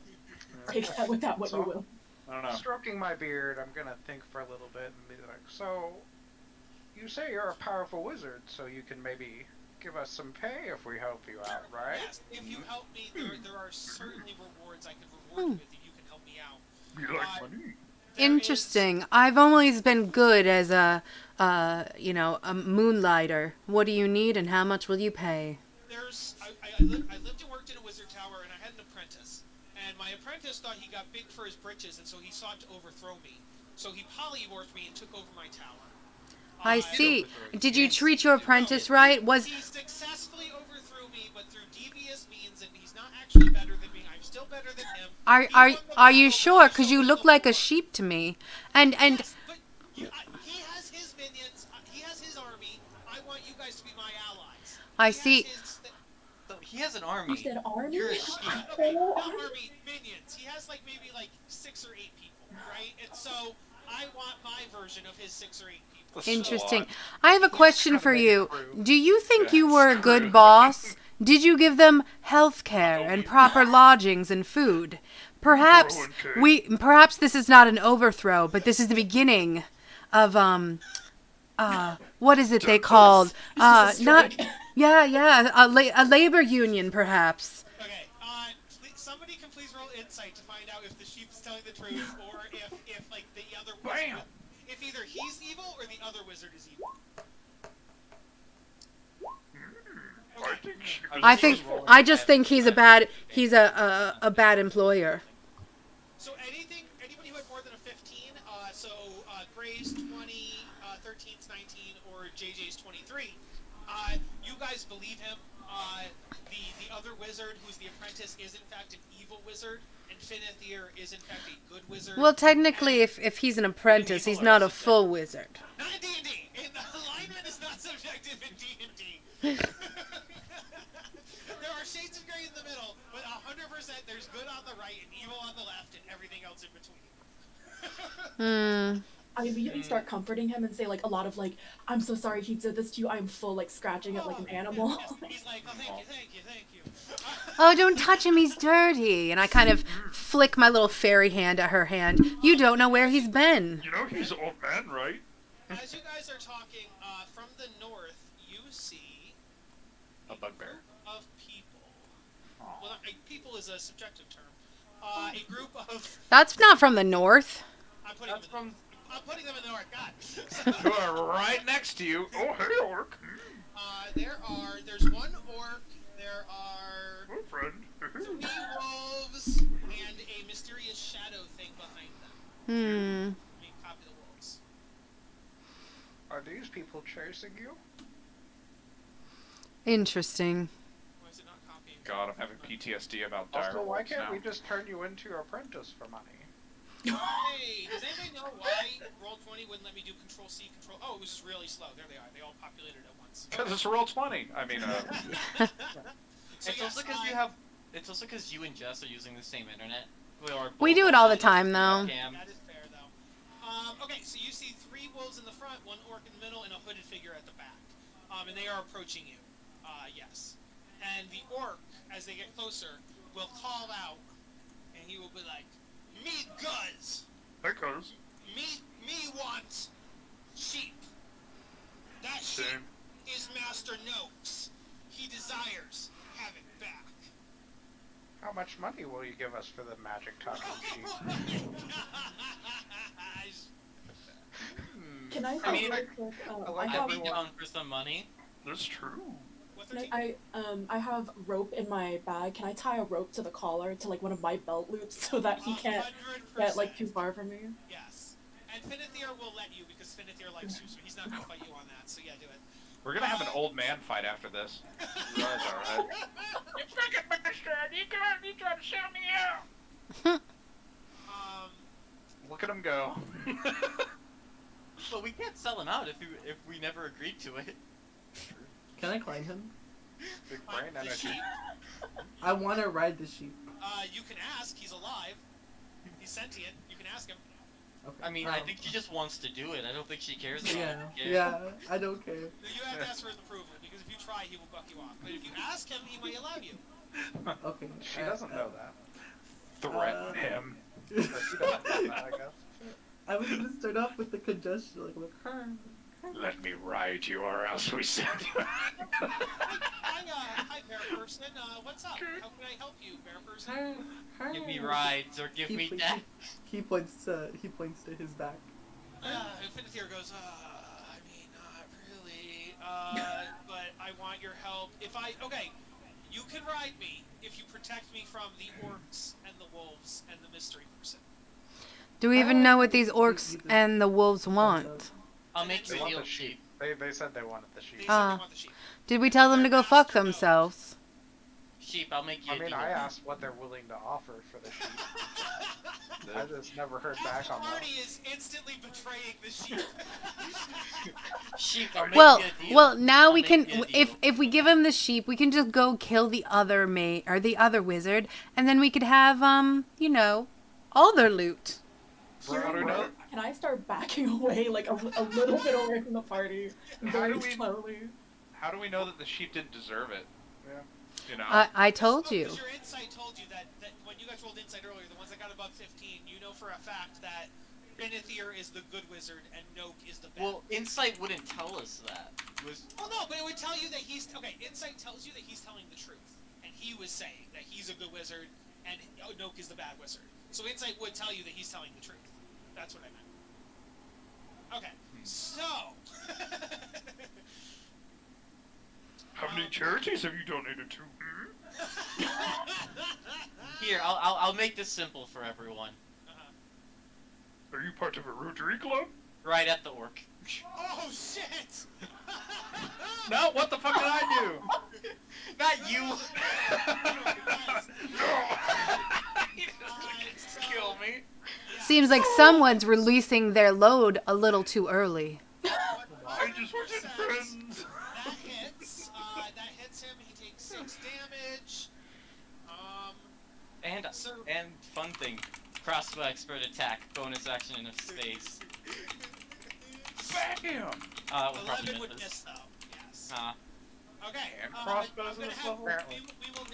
take that with that what you will. I don't know. Stroking my beard, I'm gonna think for a little bit and be like, so, you say you're a powerful wizard, so you can maybe give us some pay if we help you out, right? Yes. If you help me, there are certainly rewards I can reward you with if you can help me out. We like money. There Interesting. I've always been good as a moonlighter. What do you need and how much will you pay? I lived and worked in a wizard tower, and I had an apprentice. And my apprentice thought he got big for his britches, and so he sought to overthrow me. So he polymorphed me and took over my tower. I see. Did you treat your apprentice right? He successfully overthrew me, but through devious means, and he's not actually better than me. I'm still better than him. Are He won the are you battle, sure? but I Cause you also look won like the a war. sheep to me. And Yes, but he has his minions. He has his army. I want you guys to be my allies. I He has see. So he has an army. You said army? You're a sheep. Okay, Whole not army? army, minions. He has like maybe like 6 or 8 people, right? And so I want my version of his 6 or 8 people. That's a Interesting. lot. I have a question for you. Do you think you were a good boss? Did you give them health care and proper lodgings and food? Perhaps perhaps this is not an overthrow, but this is the beginning of what is it they called? Not a labor union perhaps. Okay, somebody can please roll insight to find out if the sheep is telling the truth or if like the other Bam! if either he's evil or the other wizard is evil. I just think he's a bad bad employer. So anybody who had more than a 15, Gray's 20, 13's 19, or JJ's 23, you guys believe him. The other wizard, who's the apprentice, is in fact an evil wizard, and Finithir is in fact a good wizard. Well, technically, if he's an apprentice, he's not a full wizard. Not in D&D. And the alignment is not subjective in D&D. There are shades of gray in the middle, but 100% there's good on the right and evil on the left, and everything else in between. I immediately start comforting him and say like a lot of like, I'm so sorry he did this to you. I'm full like scratching it like an animal. He's like, oh, thank you. Oh, don't touch him, he's dirty. And I kind of flick my little fairy hand at her hand. You don't know where he's been. You know he's an old man, right? As you guys are talking, from the north, you see A bugbear. of people. Well, people is a subjective term. A group of. That's not from the north. I'm putting them in the north. God. Who are right next to you. Oh, hey, orc. There's one orc. There are Oh, friend. 3 wolves and a mysterious shadow thing behind them. I mean, copy the wolves. Are these people chasing you? Interesting. Why is it not copying? God, I'm having PTSD about dire Also, why wolves can't now. we just turn you into your apprentice for money? Hey, does anybody know why Roll20 wouldn't let me do Control-C, Control... Oh, it was just really slow. There they are. They all populated at once. Because it's roll 20. I mean, So It's yes, also because you have. It's also because you and Jess are using the same internet. We do it all the time, though. That is fair, though. Okay, so you see 3 wolves in the front, 1 orc in the middle, and a hooded figure at the back. And they are approaching you. Yes. And the orc, as they get closer, will call out, and he will be like, "Me guns! that goes. Me want sheep. That sheep Same. is Master Noakes. He desires have it back." How much money will you give us for the magic talking sheep? Can I I say mean, real quick? I I like I'd have be everyone. down for some money. That's true. What Can 13? I have rope in my bag. Can I tie a rope to the collar to like one of my belt loops so that he can't 100%. get like too far from me? Yes. And Finithir will let you because Finithir likes you, so he's not going to fight you on that. So yeah, do it. We're gonna have an old man fight after this. You guys alright? You freaking bastard! You trying to sell me out! Look at him go. But we can't sell him out if we never agreed to it. Can I climb him? Big brain the energy. sheep. I want to ride the sheep. You can ask. He's alive. He's sentient. You can ask him. Okay. I mean, I think she just wants to do it. I don't think she cares about Yeah, it. yeah, I don't care. You have to ask for his approval because if you try, he will buck you off. But if you ask him, he might allow you. Okay. She doesn't know that. Threaten him. Or she doesn't know that, I guess. I was gonna start off with the congestion, like, her. Let me ride you, or else we send you. Hi, bear person. What's up? How can I help you, bear person? Her. Give me rides or give me death. He points to his back. Finithir goes, I mean, not really. But I want your help. Okay, you can ride me if you protect me from the orcs and the wolves and the mystery person. Do we even know what these orcs and the wolves want? I'll make They you want heal the sheep. They said they wanted the They sheep. said they want the sheep. Did we tell them to go fuck themselves? Sheep, I'll make you I a mean, deal. I asked what they're willing to offer for the sheep. I just never heard Half back the on that. party is instantly betraying the sheep. Sheep, I'll make Well, you a deal. well, now I'll we make can. you a If deal. we give him the sheep, we can just go kill the other mate or the other wizard, and then we could have all their loot. Broader note. Can I start backing away like a little bit away from the party, How very do we- slowly? How do we know that the sheep didn't deserve it? Yeah. You know. I told you. Because your insight told you that when you guys rolled insight earlier, the ones that got above 15, you know for a fact that Benethir is the good wizard and Noak is the bad. Well, Insight wouldn't tell us that. It was Well, no, but it would tell you that insight tells you that he's telling the truth, and he was saying that he's a good wizard and Noak is the bad wizard. So insight would tell you that he's telling the truth. That's what I meant. Okay, so. How many charities have you donated to? here. I'll make this simple for everyone. Are you part of a Rotary Club? Right at the orc. Oh shit! No, what the fuck did I do? Nah, not you. You just kill me. Seems like someone's releasing their load a little too early. I just What did says friends. That hits. That hits him. He takes 6 damage. And So- fun thing, crossbow expert attack, bonus action in a space. Bam! Will probably 11 would miss. miss though. Yes. And Okay. crossbows I'm in gonna this have, level? we will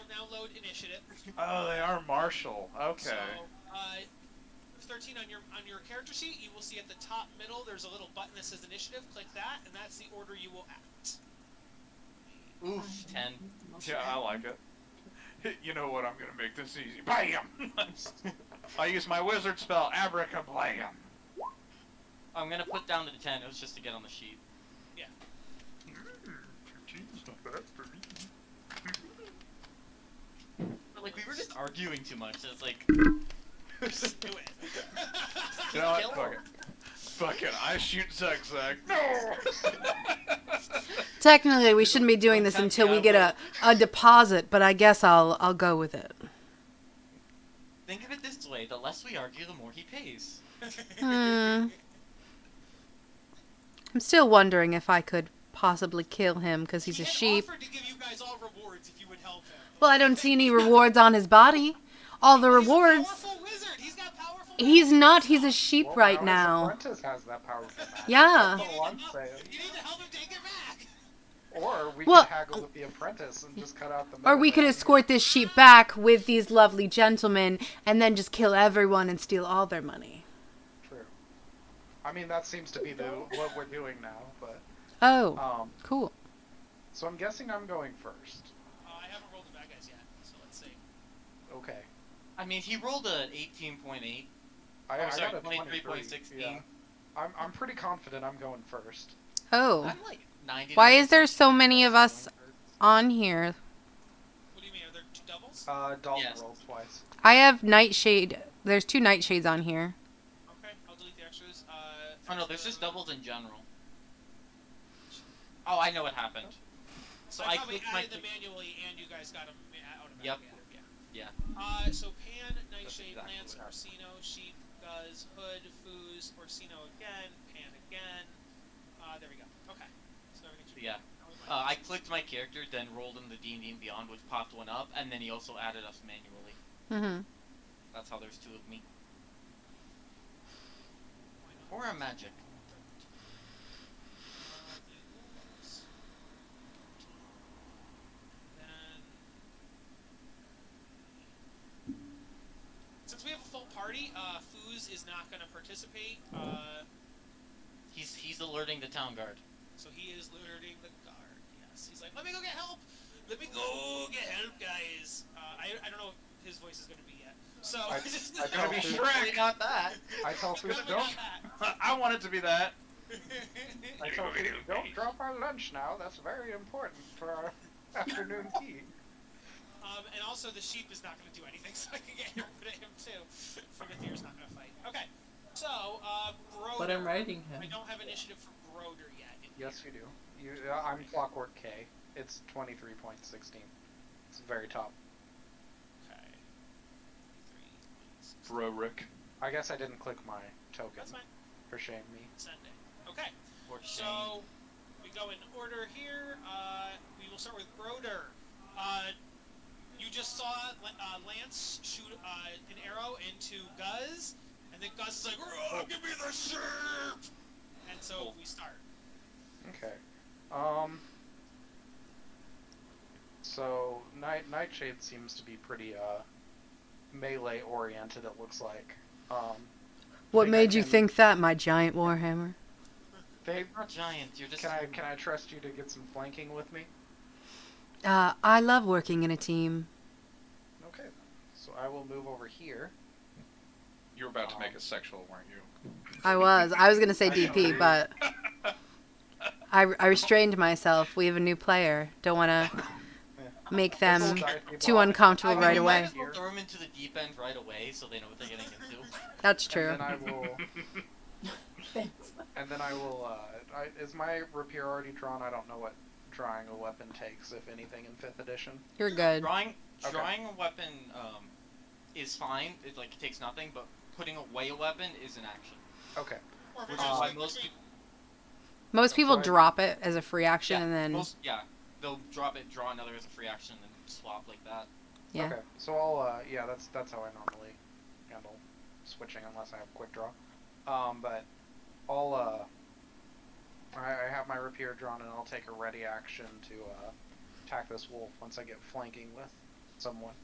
now load initiative. Oh, they are martial. Okay. So, 13 on your character sheet, you will see at the top middle there's a little button that says initiative. Click that, and that's the order you will act. Oof, 10. Yeah, I like it. You know what? I'm gonna make this easy. Bam! I use my wizard spell, Abracablam. I'm gonna put down the 10. It was just to get on the sheet. Yeah. 13's not bad for me. But, like, we were just arguing too much. It's like, Just do it. You know what? kill Fuck him. it. Fuck it. I shoot Zigzag. No! Technically, we shouldn't be doing this until we get a deposit, but I guess I'll go with it. think of it this way: the less we argue, the more he pays. I'm still wondering if I could possibly kill him because he's a sheep. He offered to give you guys all rewards if you would help him. Well, I don't see any rewards on his body. All the He's a rewards. powerful wizard. He's got powerful He's magic. not. He's a sheep Well, right his now. apprentice has that powerful magic. Yeah. That's all I'm saying. You need to help him take it back. Or we Well, could haggle with the apprentice and just cut out the Or we could middleman. escort this sheep back with these lovely gentlemen and then just kill everyone and steal all their money. True. I mean, that seems to be what we're doing now, but... Oh, cool. So I'm guessing I'm going first. I haven't rolled the bad guys yet, so let's see. Okay. I mean, he rolled a 18.8. I sorry, got a 23.16. Yeah. I'm pretty confident I'm going first. Oh. I'm like 90. Why is there so many of us on here? What do you mean? Are there 2 doubles? Dalton Yes. rolled twice. I have Nightshade. There's 2 Nightshades on here. Okay, I'll delete the extras. Oh no, there's just doubles in general. Oh, I know what happened. So I probably clicked my. added them manually, and you guys got them automatically. Yep. Yeah. Yeah. So Pan, Nightshade, exactly Lance, what Orsino, Sheep, Guz, Hood, Foos, Orsino again, Pan again. There we go. Okay. So everything should be Yeah. I clicked my character, then rolled him the D&D and Beyond, which popped one up, and then he also added us manually. Mm-hmm. That's how there's 2 of me. Or a magic. Since we have a full party, Foos is not going to participate. He's alerting the town guard. So he is alerting the guard. Yes, he's like, let me go get help. Let me go get help, guys. I don't know what his voice is going to be yet. So I Gonna be tell Foos- Shrek. Not that. I tell Foos, Probably don't. not that. I want it to be that. I tell Foos, don't drop our lunch now. That's very important for our afternoon tea. And also the sheep is not going to do anything, so I can get rid of him too. Frimithir's not going to fight. Okay, so Broder. But I'm writing him. I don't have initiative for Broder yet. Yes, you do. I'm Clockwork K. It's 23.16. It's the very top. Okay. Bro Rick. I guess I didn't click my token. That's fine. For shame me. Send it. Okay. Or So we go in order here. We will start with Broder. You just saw Lance shoot an arrow into Guz, and then Guz is like, "Oh, give me the sheep!" And so we start. Okay. So Nightshade seems to be pretty melee oriented. It looks like. What think I made you can- think that, my giant warhammer? Babe, You're not giant. You're just. can I trust you to get some flanking with me? I love working in a team. Okay. So I will move over here. You were about to make it sexual, weren't you? I was gonna say I know. DP, but I restrained myself. We have a new player. Don't want to make them This old Darth too Vader. uncomfortable I mean, right you might away. as well throw him into the deep end right away, so they know what they're getting into. That's true. And then I will. Thanks. And then I will. Is my rapier already drawn? I don't know what drawing a weapon takes, if anything, in 5th edition? You're good. Drawing Okay. a weapon is fine. It takes nothing, but putting away a weapon is an action. Okay. Or if Which it's is just why like most between- people Most people Sorry. drop it as a free action yeah, and then they'll drop it, draw another as a free action, and then swap like that. yeah. Okay. So I'll yeah, that's how I normally handle switching unless I have quick draw. But I'll I have my rapier drawn and I'll take a ready action to attack this wolf once I get flanking with someone.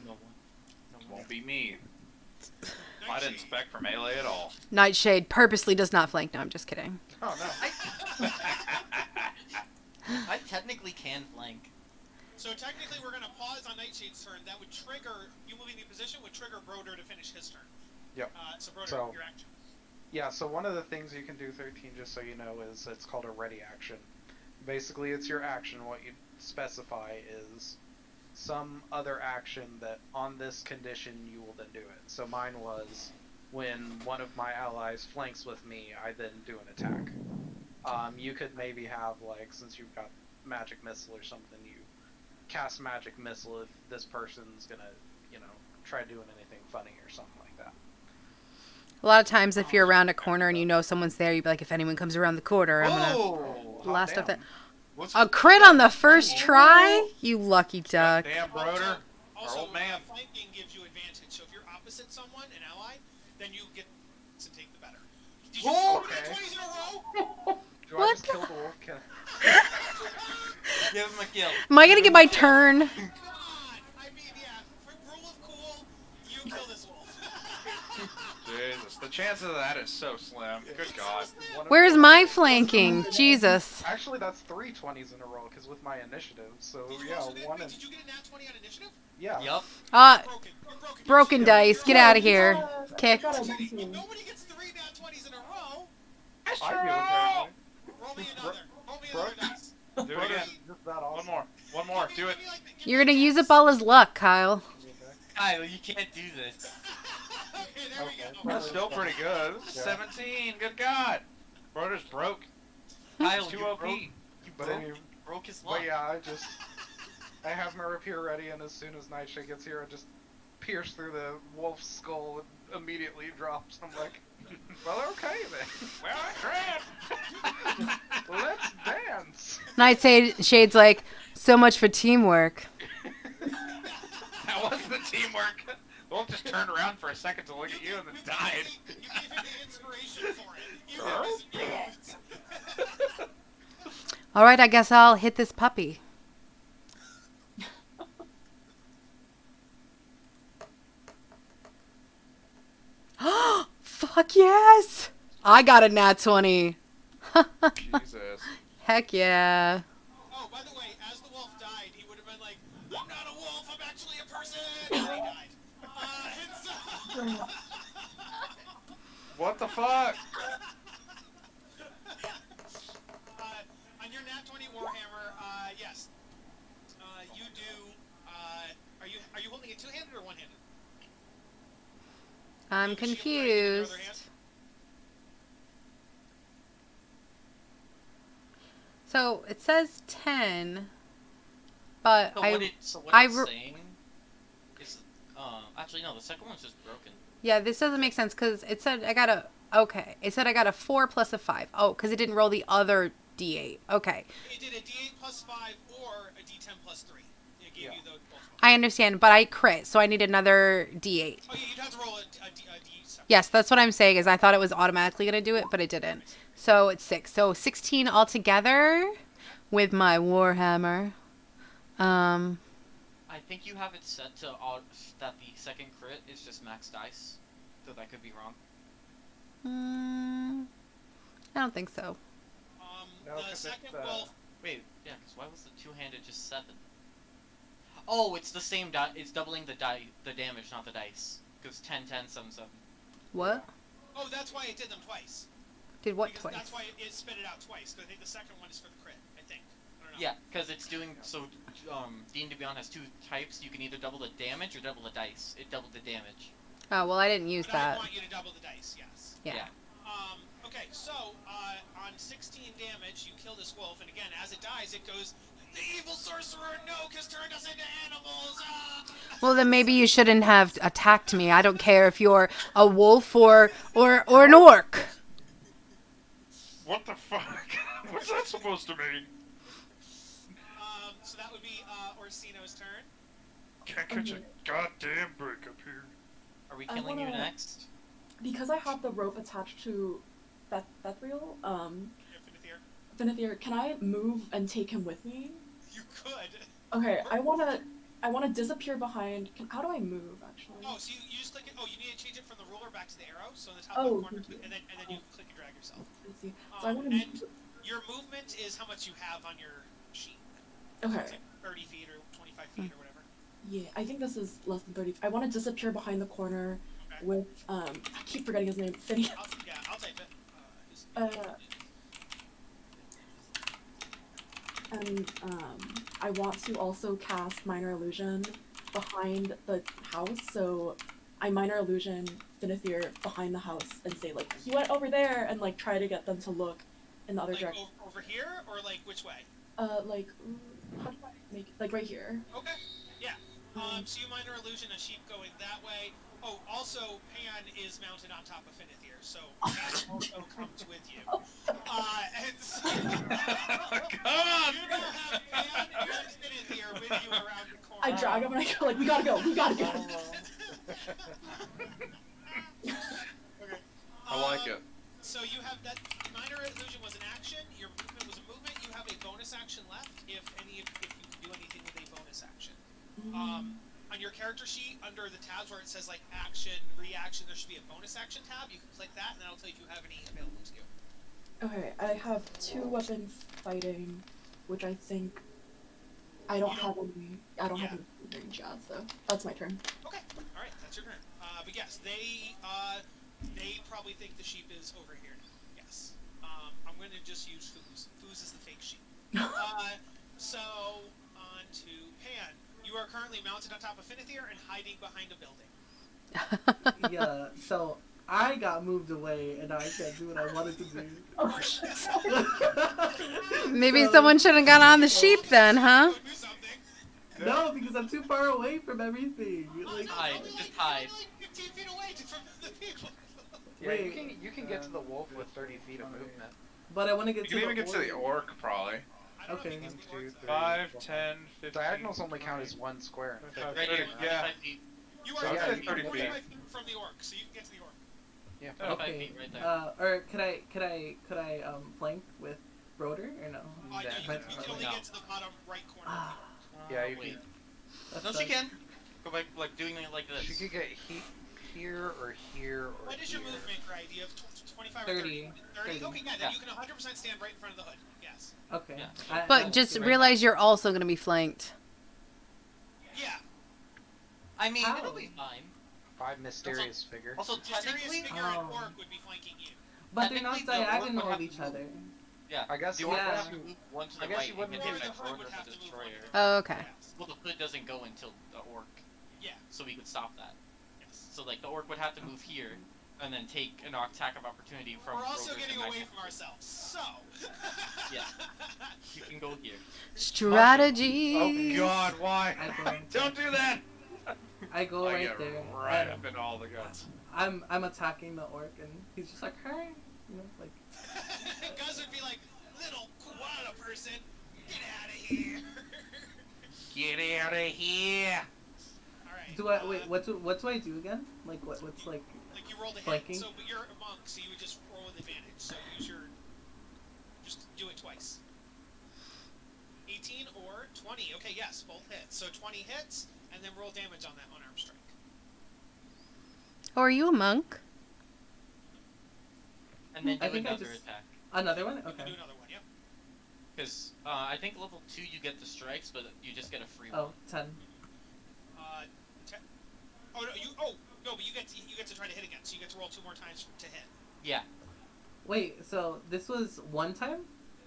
No one. Won't be me. I Nightshade. didn't spec for melee at all. Nightshade purposely does not flank. No, I'm just kidding. Oh no. I technically can flank. So technically, we're gonna pause on Nightshade's turn. That would trigger you moving the position. Would trigger Broder to finish his turn. Yep. So Broder, So- your action. Yeah, so one of the things you can do, 13, just so you know, is it's called a ready action. Basically, it's your action. What you specify is some other action that on this condition you will then do it. So mine was when one of my allies flanks with me, I then do an attack. You could maybe have, like, since you've got magic missile or something, you cast magic missile if this person's gonna, you know, try doing anything funny or something like that. A lot of times, if you're around a corner and you know someone's there, you'd be like, if anyone comes around the corner, I'm gonna Oh! blast up damn. that. A crit on the first try? You lucky duck. Damn, Broder. Also, old man. flanking gives you advantage. So if you're opposite someone, an ally, then you get to take the better. Did you Oh, do okay. 20s in a row? Do I What just kill the wolf? Can... Give him a kill. Am I gonna get my turn? Come on! I mean, yeah, for rule of cool, you kill this wolf. Jesus, the chances of that is so slim. Good God. One of Where's the- my flanking? Jesus. Actually, that's 3 20s in a row, because with my initiative, so Did you yeah, also did, one wait, and... did you get a nat 20 on initiative? Yeah. Yup. Broken. You're broken. Broken You're dice. Get out of here. I Kick. got a If 19. nobody gets 3 nat 20s in a row, I do, apparently. roll me another. Roll me Bro- another dice. Do it again. Just that awesome. One more. Do it. Give me like the- give You're me gonna the use dice. up all his luck, Kyle. Kyle, you can't do this. Okay, there we Okay. go. That's still pretty good. This is Yeah. 17. Good God. Broder's broke. Kyle, It's too you OP. broke, you But broke, anyway, broke his luck. but yeah, I have my rapier ready, and as soon as Nightshade gets here, I just pierce through the wolf's skull and immediately drops. I'm like, well, okay then. Well, I tried. Let's dance. Nightshade's like, so much for teamwork. That was the teamwork. Wolf just turned around for a second to look at you and then died. You gave him the inspiration for it. You know his moves. Alright, I guess I'll hit this puppy. Fuck yes! I got a nat 20. Jesus. Heck yeah. Oh, by the way, as the wolf died, he would have been like, I'm not a wolf, I'm actually a person! And he died. And so... What the fuck? On your nat 20 Warhammer, yes. You do, are you holding it two-handed or one-handed? I'm You have a shield right in your confused. other hand? So it says 10, but So I what it's I saying is, actually no, the second one's just broken. yeah, this doesn't make sense because it said I got a 4 plus a 5. Oh, because it didn't roll the other d8. Okay, It did a d8 plus 5 or a d10 plus 3. It gave Yeah. you the both. I understand, but I crit, so I need another d8. Oh yeah, you'd have to roll a d7. Yes, that's what I'm saying. Is I thought it was automatically gonna do it, but it didn't. So it's 6. So 16 altogether with my Warhammer. I think you have it set to that the second crit is just max dice, so that could be wrong. I don't think so. No, The 'cause second it's, wolf. Wait, yeah, because why was the two-handed just 7? Oh, it's the same die. It's doubling the damage, not the dice. Because 10, 10, 7, 7. What? Oh, that's why it did them twice. Did what Because twice? That's why it spit it out twice. Because I think the second one is for the crit. I think. I don't know. Yeah, because it's doing so. D&D Beyond has 2 types. You can either double the damage or double the dice. It doubled the damage. Oh well, I didn't use But I that. want you to double the dice. Yes. Yeah. Okay, so on 16 damage, you kill this wolf, and again, as it dies, it goes, "The evil sorcerer no has turned us into animals." Ah! Well, then maybe you shouldn't have attacked me. I don't care if you're a wolf or an orc. What the fuck? What's that supposed to mean? So that would be Orsino's turn. Can't catch a goddamn break up here. Are we I killing you wanna- next? Because I have the rope attached to Bethriel, Infinithier. Finithir, can I move and take him with me? You could. Okay, I wanna disappear behind. How do I move actually? Oh, so you just click it. Oh, you need to change it from the ruler back to the arrow. So in the top Oh, left corner, thank you. and then you click and drag yourself. Let's see. So I wanna And move. your movement is how much you have on your sheet. Okay. It's like 30 feet or 25 feet or whatever. Yeah, I think this is less than 30. I want to disappear behind the corner Okay. with I keep forgetting his name. Phineas. I'll type it. And I want to also cast Minor Illusion behind the house, so I Minor Illusion Finithir behind the house and say like he went over there and like try to get them to look in the other Like direction. over here or like which way? Like how do I make like right here? Okay. Yeah. So you minor illusion a sheep going that way. Oh, also Pan is mounted on top of Finithir, so that also comes with you. And so Come on! you now have Pan and Finithir with you around the corner. I drag him and I go like we gotta go. Okay. I like it. So you have that minor illusion was an action. Your movement was a movement. You have a bonus action left if you can do anything with a bonus action. On your character sheet, under the tabs where it says like action, reaction, there should be a bonus action tab. You can click that, and that'll tell you if you have any available to you. Okay, I have 2 weapon fighting, which I think I don't have any. I don't have any range yet, so that's my turn. Okay, all right, that's your turn. But yes, they probably think the sheep is over here. Yes. I'm going to just use Foos. Foos is the fake sheep. So on to Pan. You are currently mounted on top of Finithir and hiding behind a building. Yeah, so I got moved away and I can't do what I wanted to do. Oh shit! Maybe So- someone should have got on the sheep then, huh? Go do something. No, because I'm too far away from everything. Oh, Like, no, hide, only just like, hide. only like 15 feet away from the people. Yeah, Wait, you can get to the wolf with 30 feet of movement. but I want to You get can to even the get to the orc, probably. I don't know Okay. if he gets the 1, 2, orcs, 3, though. 5, 10, 15. Diagonals only count as 1 square. Right here, Yeah. 25 feet. You So are yeah, 30 you can feet get- from the orc, so you can get to the orc. Yeah. 25 Okay. feet right there. Or could I flank with Broder or no? No, you That's can only no. get to the bottom right corner. Ah, Yeah, you Wait. can. that No, she sucks. can. Go back, like doing it like this. She could get here or here or What is your here. movement, Gray? Do you have 25 or 30. 30? 30. Okay, yeah, then Yeah. you can 100% stand right in front of the hood. Yes. Okay. Yeah. I- But just I- realize you're also going to be flanked. Yeah. I mean, How? it'll be fine. 5 mysterious figure. Also, Mysterious technically, figure and Oh. orc would be flanking you. But they're not technically, the orc would diagonal have of to each move. other. yeah. I guess the orc yeah. would have to move one to the I guess right you and wouldn't get move hit the by hood Broder would have the to move Destroyer. one. Oh, okay. Well, the hood doesn't go until the orc, Yeah. so we could stop that. Yes. So like the orc would have to move here, and then take an attack of opportunity from. We're also Broder's getting connection. away from ourselves, so. Yeah. You can go here. Strategy. Oh God, why? I go, Don't do that! I go I right get there. right and up in all the guts. I'm attacking the orc and he's just like, hey, you know, like. Gus would be like, little koala person, get out of here. Get out of here! Alright. Do I wait? What do I do again? Like what's like? Like you rolled a hit, Flanking? so but you're a monk, so you would just roll with advantage. So use your, just do it twice. 18 or 20. Okay, yes, both hits. So 20 hits, and then roll damage on that unarmed strike. Oh, are you a monk? And then I do think I another just- attack. Another one? You can Okay. do another one. Yep. Because I think level 2 you get the strikes, but you just get a free Oh, one. 10. Oh no, you. Oh no, but you get to try to hit again. So you get to roll 2 more times to hit. Yeah. Wait, so this was one time?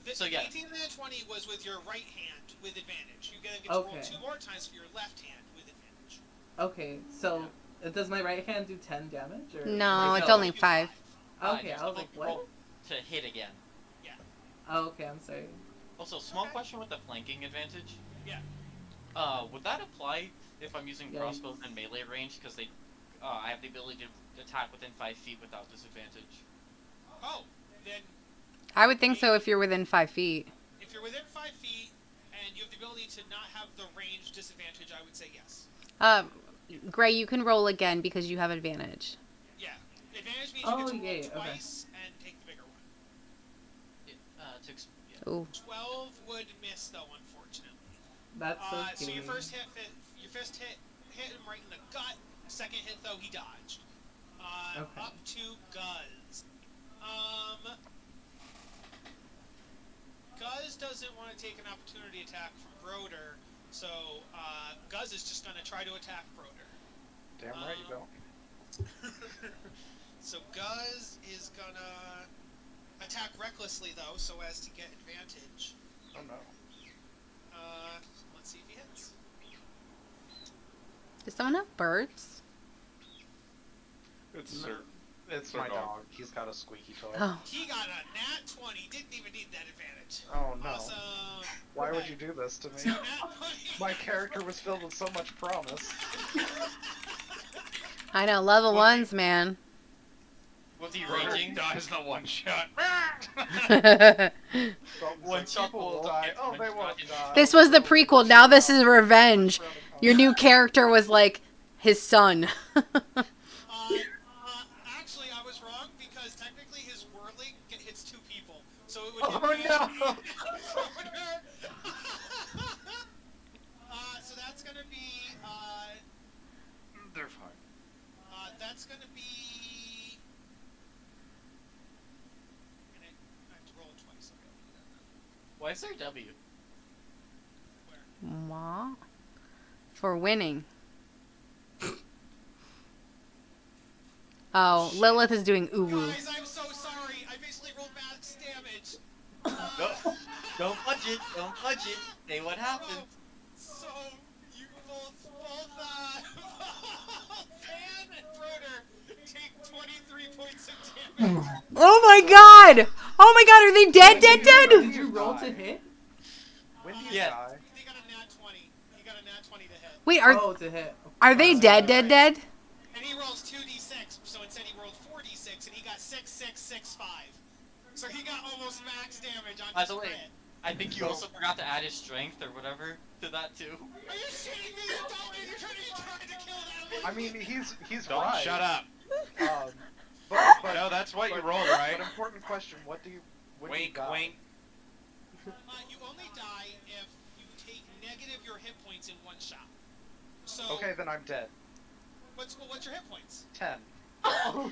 The So, yeah. 18 and the 20 was with your right hand with advantage. You get to roll Okay. 2 more times for your left hand with advantage. Okay, so does my right hand do 10 damage? Or No, or it's no? only 5. Okay, Just I was like like, what? roll- to hit again. Oh, okay, I'm sorry. Also, small Okay. question with the flanking advantage. Yeah. Would that apply if I'm using Yeah, crossbows in melee range? Because I have the ability to attack within 5 feet without disadvantage. Oh, then I would think so if you're within 5 feet. if you're within 5 feet and you have the ability to not have the range disadvantage, I would say yes. Gray, you can roll again because you have advantage. Yeah. Advantage means Oh, you get to roll yay, okay. twice and take the bigger one. Yeah. Ooh. 12 would miss though, unfortunately. That's so So cute. your first hit hit him right in the gut. Second hit though, he dodged. Okay. Up to Guz. Guz doesn't want to take an opportunity attack from Broder, so Guz is just gonna try to attack Broder. Damn right you don't. So Guz is gonna attack recklessly though, so as to get advantage. Oh no. Let's see if he hits. Does someone have birds? It's No. certain. It's Our my dog. dog. He's got a squeaky toy. Oh. He got a nat 20. Didn't even need that advantage. Oh no. Awesome. Why would you do this to So me? nat 20. My character was filled with so much promise. I know, level ones, man. Was he Broder raging? dies in the one shot. But One some shot people will will die. get Oh, one they shot won't in. die. This was the prequel. Now this is revenge. Your new character was like his son. Actually, I was wrong because technically his whirling hits 2 people. So it would Oh, hit no. me. So that's gonna be They're fine. that's gonna be. And I have to roll twice. Okay, I'll do that now. Why is there W? Where? What? For winning. Oh, Lilith is doing uwu. Guys, I'm so sorry. I basically rolled max damage. No. Don't fudge it. Don't fudge it. Say what happened. So you both Pan and Broder take 23 points of damage. Oh my god! Oh my god, are they dead, dead, dead? Did you roll to hit? When do you Yeah. die? He got a nat 20. He got a nat 20 to hit. Wait, Oh, to hit. are they dead, dead, dead? And he rolls 2d6, so instead he rolled 4d6, and he got 6, 6, 6, 5. So he got almost max damage on By his the way, crit. I think you also forgot to add his strength or whatever to that too. Are you shitting me? You don't, you're trying to kill that I mean, he's Don't right. shut up. But No, that's what you but- rolled, right? But important question: what do you? When do you Wink, die? wink. You only die if you take negative your hit points in one shot. So Okay, then I'm dead. what's your hit points? 10. No,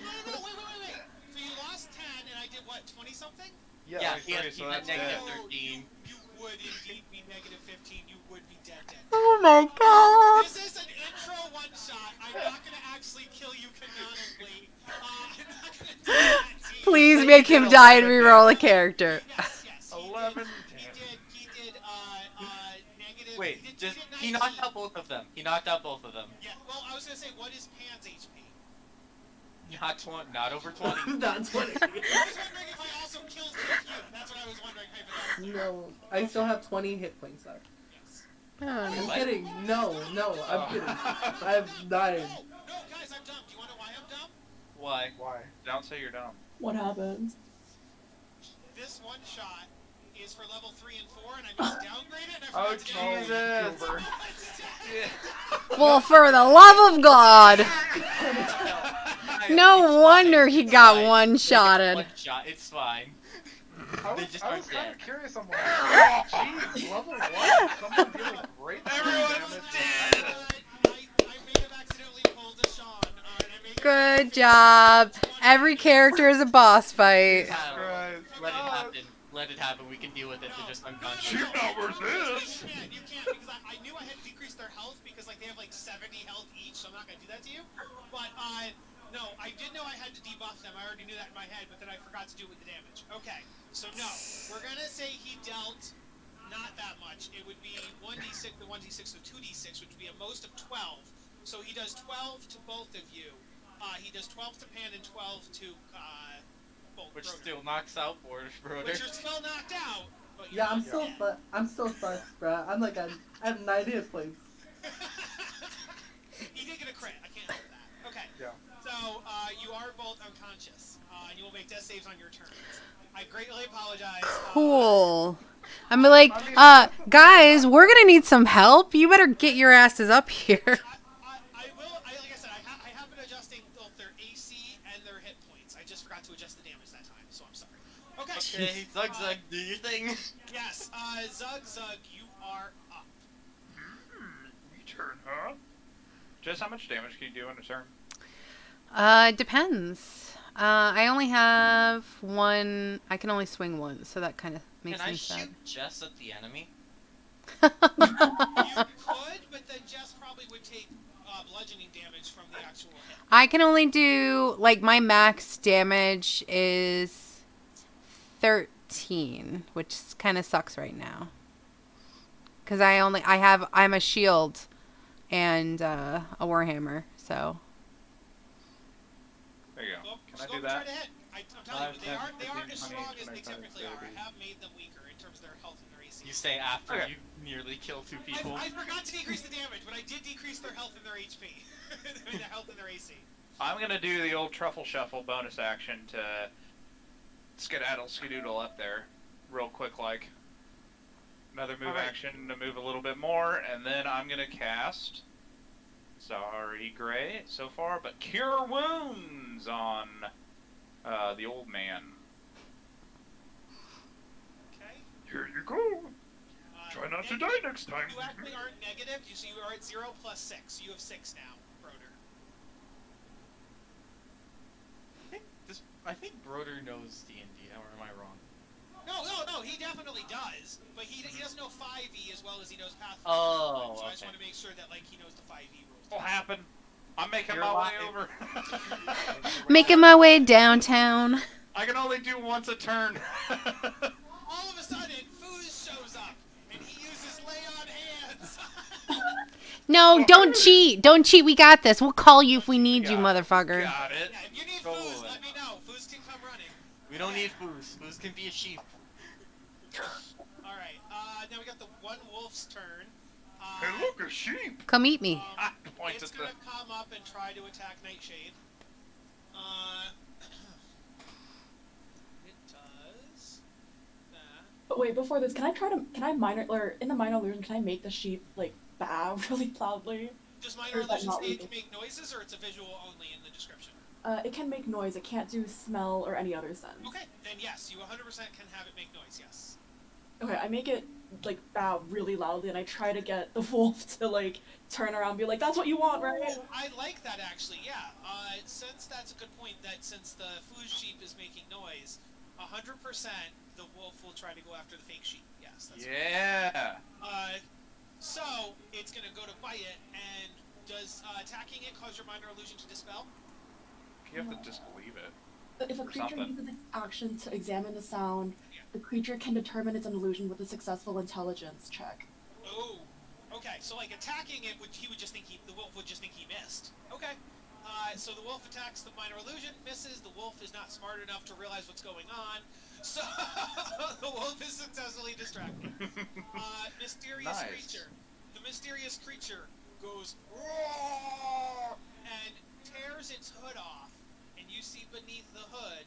wait. So you lost 10, and I did what, 20 something? Yeah, he 23, had, so he had that's negative dead. 13. You would indeed be negative 15. You would be dead. Oh my god! This is an intro one shot. I'm not gonna actually kill you canonically. I'm not gonna do that to you. Please make him die and reroll a character. Yes. He 11 did. He did. Negative. Wait, he just did he 19. knocked out both of them. He knocked out both of them. Yeah. Well, I was gonna say, what is Pan's HP? Not over 20. That's what I was wondering if I also killed you. That's what I was wondering. No, I still have 20 hit points left. Yes. I'm What? kidding. No, I'm kidding. I've died. No, guys, I'm dumb. Do you want to know why I'm dumb? Why? Why? Don't say you're dumb. What happened? This one shot is for level 3 and 4, and I must downgrade it. And I Oh, forgot to downgrade Jesus. it. Well, for the love of God! No wonder he got one-shotted. One shot. It's fine. I They was, just I aren't was kind dead. of curious. I'm like, oh, jeez, level 1, someone dealing great Everyone's damage. dead. I may have accidentally pulled a Sean. And I may have Good job. Every character is a boss fight. Let it Oh. happen. Let it happen. We can deal with it. They're just unconscious. You're not worth this. You can't because I knew I had decreased their health because like they have like 70 health each, so I'm not gonna do that to you. But no, I did know I had to debuff them. I already knew that in my head, but then I forgot to do it with the damage. Okay, so no, we're gonna say he dealt not that much. It would be 1d6, the 1d6, so 2d6, which would be a most of 12. So he does 12 to both of you. He does 12 to Pan and 12 to Well, Which Broder. still knocks out Broder. Which you're still knocked out. But you're Yeah, I'm not still dead. I'm still fucked, bro. I have 9 hit points. He did get a crit. I can't help that. Okay. Yeah. So, you are both unconscious, and you will make death saves on your turns. I greatly apologize. Cool. I'm like, guys, we're gonna need some help. You better get your asses up here. I will, like I said, I have been adjusting both their AC and their hit points. I just forgot to adjust the damage that time, so I'm sorry. Okay. Okay, Zug, do your thing. Yes, Zug, you are up. Return, huh? Jess, how much damage can you do in a turn? Depends. I only have one. I can only swing once, so that kind of makes Can I me shoot sad. Jess at the enemy? You could, but then Jess probably would take bludgeoning damage from the actual hit. I can only do, like, my max damage is 13, which kind of sucks right now. Because I'm a shield and a warhammer, so. There you go. Well, Can just I go do and try that? to hit. I'm telling you, 5, they 10, aren't 15, as 20, strong as they 25, typically are. 30. I have made them weaker in terms of their health and their AC. You say after Okay. you nearly kill 2 people. I forgot to decrease the damage, but I did decrease their health and their HP. I mean, their health and their AC. I'm gonna do the old truffle shuffle bonus action to skedoodle up there, real quick like. Another move Alright. action to move a little bit more, and then I'm gonna cast. Sorry, Gray, so far, but Cure Wounds on the old man. Okay. Here you go. Try not to and die next time. You actually aren't negative, so you are at 0 plus 6. You have 6 now, Broder. I think Broder knows D&D, or am I wrong? No, he definitely does. But he doesn't know 5e as well as he knows Pathfinder. Oh, So I just okay. want to make sure that, like, he knows the 5e rules. Will happen. I'm making You're my way lying. over. Making my way downtown. I can only do once a turn. All of a sudden, Foos shows up, and he uses lay on hands. No, don't cheat. Don't cheat. We got this. We'll call you if we need you, Got it. motherfucker. Got it. Yeah, if you need Go Foos, away. let me know. Foos can come running. We don't need Foos. Foos can be a sheep. Alright, now we got the one wolf's turn. Hey, look, a sheep. Come eat me. Ah, points It's at gonna come up and try to attack Nightshade. It does that. But wait, before this, can I minor, or in the minor illusion, can I make the sheep, like, bow really loudly? Does Or minor is that illusion not say it legal? can make noises, or it's a visual only in the description? It can make noise, it can't do smell or any other sense. Okay, then yes, you 100% can have it make noise, yes. Okay, I make it, like, bow really loudly, and I try to get the wolf to, like, turn around and be like, that's what you want, right? I like that actually, yeah. Since that's a good point, that since the food sheep is making noise, 100% the wolf will try to go after the fake sheep. Yes, that's Yeah. so it's gonna go to bite it, and does attacking it cause your minor illusion to dispel? You have to disbelieve it. If a Or creature something. uses its action to examine the sound, the creature can determine it's an illusion with a successful intelligence check. Oh, okay. So like attacking it, he would just think the wolf would just think he missed. Okay. So the wolf attacks the minor illusion, misses. The wolf is not smart enough to realize what's going on, so the wolf is successfully distracted. Mysterious Nice. creature. The mysterious creature goes roar and tears its hood off, and you see beneath the hood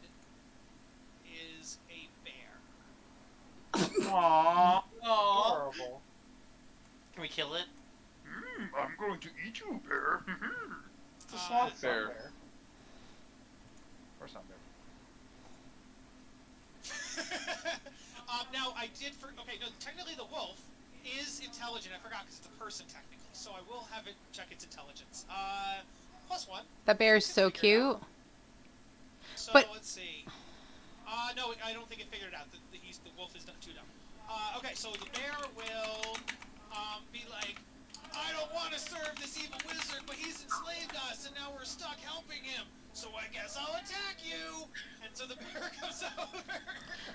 is a bear. Aww. Oh. Horrible. Can we kill it? I'm going to eat you, bear. It's a Uh, swamp bear. Or something. Now I did okay, no, technically the wolf is intelligent. I forgot because it's a person technically, so I will have it check its intelligence. +1. That bear is so cute. So But- let's see. No, I don't think it figured it out. The wolf is too dumb. Okay, so the bear will be like, I don't want to serve this evil wizard, but he's enslaved us, and now we're stuck helping him. So I guess I'll attack you. And so the bear comes over.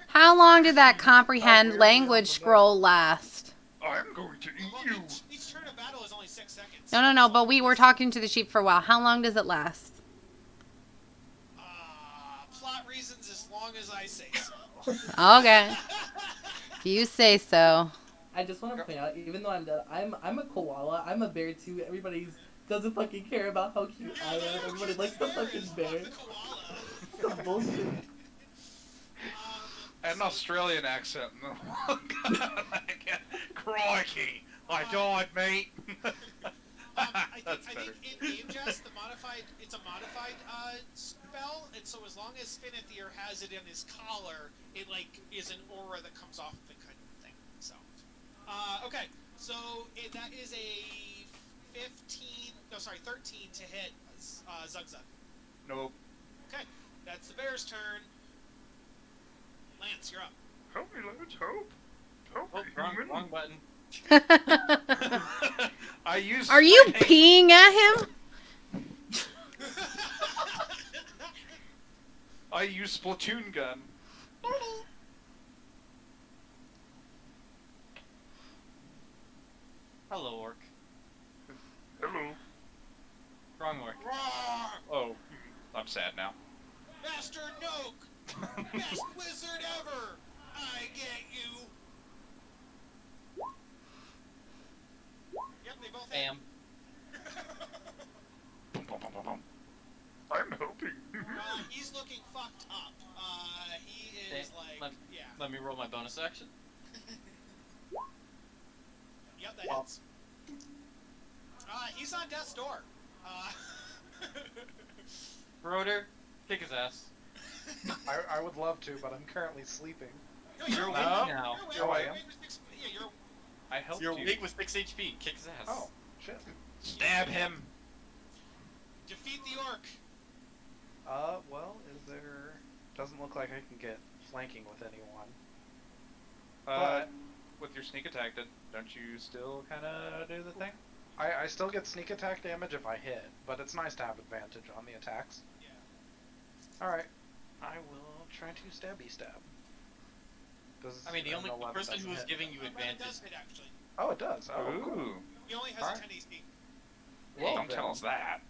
How long did that comprehend weirdly language on the scroll last? I'm going to eat Well, you. each turn of battle is only 6 seconds. No, but we were talking to the sheep for a while. How long does it last? Plot reasons, as long long as I say so. Okay. If you say so. I just want to point out, even though I'm dead, I'm a koala. I'm a bear too. Everybody doesn't fucking care about how cute I am. Everybody likes the fucking bear. The koala. Some bullshit. An Australian accent. Crikey! I died, mate. That's I better. think in Game Jest, it's a modified spell, and so as long as Finethier has it in his collar, it like is an aura that comes off the kind of thing. So, okay, so that is a 13 to hit Zugzug. Nope. Okay, that's the bear's turn. Lance, you're up. Help me, Lance, help. Help Oh, wrong button. I use. Are you spray paint. peeing at him? I use Splatoon gun. Hello, orc. Hello. Wrong orc. Roar! Oh, I'm sad now. Master Noke! Best wizard ever! I get you! Yep, they both hit. Bam. I'm helping. He's looking fucked up. He is like, yeah. Let me roll my bonus action. Yep, that hits. He's on death's door. Rotor, kick his ass. I would love to, but I'm currently sleeping. No, You're awake No. now. You're Oh, I awake. am. You're I helped You're you. awake with 6 HP. Kick his ass. Oh, shit. Stab him. defeat the orc. Well, is there... Doesn't look like I can get flanking with anyone. With your sneak attack, don't you still kind of do the thing? I still get sneak attack damage if I hit, but it's nice to have advantage on the attacks. Yeah. Alright. I will try to stabby stab. Does I mean, the an only 11 person doesn't who is hit. giving you Brandon advantage. does hit, actually. Oh, it does. Oh, cool. Ooh. He only has Alright. a 10 AC. Well, Don't tell us that.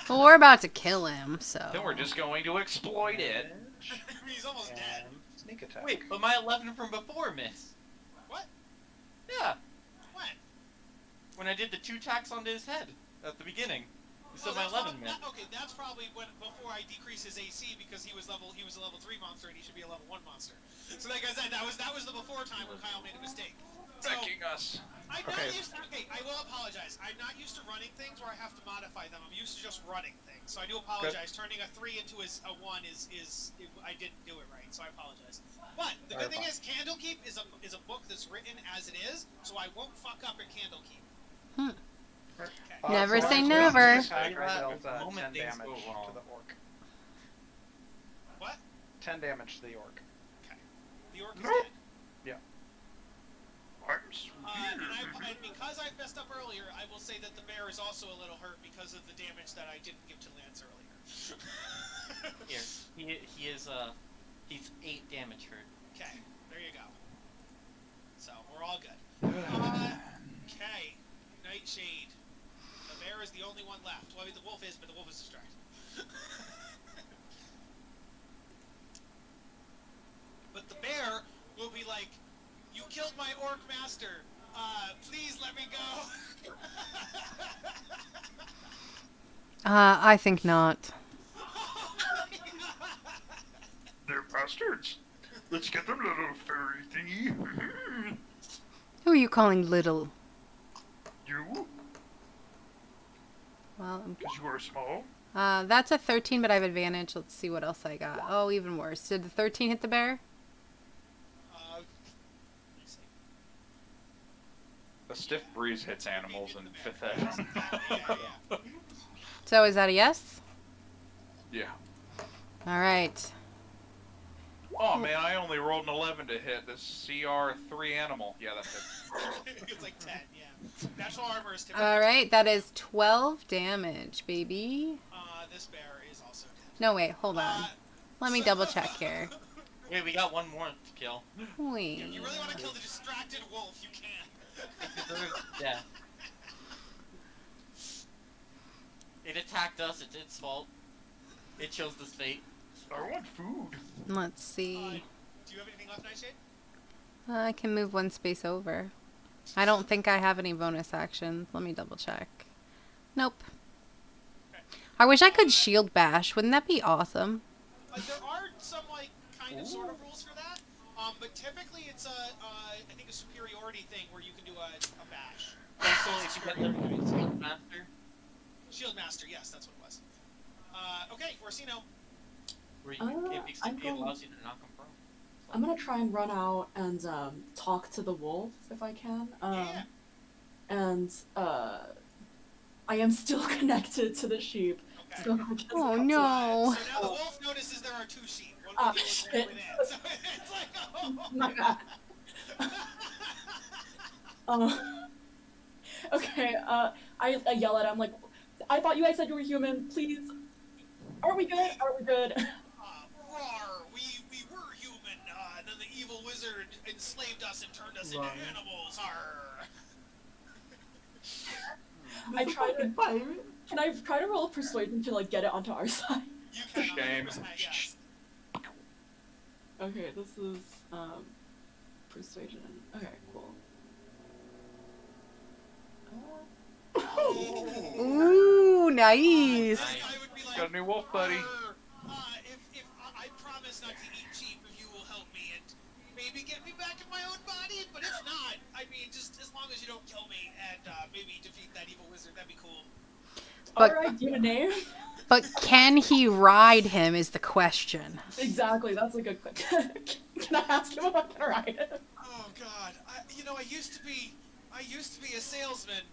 Well, we're about to kill him, so. Then we're just going to exploit it. Damage He's almost dead. and sneak attack. Wait, but my 11 from before missed. What? Yeah, When? when I did the 2 tacks onto his head at the beginning. So my that's 11 prob- missed. Okay, that's probably before I decrease his AC because he was a level 3 monster and he should be a level 1 monster. So like I said, that was the before time when Kyle made a mistake. So, Wrecking us. I'm Okay. not used to, okay, I will apologize. I'm not used to running things where I have to modify them. I'm used to just running things. So I do apologize. Turning a 3 into a 1 I didn't do it right. So I apologize. But the good thing is Candlekeep is a book that's written as it is, so I won't fuck up at Candlekeep. Hmm. Okay. Never so say with never. sneak attack, I dealt The moment 10 things damage go wrong. to the orc. What? 10 damage to the orc. Okay. The orc is No. dead. I'm And because I messed up earlier, I will say that the bear is also a little hurt because of the damage that I didn't give to Lance earlier. Here, he's 8 damage hurt. Okay, there you go. So, we're all good. Okay, Nightshade. The bear is the only one left. Well, I mean, the wolf is, but the wolf is distracted. But the bear will be like, "You killed my orc master. Please let me go." I think not. They're bastards. Let's get them, little furry thingy. Who are you calling little? You? Well, Because you are small? that's a 13, but I have advantage. Let's see what else I got. Oh, even worse. Did the 13 hit the bear? Let me see. A stiff breeze hits animals in 5th ed. Yeah. So is that a yes? Yeah. All right. Oh man, I only rolled an 11 to hit this CR3 animal. Yeah, that's it. It's like 10, yeah. Natural armor is typically. All right, that is 12 damage, baby. This bear is also dead. No, wait, hold on. Let me double check here. Wait, we got one more to kill. Wait. If you really want to kill the distracted wolf, you can. Yeah. It attacked us. It's its fault. It chose this fate. I want food. Let's see. Do you have anything left, Nightshade? I can move one space over. I don't think I have any bonus actions. Let me double check. Nope. Okay. I wish I could shield bash. Wouldn't that be awesome? There are some like kind of sort of rules for that, but typically it's I think a superiority thing where you can do a bash. Also, if you get the Shield Master, Shield Master, yes, that's what it was. Okay, Orsino. where I'm it going- allows you to knock them prone. I'm gonna try and run out and talk to the wolf if I can. Yeah. And I am still connected to the sheep. Okay. So I guess Oh, I'll no. So now the wolf notices there are 2 sheep. One Ah, with you shit. and one within. So it's like, oh. My God. Okay, I yell at him like, I thought you guys said you were human. Please, are we good? Are we good? Roar! We were human, and then the evil wizard enslaved us and turned us into Right. animals. Arr. I This tried fucking to. pirate. Can I try to roll persuasion to like get it onto our side? You can Shame. 100%, yes. Okay, this is persuasion. Okay, cool. Ooh, nice. This guy would be like, Got a new wolf buddy. "Arr, if I promise not to eat sheep if you will help me and maybe get me back in my own body, but if not, I mean, just as long as you don't kill me and maybe defeat that evil wizard, that'd be cool." But- Alright, do you have a name? But can he ride him is the question. Exactly, that's a good question. Can I ask him if I can ride him? Oh God, I used to be a salesman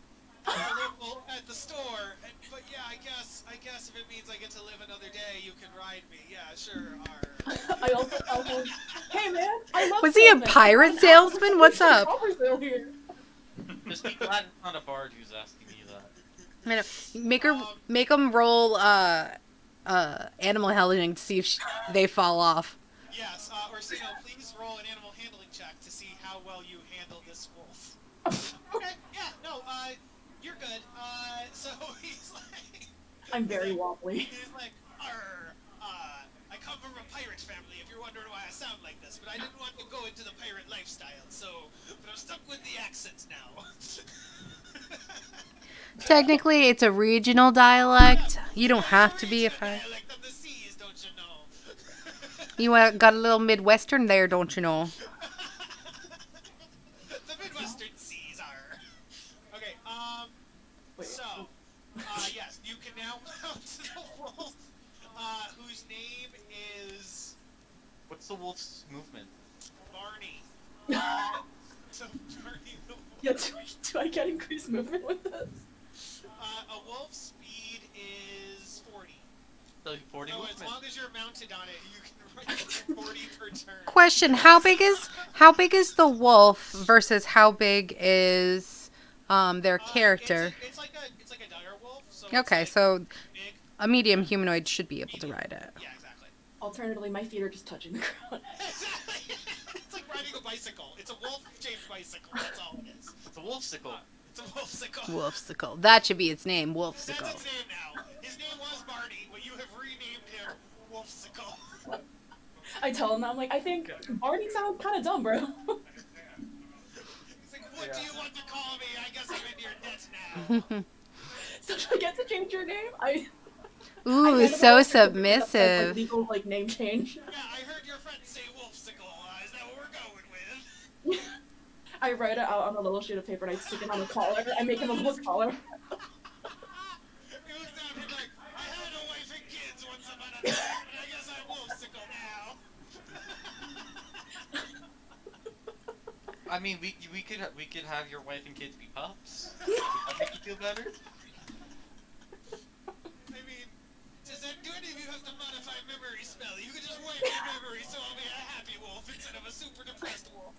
at the store, but yeah, I guess if it means I get to live another day, you can ride me. Yeah, sure. I also tell him, hey man, I love Was he a salesmen. pirate I'm salesman? What's Alex, up? Copper sale here. Just be glad it's not a bard who's asking you that. I know. Make him roll animal handling to see if they fall off. Yes, Orsino, please roll an animal handling check to see how well you handle this wolf. Okay, yeah, no, you're good. So he's like, I'm very wobbly. he's like, Arr, I come from a pirate family, if you're wondering why I sound like this, but I didn't want to go into the pirate lifestyle, but I'm stuck with the accent now. Technically, it's a regional dialect. You don't have to be a pirate. Dialect of the seas, don't you know? You got a little Midwestern there, don't you know? The Midwestern seas are. Okay, Wait. so, yes, you can now mount the wolf, whose name is What's the wolf's movement? Barney. So, Barney the wolf. Yeah, do I get increased movement with this? A wolf's speed is 40. So 40 So, as movement. long as you're mounted on it, you can run 40 per turn. Question: How big is the wolf versus how big is their character? It's like a dire wolf. So Okay, it's like so big. a medium humanoid should be able to ride it. Yeah, exactly. Alternatively, my feet are just touching the ground. It's like riding a bicycle. It's a wolf-shaped bicycle. That's all it is. It's a wolfsicle. It's a wolfsicle. Wolfsicle. That should be its name. That's Wolfsicle. its name now. His name was Barney, but you have renamed him Wolfsicle. I tell him that, I'm like, I think Barney sounds kind of dumb, bro. He's like, what do you want to call me? I guess I'm in your debt now. So do I get to change your name? I Ooh, handed so over certificate that says, submissive. Like, legal like name change. Yeah, I heard your friend say Wolfsicle. Is that what we're going with? I write it out on a little sheet of paper and I stick it on a collar. I make him a little collar. He looks at me like, I had a wife and kids once upon a time, and I guess I'm Wolfsicle now. I mean, we could have your wife and kids be pups. Would that make you feel better? I mean, do any of you have the modified memory spell? You could just wipe your memory so I'll be a happy wolf instead of a super depressed wolf.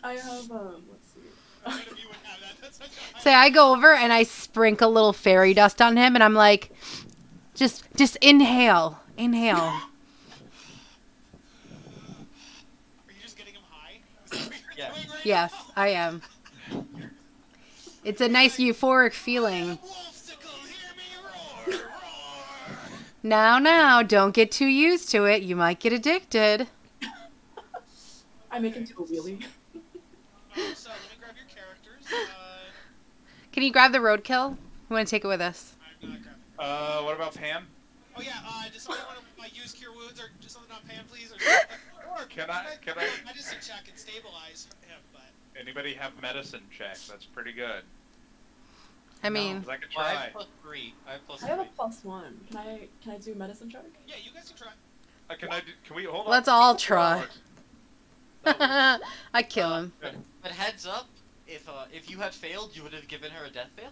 I have let's see. None of you would have that. That's such a Say I go over and I sprinkle a little fairy dust on him, and I'm like, just inhale, inhale. Are you just getting him high? Is that what you're Yeah. doing right Yes, now? I am. It's a nice euphoric feeling. Wolfsicle, hear me roar, roar. Now, don't get too used to it. You might get addicted. I make him do a wheelie. So let me grab your characters. Can you grab the roadkill? We want to take it with us. I'm not grabbing. What about Pan? Oh yeah. Does somebody want to use cure wounds or just something on Pan, please? Or Can I? medicine check and stabilize him, but. Anybody have medicine check? That's pretty good. I mean, 'Cause I could Well, I try. have +3. I have +3. I have a +1. Can I do medicine check? Yeah, you guys can try. Can we hold on? let's all try. That works. I kill him. But heads up, if you had failed, you would have given her a death fail.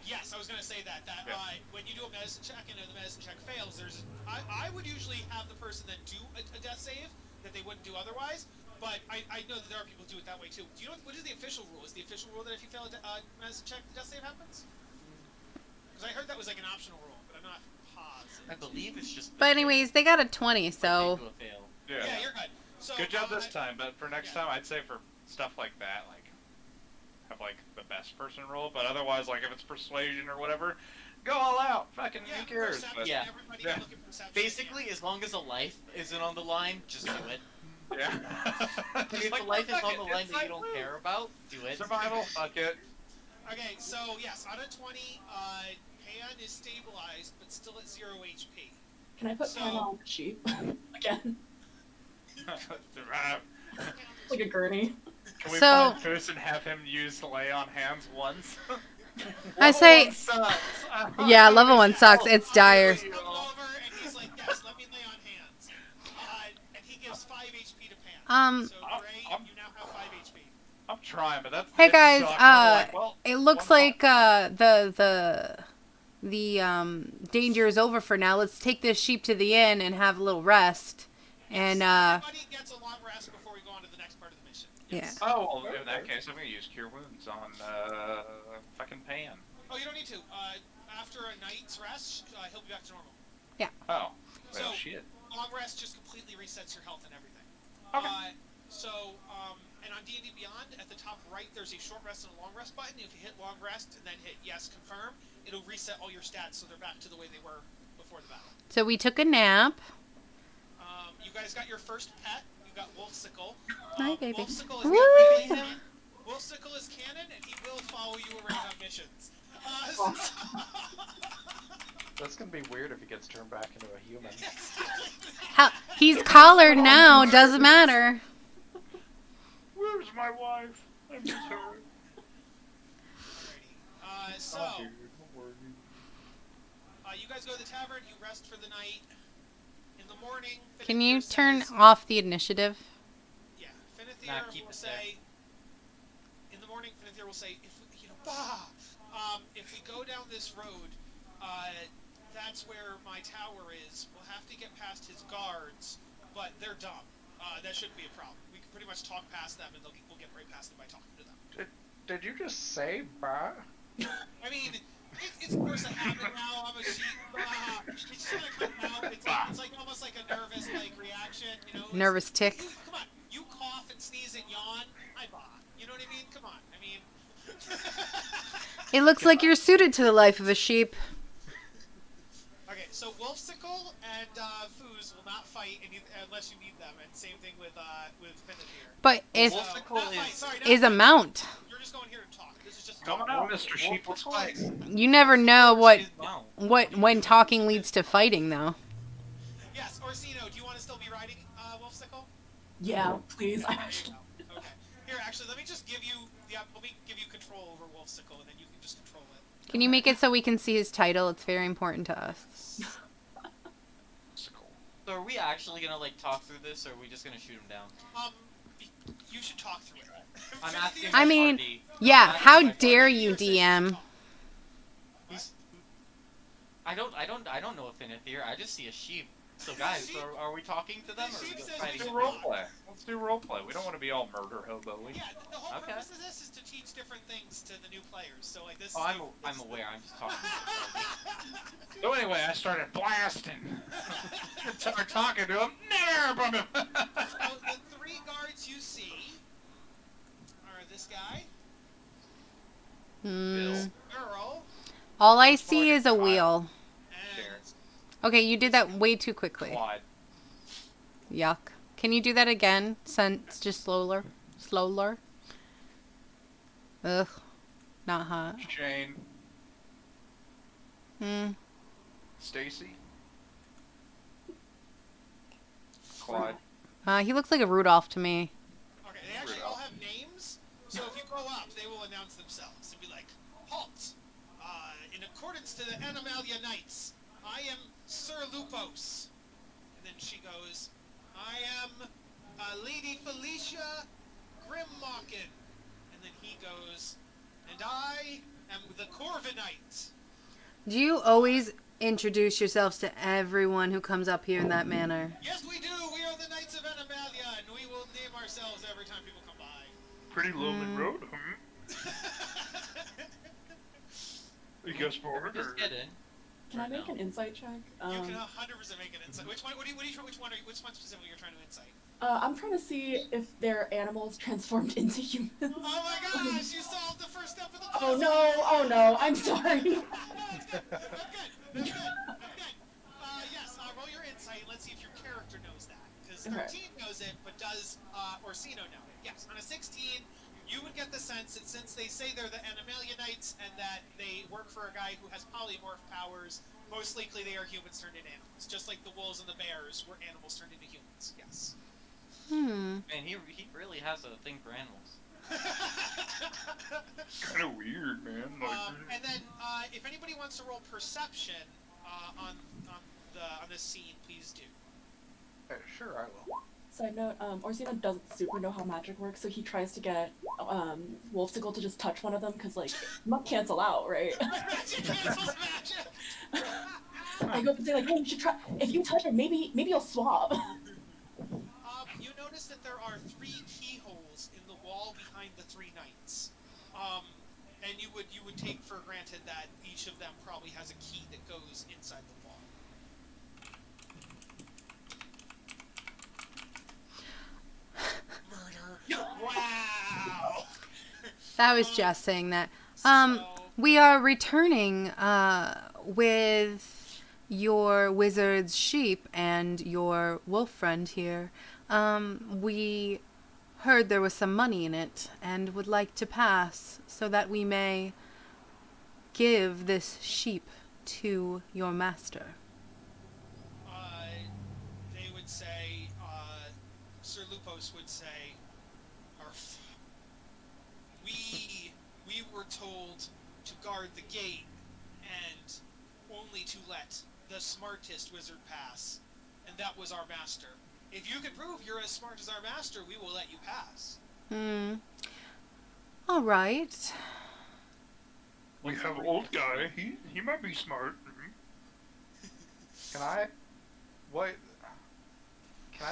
Yes, I was gonna say that. Yeah. When you do a medicine check and the medicine check fails, I would usually have the person then do a death save that they wouldn't do otherwise. But I know that there are people who do it that way too. Do you know what is the official rule? Is the official rule that if you fail a medicine check, the death save happens? Because I heard that was like an optional rule, but I'm not positive. I believe it's just. But anyways, they got a 20, Like, so they do a fail. Yeah. Yeah, you're good. So, Good job this time, but for next yeah. time, I'd say for stuff like that, like have like the best person roll. But otherwise, like if it's persuasion or whatever, go all out. Fucking Yeah, who cares? perception, But, Yeah. everybody Yeah. look at perception. Basically, as long as a life isn't on the line, just do it. yeah. If Like, a life is fuck on it, the line it's that you like, don't woo. care about, do it. Survival, fuck it. Okay, so yes, on a 20, Pan is stabilized, but still at 0 HP. Can I put So- Pan on the sheep again, Survive. like a gurney? Can we So- find Goose and have him use lay on hands once? I Level say- one sucks. yeah, level 1 sucks. It's dire. He's coming over and he's like, yes, let me lay on hands. And he gives 5 HP to Pan. So I'm- Gray, I'm- you now have 5 HP. I'm trying, but that's. Hey it guys, sucks. I'm like, well, it looks one like the danger is over for now. Let's take this sheep to the inn and have a little rest. And Everybody gets a long rest before we go on to the next part of the mission. yeah. Oh, well, in that case, I'm gonna use Cure Wounds on fucking Pan. Oh, you don't need to. After a night's rest, he'll be back to normal. Oh, well, So- shit. Long rest just completely resets your health and everything. Okay. And on D&D Beyond, at the top right, there's a short rest and a long rest button. If you hit long rest and then hit yes, confirm, it'll reset all your stats so they're back to the way they were before the battle. So we took a nap. You guys got your first pet. You got Wolfsicle. Hi, baby. Wolfsicle is Woo! canon. Wolfsicle is canon, and he will follow you around on missions. That's gonna be weird if he gets turned back into a human. He's collared now. Doesn't matter. Where's my wife? I miss her. Alrighty. You guys go to the tavern. You rest for the night. In the morning. Can you Finithir turn says- off the initiative? Yeah, Nah, Finithir keep will it say. In the morning, Finithir will say, if we go down this road, that's where my tower is. We'll have to get past his guards, but they're dumb. That shouldn't be a problem. We can pretty much talk past them, and we'll get right past them by talking to them. Did you just say bah? I mean, it's of course a habit now. I'm a sheep. It's just gonna come out. It's like almost like a nervous reaction, you know. Nervous tick. Come on, you cough and sneeze and yawn. I bah. You know what I mean? Come on. I mean. It looks like you're suited to the life of a sheep. Okay, so Wolfsicle and Foos will not fight unless you need them, and same thing with Finithir. But it Wolfsicle not fight, is- sorry, not is a fight. mount. You're just going here to talk. This is just Come on out, Mr. Sheep. Let's fight. You never know Wow. when talking leads to fighting, though. Yes, Orsino, do you want to still be riding Wolfsicle? Yeah, please. There you go. Okay. Here, actually, let me give you control over Wolfsicle, and then you can just control it. Can you make it so we can see his title? It's very important to us. So are we actually gonna talk through this, or are we just gonna shoot him down? You should talk through it. I'm asking. I my mean, party. Yeah, I'm how asking my dare party. you, DM? He's- I don't know a Finithir. I just see a sheep. So guys, are we talking to them, or are we Sheep just says fighting we Do them? should roleplay. Let's do roleplay. We don't want to be all murder hobo-y. Yeah, the whole Okay. purpose of this is to teach different things to the new players. So this. Oh, is I'm aware. I'm just talking. So anyway, I started blasting. Started talking to him. So the 3 guards you see are this guy, Hmm. this girl, All I see is a wheel. and Okay, you did that way too quickly. Clyde. Yuck. Can you do that again? Just slower. Slower. Ugh. Not hot. Shane. Hmm. Stacy. Clyde. He looks like a Rudolph to me. Okay, they actually all have names, so if you go up, they will announce themselves and be like, "Halt! In accordance to the Animalia Knights, I am Sir Lupos." And then she goes, "I am Lady Felicia Grimmawkin." And then he goes, "And I am the Corviknight." Do you always introduce yourselves to everyone who comes up here in that manner? Yes, we do. We are the Knights of Animalia, and we will name ourselves every time people come by. Pretty lonely road, You guess forward Just or? get in. Can I make an insight check? You can 100% make an insight. Which one? Which one specifically you're trying to insight? I'm trying to see if they're animals transformed into humans. Oh my gosh! You solved the first step of the Oh puzzle. no! Oh no! I'm sorry. No, it's good. That's good. Yes. Roll your insight. Let's see if your character knows that. Because 13 knows it, but does Orsino know it? Yes. On a 16, you would get the sense that since they say they're the Animalia Knights and that they work for a guy who has polymorph powers, most likely they are humans turned into animals. Just like the wolves and the bears were animals turned into humans. Yes. Hmm. Man, he really has a thing for animals. Kind of weird, man. And then, if anybody wants to roll perception on this scene, please do. Sure, I will. Side note, Orsino doesn't super know how magic works, so he tries to get Wolfsicle to just touch one of them, because, like, muck cancel out, right? Magic cancels magic. I go up and say, like, hey, you should try, if you touch it, maybe you'll swap. You notice that there are 3 keyholes in the wall behind the 3 knights, and you would take for granted that each of them probably has a key that goes inside the wall. Murder! Wow! That was Jess saying that. So, We are returning with your wizard's sheep and your wolf friend here. We heard there was some money in it and would like to pass so that we may give this sheep to your master. they would say, Sir Lupos would say, "Arf. We were told to guard the gate and only to let the smartest wizard pass, and that was our master. If you can prove you're as smart as our master, we will let you pass." All right. We have old guy. He might be smart. Can I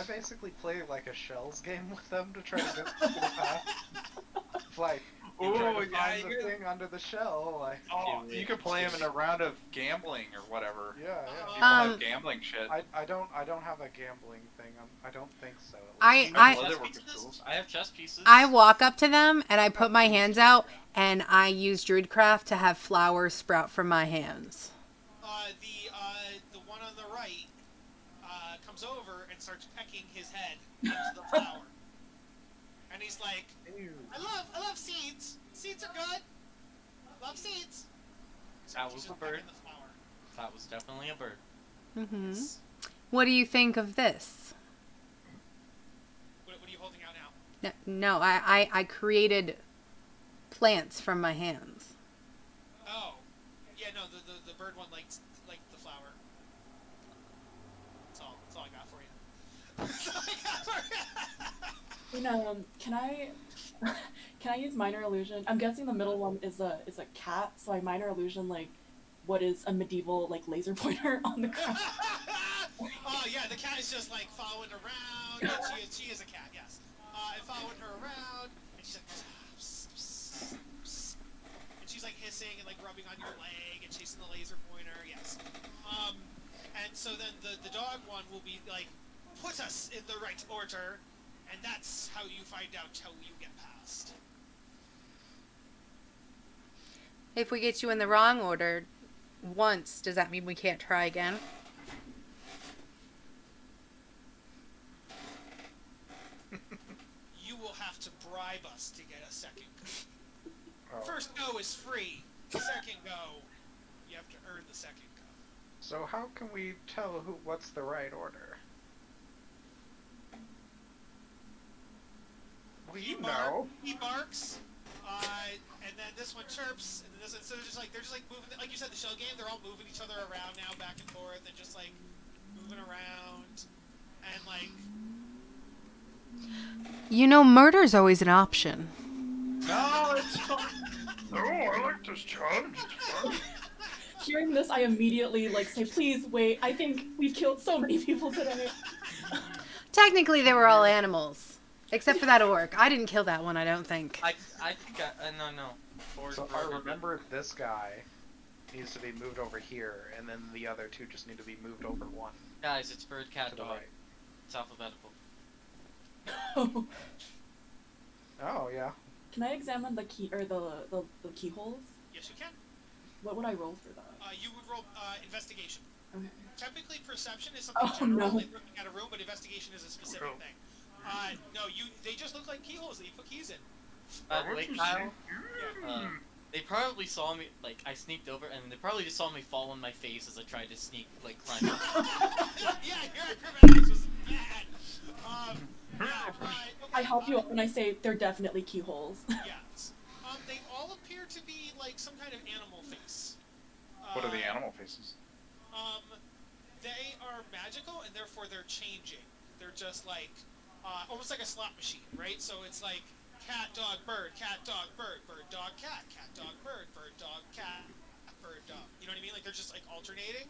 basically play like a shells game with them to try to get them to pass? Like, you try to find the thing under the shell, like. Oh, you could play him in a round of gambling or whatever. Yeah. People have gambling shit. I don't have a gambling thing. I don't think so. I have chess pieces. I walk up to them and I put my hands out and I use Druidcraft to have flowers sprout from my hands. The one on the right comes over and starts pecking his head into the flower, and he's like, I love seeds. Seeds are good. Love seeds." So That he's was just a bird. pecking the flower. That was definitely a bird. Mm-hmm. What do you think of this? What are you holding out now? No, I created plants from my hands. Oh, yeah, no, the bird one liked the flower. That's all I got for you. That's all I got for you. Can I use minor illusion? I'm guessing the middle one is a cat, so I minor illusion like what is a medieval like laser pointer on the ground. Oh yeah, the cat is just like following around. And she is a cat, yes. And following her around, and she's like, and she's like hissing and like rubbing on your leg and chasing the laser pointer, yes. And so then the dog one will be like, put us in the right order, and that's how you find out how you get past. If we get you in the wrong order once, does that mean we can't try again? bribe us to get a second go. Oh. First go is free. Second go, you have to earn the second go. So how can we tell what's the right order? We know. He barks, and then this one chirps, and then this one. So they're just like moving. Like you said, the shell game. They're all moving each other around now, back and forth, and just like moving around, and like. You know, murder's always an option. No, it's fun. No, I like this challenge. It's fun. Hearing this, I immediately like say, please wait. I think we've killed so many people today. Technically, they were all animals. Except for that orc. I didn't kill that one, I don't think. I think no. So if I remember, this guy needs to be moved over here, and then the other two just need to be moved over one Guys, it's bird, to cat, the dog. right. It's alphabetical. Oh yeah. Can I examine the key or the keyholes? Yes, you can. What would I roll for that? You would roll investigation. Okay. Typically, perception is something Oh, general, no. like looking at a room, but investigation is a specific Oh. thing. No, they just look like keyholes that you put keys in. Wait, Kyle. They probably saw me, like, I sneaked over, and they probably just saw me fall on my face as I tried to sneak, like, climb up. Yeah, your acrobatics was bad. I help you up and I say they're definitely keyholes. Yes. They all appear to be like some kind of animal face. What are the animal faces? They are magical, and therefore they're changing. They're just like, almost like a slot machine, right? So it's like cat, dog, bird, bird, dog, cat, dog, bird, dog, cat, bird, dog. You know what I mean? Like they're just like alternating.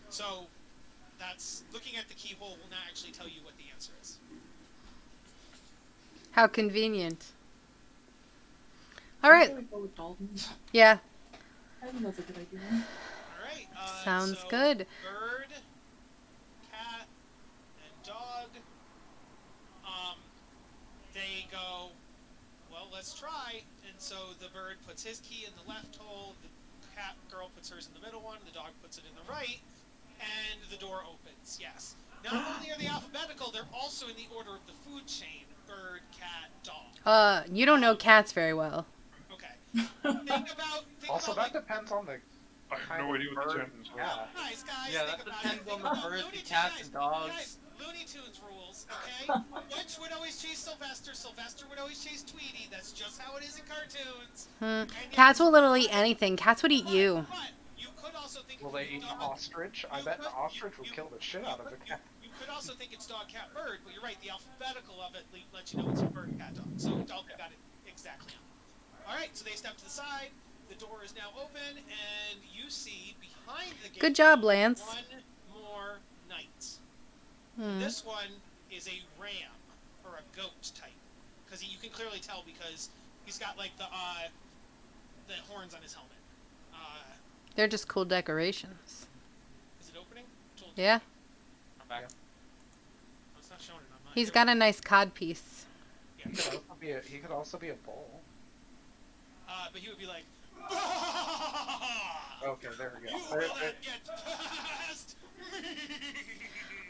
So that's looking at the keyhole will not actually tell you what the answer is. How convenient. Alright. Should we go with Dalton? Yeah. I think that's a good idea. All right. Sounds so good. Bird, cat, and dog. They go. Well, let's try. And so the bird puts his key in the left hole. The cat girl puts hers in the middle one. The dog puts it in the right, and the door opens. Yes. Not only are they alphabetical, they're also in the order of the food chain: bird, cat, dog. You don't know cats very well. Okay. Think about. Also, like, that depends on the I have kind no of idea what the bird. champions were. Yeah. Guys, Yeah, think that about depends it. on Think the about birds, Looney the cats, Tunes. and dogs. Guys, Looney Tunes rules, okay? Which would always chase Sylvester. Sylvester would always chase Tweety. That's just how it is in cartoons. And Cats yes, will literally eat anything. Cats would eat you. But you could also think Will it's they eat an dog. ostrich? I bet an ostrich would kill the shit out of a cat. You could also think it's dog, cat, bird, but you're right. The alphabetical of it lets you know it's bird, cat, dog. So Dalton got it exactly on. All right, so they step to the side. The door is now open, and you see behind the gate. Good job, Lance. One more knight. Hmm. This one is a ram or a goat type, because you can clearly tell because he's got like the horns on his helmet. They're just cool decorations. Is it opening? Yeah. I'm back. Oh, it's not showing it on mine. He's There got a nice cod piece. we go. Yeah. He could also be a bull. But he would be like. Okay, there we You go. will not get past me.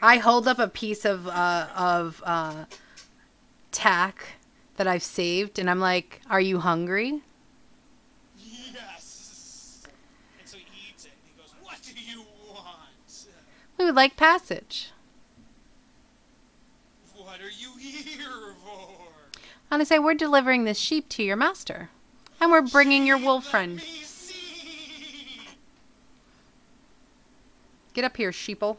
I hold up a piece of tack that I've saved, and I'm like, "Are you hungry?" Yes. And so he eats it, and he goes, "What do you want? We would like passage. What are you here for?" And I say, "We're delivering this sheep to your master, and we're bringing your wolf Let friend. me see. Get up here, sheeple."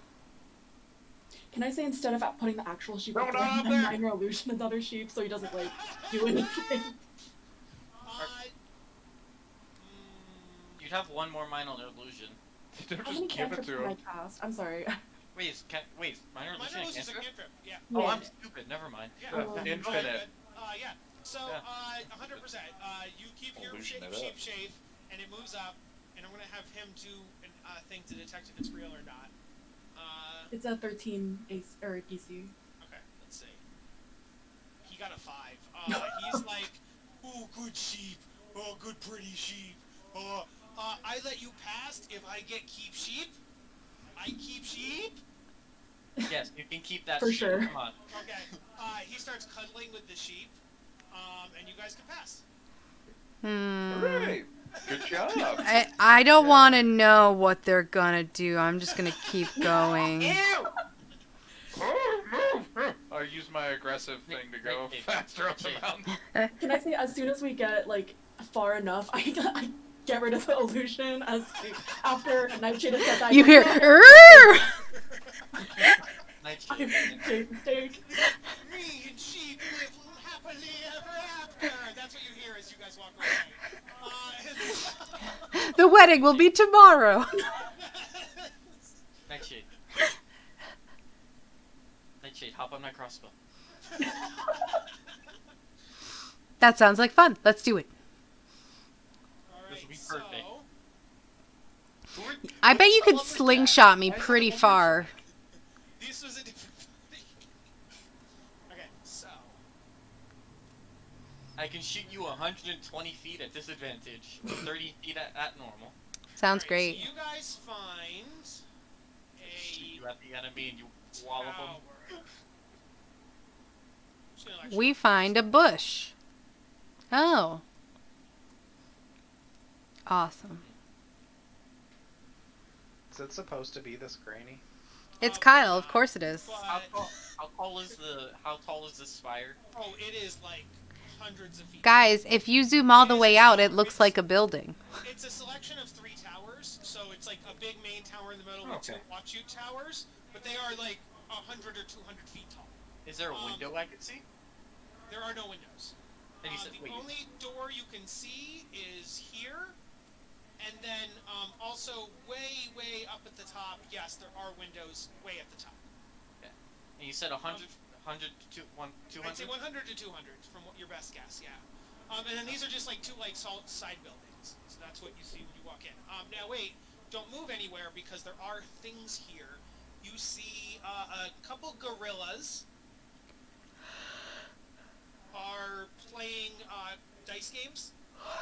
Can I say instead of putting the actual sheep No, up not there, up a there. minor illusion another sheep so he doesn't like do anything? You'd have one more minor illusion. Don't How many just give it cantrips to can I him. cast? I'm sorry. Wait, minor Minor illusion illusion is a cantrip? cantrip. Yeah. Oh, Yeah. I'm stupid. Never mind. Yeah. Oh. Infinite. Yeah. So, Yeah. 100%. You keep your Illusion it sheep up. shape, and it moves up, and I'm gonna have him do a thing to detect if it's real or not. It's a 13 AC, or DC. Okay, let's see. He got a 5. He's like, "Oh, good sheep. Oh, good pretty sheep. Oh, I let you pass if I get keep sheep. I keep sheep." Yes, you can keep that For sheep. sure. Come on. Okay. He starts cuddling with the sheep. and you guys can pass. Hooray! Good job. I don't want to know what they're gonna do. I'm just gonna keep going. I use my aggressive thing to go faster up the mountain. Can I say, as soon as we get like far enough, I get rid of the illusion after Nightshade has said that. You hear, "Oh, Nightshade. I've made a mistake." Me and she live happily ever after. That's what you hear as you guys walk away. the wedding will be tomorrow. Nightshade. Nightshade, hop on my crossbow. That sounds like fun. Let's do it. This will be perfect. I bet you could slingshot me pretty far. This was a different thing. Okay, so. I can shoot you 120 feet at disadvantage, 30 feet at normal. Sounds Alright, great. So you guys find Shoot a you at the enemy and you wallop them. tower. Just gonna actually- We find a bush. Oh. Awesome. Is it supposed to be this grainy? It's Kyle, of course it is. How But, tall is the spire? oh, it is like hundreds of feet. Guys, if you zoom all the way out, it looks like a building. It's a selection of 3 towers, so it's like a big main tower in the middle with 2 Okay. watch-shoot towers, but they are like 100 or 200 feet tall. Is there a window I could see? There are no windows. And you said, The wait, only door you can see is here, and then also way up at the top, yes, there are windows way at the top. and you said 100 to 200? I'd say 100 to 200 from what your best guess, yeah. And then these are just like 2 like side buildings, so that's what you see when you walk in. Now wait, don't move anywhere because there are things here. You see a couple gorillas are playing dice games.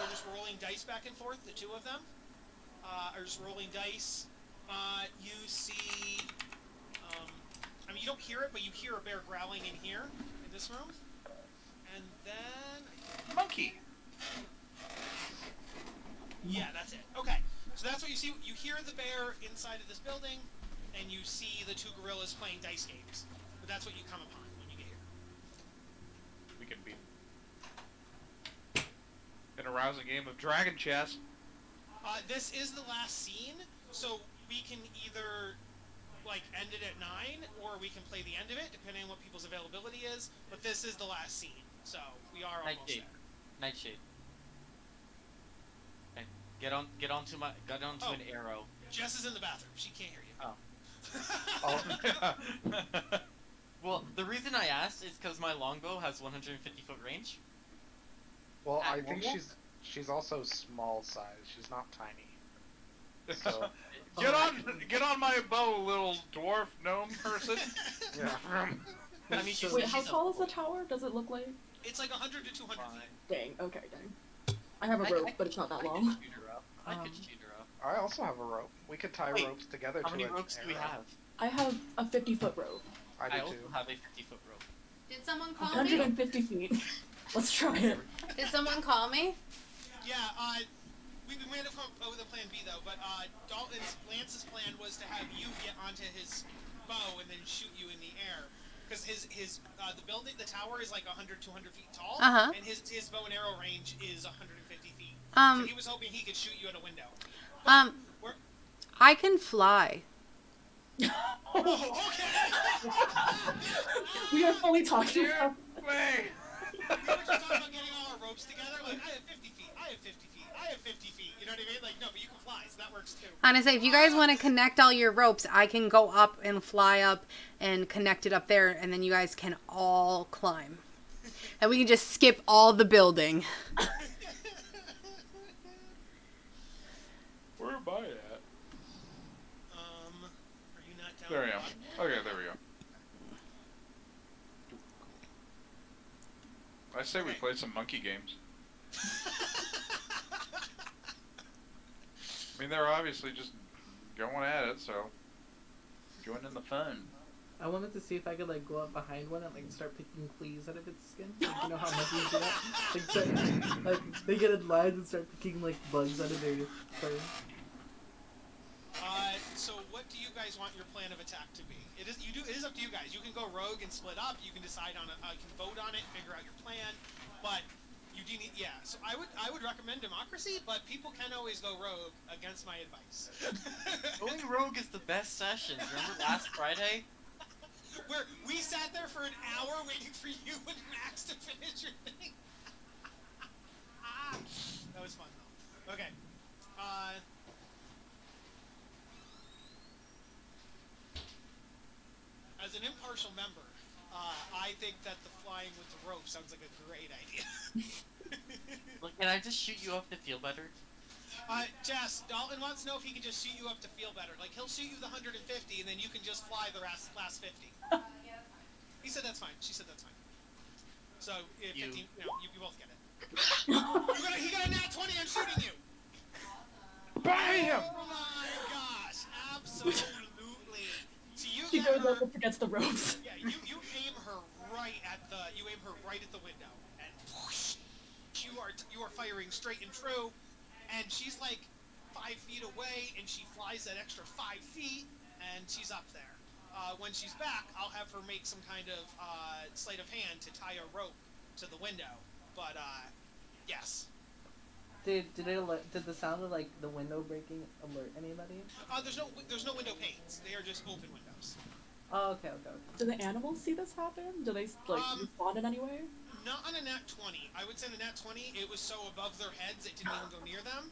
They're just rolling dice back and forth. The 2 of them are just rolling dice. You see, I mean, you don't hear it, but you hear a bear growling in here, in this room. And then, Monkey. yeah, that's it. Okay, so that's what you see. You hear the bear inside of this building, and you see the 2 gorillas playing dice games. But that's what you come upon when you get here. We can beat in a rousing game of dragon chess. This is the last scene, so we can either like end it at 9, or we can play the end of it, depending on what people's availability is. But this is the last scene, so we are almost Nightshade. there. Nightshade. Okay. Get onto Oh. an arrow. Jess is in the bathroom. She can't hear you. Oh. Well, the reason I asked is because my longbow has 150 foot range. Well, At I think normal? she's also small size. She's not tiny. So Get on my bow, little dwarf gnome person. yeah. I mean, she's, Wait, how she's a- tall is the tower? Does it look like? It's like 100 to 200 Fine. feet. Dang. Okay, dang. I have a rope, but it's not that I long. could shoot her up. I could Um, shoot her up. I also have a rope. We could tie Wait, ropes together How to many an ropes do we arrow. have? I have a 50-foot rope. I I do also too. have a 50-foot rope. Did someone call 150 feet. Let's try it. Did someone call me? Yeah, we might have come up with a plan B though, but Lance's plan was to have you get onto his bow and then shoot you in the air. Because the tower is like 100, 200 feet tall, Uh-huh. and his bow and arrow range is 150 feet. Um, So he was hoping he could shoot you at a window. We're, I can fly. oh, okay! We are fully talking about. Wait. We were just talking about getting all our ropes together. Like, I have 50 feet, I have 50 feet, I have 50 feet. You know what I mean? Like, no, but you can fly, so that works too. Honestly, if you guys want to connect all your ropes, I can go up and fly up and connect it up there, and then you guys can all climb. And we can just skip all the building. Where am I at? Are you not down? There I the am. bottom? Okay, there we go. I say we play some monkey games. I mean, they're obviously just going at it, so join in the fun. I wanted to see if I could like go up behind one and like start picking fleas out of its skin. Like, you know how monkeys do that? Like they get in lines and start picking like bugs out of their fur. So what do you guys want your plan of attack to be? It is up to you guys. You can go rogue and split up. You can decide on it. You can vote on it, figure out your plan. But you do need, yeah. So I would recommend democracy, but people can always go rogue against my advice. Going rogue is the best session. Remember last Friday? Where we sat there for an hour waiting for you and Max to finish your thing. That was fun though. Okay. As an impartial member, I think that the flying with the rope sounds like a great idea. Look, can I just shoot you up to feel better? Jess, Dalton wants to know if he can just shoot you up to feel better. Like, he'll shoot you the 150, and then you can just fly the last 50. He said that's fine. She said that's fine. So, 15, you both get it. He got a nat 20 on shooting you! Bam! Oh my gosh, absolutely. So She goes over, forgets the ropes. Yeah, you aim her right at the window, and whoosh, you are firing straight and true, and she's like 5 feet away, and she flies that extra 5 feet, and she's up there. When she's back, I'll have her make some kind of sleight of hand to tie a rope to the window. But yes. Did the sound of like the window breaking alert anybody? There's no window panes. They are just open windows. Oh, okay. Do the animals see this happen? Do they respond in any way? Not on a nat 20. I would say on a nat 20, it was so above their heads it didn't even go near them.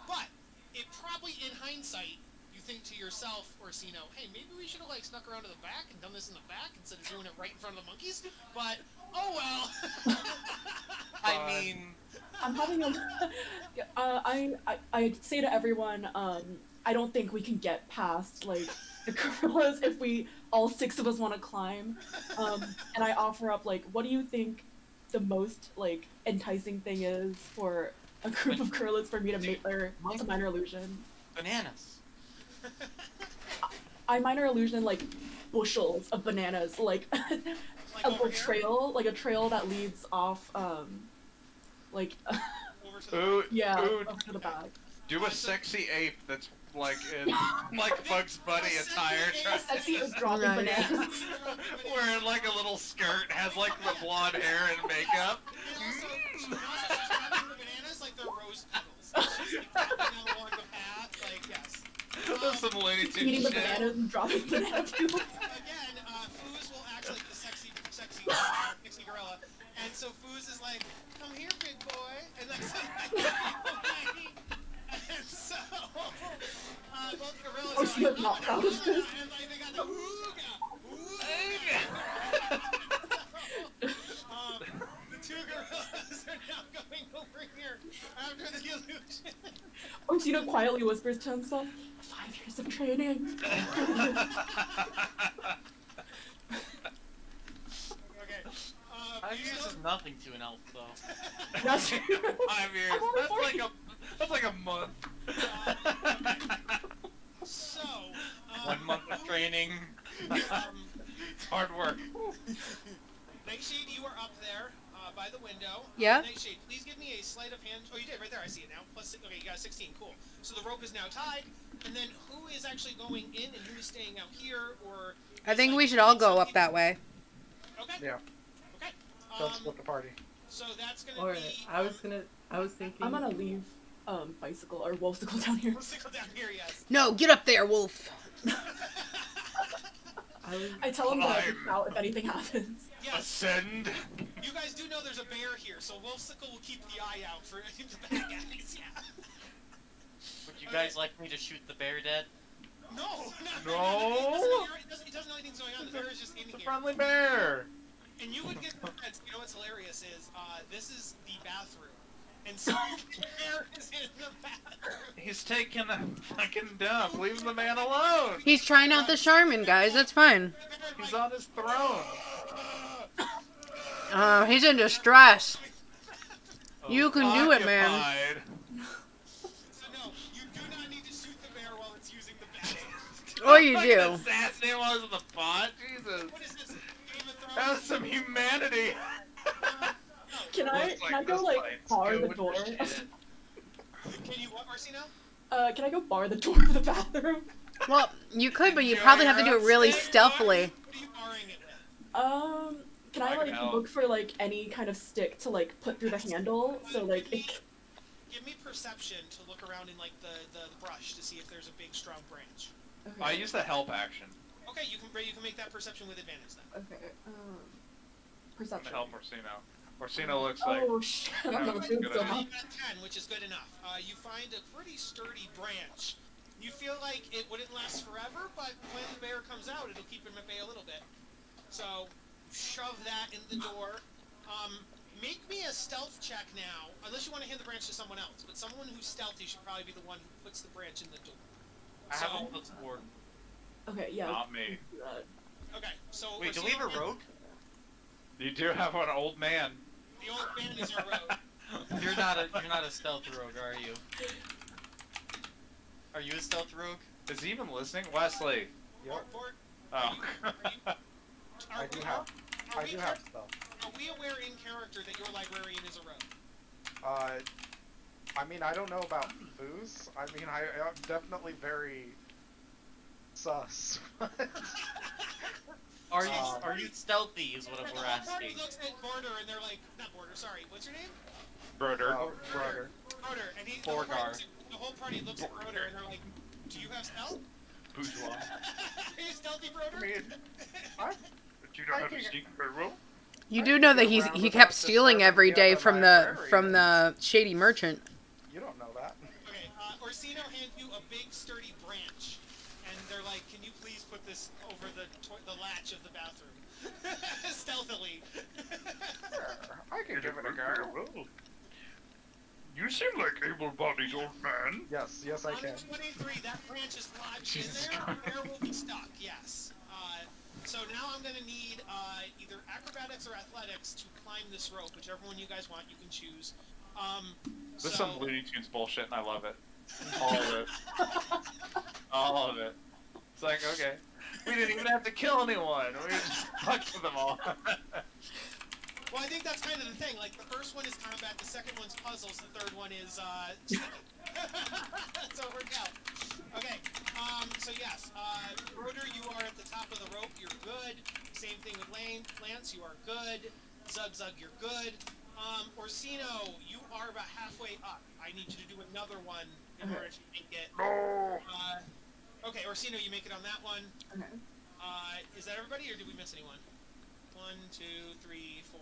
But it probably, in hindsight, you think to yourself, Orsino, hey, maybe we should have like snuck around to the back and done this in the back instead of doing it right in front of the monkeys. But oh well. I mean, I'm having a. I say to everyone, I don't think we can get past like the gorillas if we all 6 of us want to climb. And I offer up like, what do you think the most like enticing thing is for a group of gorillas for me to make their minor illusion? bananas. I minor illusion like bushels of bananas, like a trail that leads off, like Over to the Ooh, yeah, ooh, over to the back. do a sexy ape that's like in like Bugs Bunny attire, Sexy is dropping Nice. bananas. wearing like a little skirt, has like the blonde hair and makeup. She's dropping the bananas like they're rose petals. She's like dropping them along the path, like yes. That's some Looney Eating Tunes the shit. bananas and dropping banana peels. Again, Foos will act like the sexy gorilla, and so Foos is like, "Come here, big boy," and that's and so both gorillas Or she are was like, not proud of this. and like they got the ooga. The 2 gorillas are now going over here after the illusion. Orsino quietly whispers to himself, 5 years of training. Okay. 5 years is nothing to an elf, though. That's 5 years. I'm only That's like a month. So, 1 month of training. It's hard work. Nightshade, you are up there by the window. Yeah. Nightshade, please give me a sleight of hand. Oh, you did right there. I see it now. Okay, you got a 16. Cool. So the rope is now tied. And then who is actually going in and who is staying out here? Or I think we should all go up that way. Okay. Yeah. Okay. Don't split the party. So that's gonna Or be. I was thinking. I'm gonna leave bicycle or wolfsicle down here. We'll sickle down here, yes. No, get up there, Wolf. I tell him that I Climb. out if anything happens. Yes. Ascend. You guys do know there's a bear here, so Wolfsicle will keep the eye out for the bad guys. Yeah. Would you guys like me to shoot the bear dead? No. No. It doesn't know anything's going on. The bear is just in It's a here. friendly bear. And you would get comments. You know what's hilarious is this is the bathroom, and so the bear is in the bathroom. He's taking a fucking dump. Leave the man alone. He's trying out the Charmin, guys. That's fine. He's on his throne. He's in distress. You can do it, man. Occupied. So no, you do not need to shoot the bear while it's using the bathroom. Or you Fucking do. assassinate while I was in the pot? Jesus. What is this? Game of That was Thrones? some humanity. Can I Looks like can I go this like fight's bar the going for door? shit. Can you what, Marcino? Can I go bar the door of the bathroom? Well, you could, but you probably have to do it really stealthily. What are you barring it with? Can I I like know. look for like any kind of stick to like put through the handle so like it... Give me perception to look around in like the brush to see if there's a big strong branch. Okay. I use the help action Okay, you can make that perception with advantage then. Okay. to Perception. help Orsino. Orsino looks like Oh shit! I'm Yeah, not that's doing good so idea. much. You got 10, which is good enough. You find a pretty sturdy branch. You feel like it wouldn't last forever, but when the bear comes out, it'll keep him at bay a little bit. So, shove that in the door. Make me a stealth check now, unless you want to hand the branch to someone else. But someone who's stealthy should probably be the one who puts the branch in the door. I have a So, plus 4. Okay, yeah. not me. okay, so Wait, do we have a rogue? You do have an old man. The old man is your rogue. You're not a stealth rogue, are you? Are you a stealth rogue? Is he even listening? Wesley. Yep. Bort, Oh. I do have stuff. Are we aware in character that your librarian is a rogue? I mean, I don't know about booze. I mean, I'm definitely very sus. Are you stealthy? Is what The we're whole party asking. looks at Border and they're like, not Border, sorry, what's your name? Broder. Brother. Broder, and Borgar. the whole party looks at Broder and they're like, do you have stealth? Bourgeois. Are you stealthy, Broder? I mean, I But you don't have to can- sneak very well. You do know that he kept stealing every day from the shady merchant. You don't know that. Okay, Orsino hands you a big sturdy branch, and they're like, can you please put this over the latch of the bathroom? Stealthily. Sure, I can give it a go. You seem like able-bodied old man. Yes, I On can. 23, that branch is lodged Jesus in there. Christ. The bear will be stuck, yes. So now I'm going to need either acrobatics or athletics to climb this rope. Whichever one you guys want, you can choose. This is some Looney Tunes bullshit, and I love it. All of it. All of it. It's like, okay. We didn't even have to kill anyone. We just fucked with them all. Well, I think that's kind of the thing. Like, the first one is combat, the second one's puzzles, the third one is, so it worked out. Okay, so yes, Broder, you are at the top of the rope, you're good. Same thing with Lance, you are good. Zug, you're good. Orsino, you are about halfway up. I need you to do another one in order to make it. No. Okay, Orsino, you make it on that one. Okay. Is that everybody, or did we miss anyone? 1, 2, 3, 4,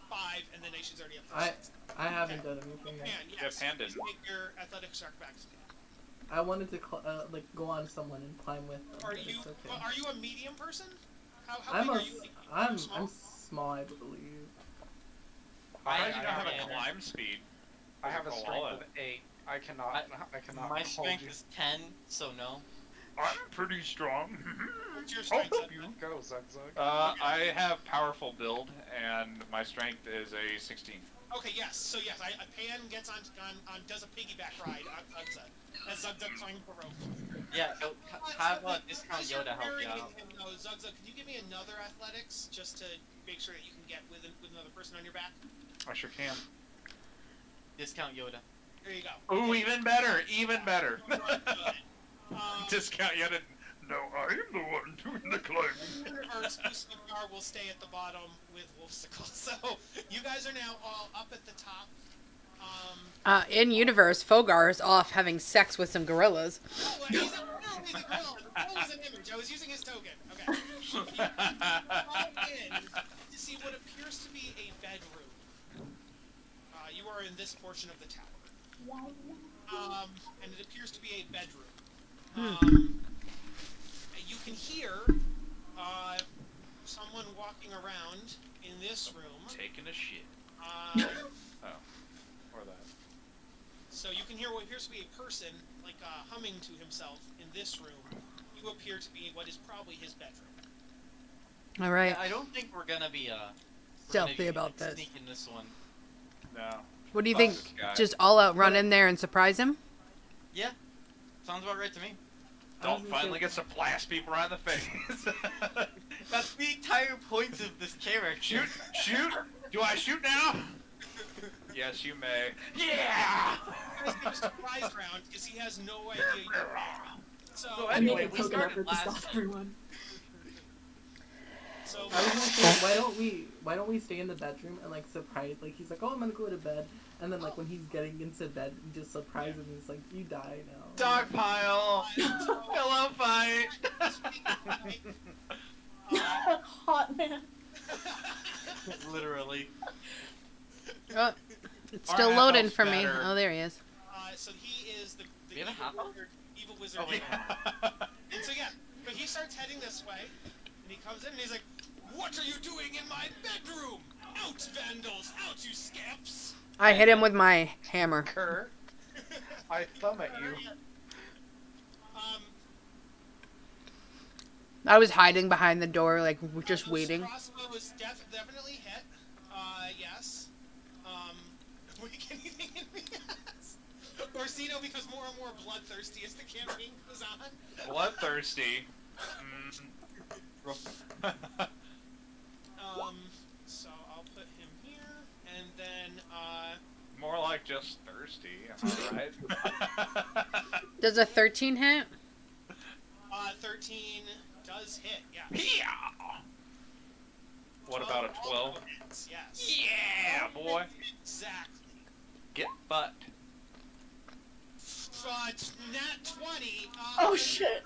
5, and then Nation's already up for six. I haven't done anything yet. Man, Yeah, yes. Panda. Please make your athletics check back. I wanted to like go on someone and climb with them. Are but you it's okay. are you a medium person? How I'm big a are you? Like, I'm small? I'm small, I believe. Why I do you not have am- a climb speed? I have a Koala. strength of 8. I cannot. I cannot. My hold strength you. is 10, so no. I'm pretty strong. What's your I'll strength? help Zug? you. Go, Zug. I have powerful build, and my strength is a 16. Okay, yes. So yes, Pan gets on does a piggyback ride on Zug as Zug climbs the rope. Yeah, go, have Discount As you're Yoda help you carrying out. him, though, Zug, can you give me another athletics just to make sure that you can get with another person on your back? I sure can. Discount Yoda. There you go. Ooh, even better, even better. Discount. Discount yet. No, I'm the one doing the climbing. Reverse, Wolfsicle will stay at the bottom with Wolfsicle. So you guys are now all up at the top. In universe, Fogar is off having sex with some gorillas. Oh, he's a gorilla. The gorilla was an image. I was using his token. Okay. You fall in to see what appears to be a bedroom. You are in this portion of the tower. And it appears to be a bedroom. You can hear someone walking around in this room. Taking a shit. Or that. So you can hear what appears to be a person, like humming to himself in this room. You appear to be what is probably his bedroom. All right. Yeah, I don't think we're gonna be Stealthy about this. sneaking this one. No. What do you Fuck think? this guy. Just all out run in there and surprise him? Yeah, sounds about right to me. Don't finally get to blast people right in the face. That's the entire point of this character. Shoot! Do I shoot now? Yes, you may. Yeah! Guys give a surprise round because he has no idea you're around. So So I anyway, make a we token started effort to last stop everyone. So I was gonna say, why don't we stay in the bedroom and like surprise, like he's like, oh, I'm gonna go to bed, and then like when he's getting into bed, you just surprise him. He's like, you die now. Dogpile! Pillow fight! Hot man. literally. Oh, it's Our still half loading elf's for me. better. Oh, there he is. so he is the We have a half elf? evil wizard. Oh, wait. And so yeah, but he starts heading this way, and he comes in and he's like, "What are you doing in my bedroom? Out, vandals! Out, you scamps!" I hit him with my hammer. Kerr, I thumb at you. Um, I was hiding behind the door, like just those waiting. Crossbow is definitely hit. Yes. Weak anything in me? Yes. Orsino becomes more and more bloodthirsty as the campaign goes on. Bloodthirsty. So I'll put him here, and then More like just thirsty, am I right? Does a 13 hit? 13 does hit. Yeah. Yeah! What about a 12? Hits, yes. Yeah, boy! Exactly. Get butt. Nat 20. Oh shit.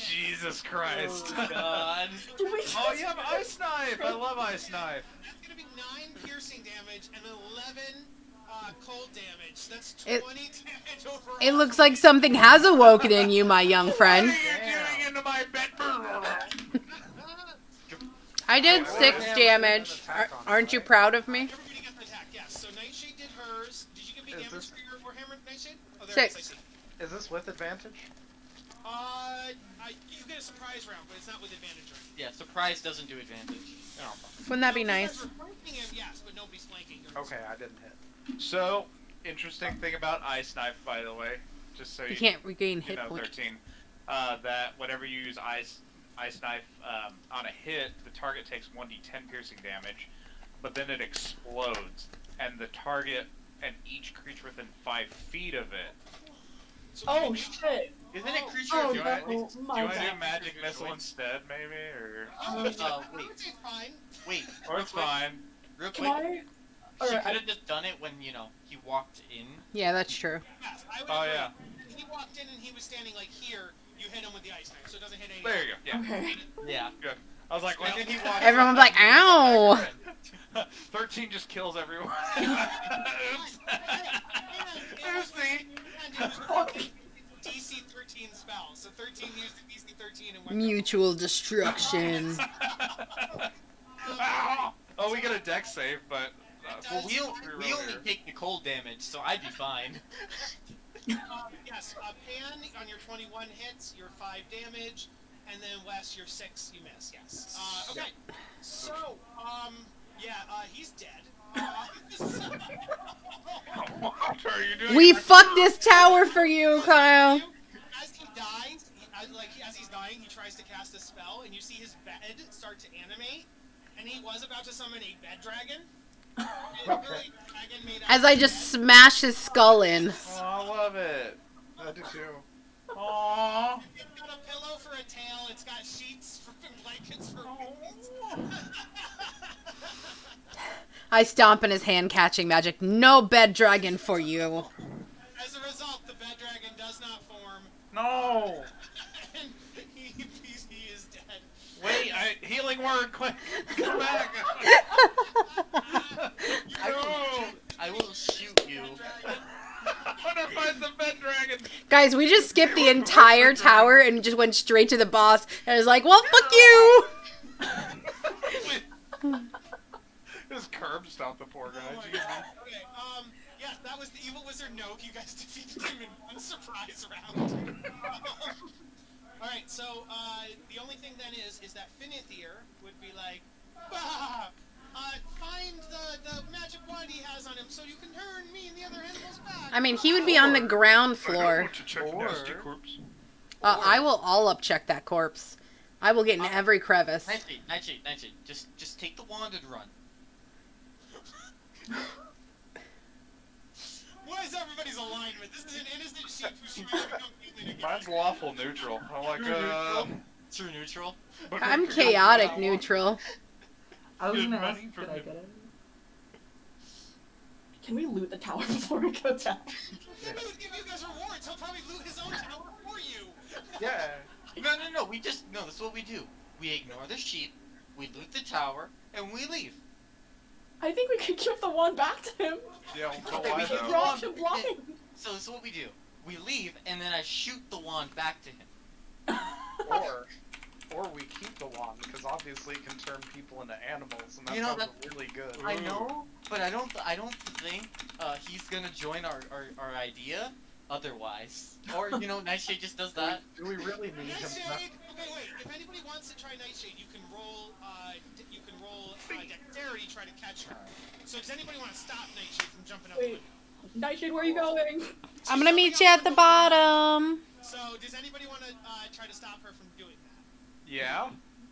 Jesus Christ. Oh god. Did we Oh, you have Ice Knife! I love Ice Knife. That's gonna be 9 piercing damage and 11 cold damage. That's 20 It- damage overall. It looks like something has awoken in you, my young friend. What are you doing into my bedroom? I did Yeah, 6 yeah, damage. it's an attack on Aren't you right? proud of me? Everybody gets an attack, yes. So Nightshade did hers. Did you give me Is damage this- for your Warhammer, Nightshade? Oh, there 6. it is, I see. Is this with advantage? You get a surprise round, but it's not with advantage or anything. Yeah, surprise doesn't do advantage. Wouldn't that be So if you nice? guys were flanking him, yes, but nobody's flanking him. Okay, I didn't hit. So, interesting thing about Ice Knife, by the way, just so You you, can't regain you hit know, points. 13, that whenever you use Ice Knife on a hit, the target takes 1d10 piercing damage, but then it explodes, and the target and each creature within 5 feet of it. So Oh we- shit. Isn't it creature Oh do you no. want- Oh Do you my want to do god. Magic Missile instead, maybe, or Oh, wait. it's fine. Wait, or it's fine? real Can quick. I? She Alright, could have just done it when, he walked in. Yeah, that's true. Yes, I would Oh, agree. yeah. When he walked in and he was standing like here, you hit him with the ice knife, so it doesn't hit any. There you go. Yeah. Okay. Yeah. Good. I was like, when did he walk? Everyone was like, ow! 13 just kills everyone. Oops. Oopsie. DC 13 spell, so 13 used the DC 13 and went. Mutual destruction. Ow. Oh, we get a deck save, but Well, we reroll only here. take the cold damage, so I'd be fine. Yes, Pan on your 21 hits, you're 5 damage, and then Wes, you're 6, you miss. Yes. Okay. So, he's dead. What are you doing? We fucked this tower for you, Kyle. As he dies, as he's dying, he tries to cast a spell, and you see his bed start to animate, and he was about to summon a bed dragon. Okay. As I just smash his skull in. Oh, I love it. I do too. Aww. It's got a pillow for a tail. It's got sheets for blankets for wings. I stomp in his hand catching magic. No bed dragon for you. As a result, the bed dragon does not form, No. and he is dead. Wait, healing word, quick. Come back. I will shoot you. I want to find the bed dragon. Guys, we just skipped the entire tower and just went straight to the boss. And I was like, well, fuck you! This curb stopped the poor guy. Oh my Did you get me? God. Okay, yeah, that was the evil wizard Noak. You guys defeated him in one surprise round. Alright, so, the only thing then is that Finithir would be like, bah! Find the magic wand he has on him so you can turn me and the other animals back. I mean, he would be on the ground I don't floor. want to check Or- nasty corpse. I will all up check that corpse. I will get in every crevice. Nightshade. Just take the wand and run. What is everybody's alignment? This is an innocent sheep who's trying to become human again. Mine's lawful neutral. I'm like, True neutral. I'm chaotic neutral. I was Good gonna ask, money could from I him. get it? Can we loot the tower before we go down? He would give you guys rewards. He'll probably loot his own tower for you. Yeah. No. This is what we do. We ignore the sheep, we loot the tower, and we leave. I think we could give the wand back to him. yeah, well, Okay, why we can though? Rob him blind. So this is what we do. We leave, and then I shoot the wand back to him. Or we keep the wand, because obviously it can turn people into animals, and that You know, sounds really good. I know, but I don't think he's gonna join our idea otherwise. Or Nightshade just does that. Do we really need him? Nightshade. Okay, wait. If anybody wants to try Nightshade, you can roll. Dexterity, try to catch her. So does anybody want to stop Nightshade from jumping up? Wait, Nightshade, where are you going? I'm gonna meet you at the bottom. So does anybody want to try to stop her from doing that? Yeah.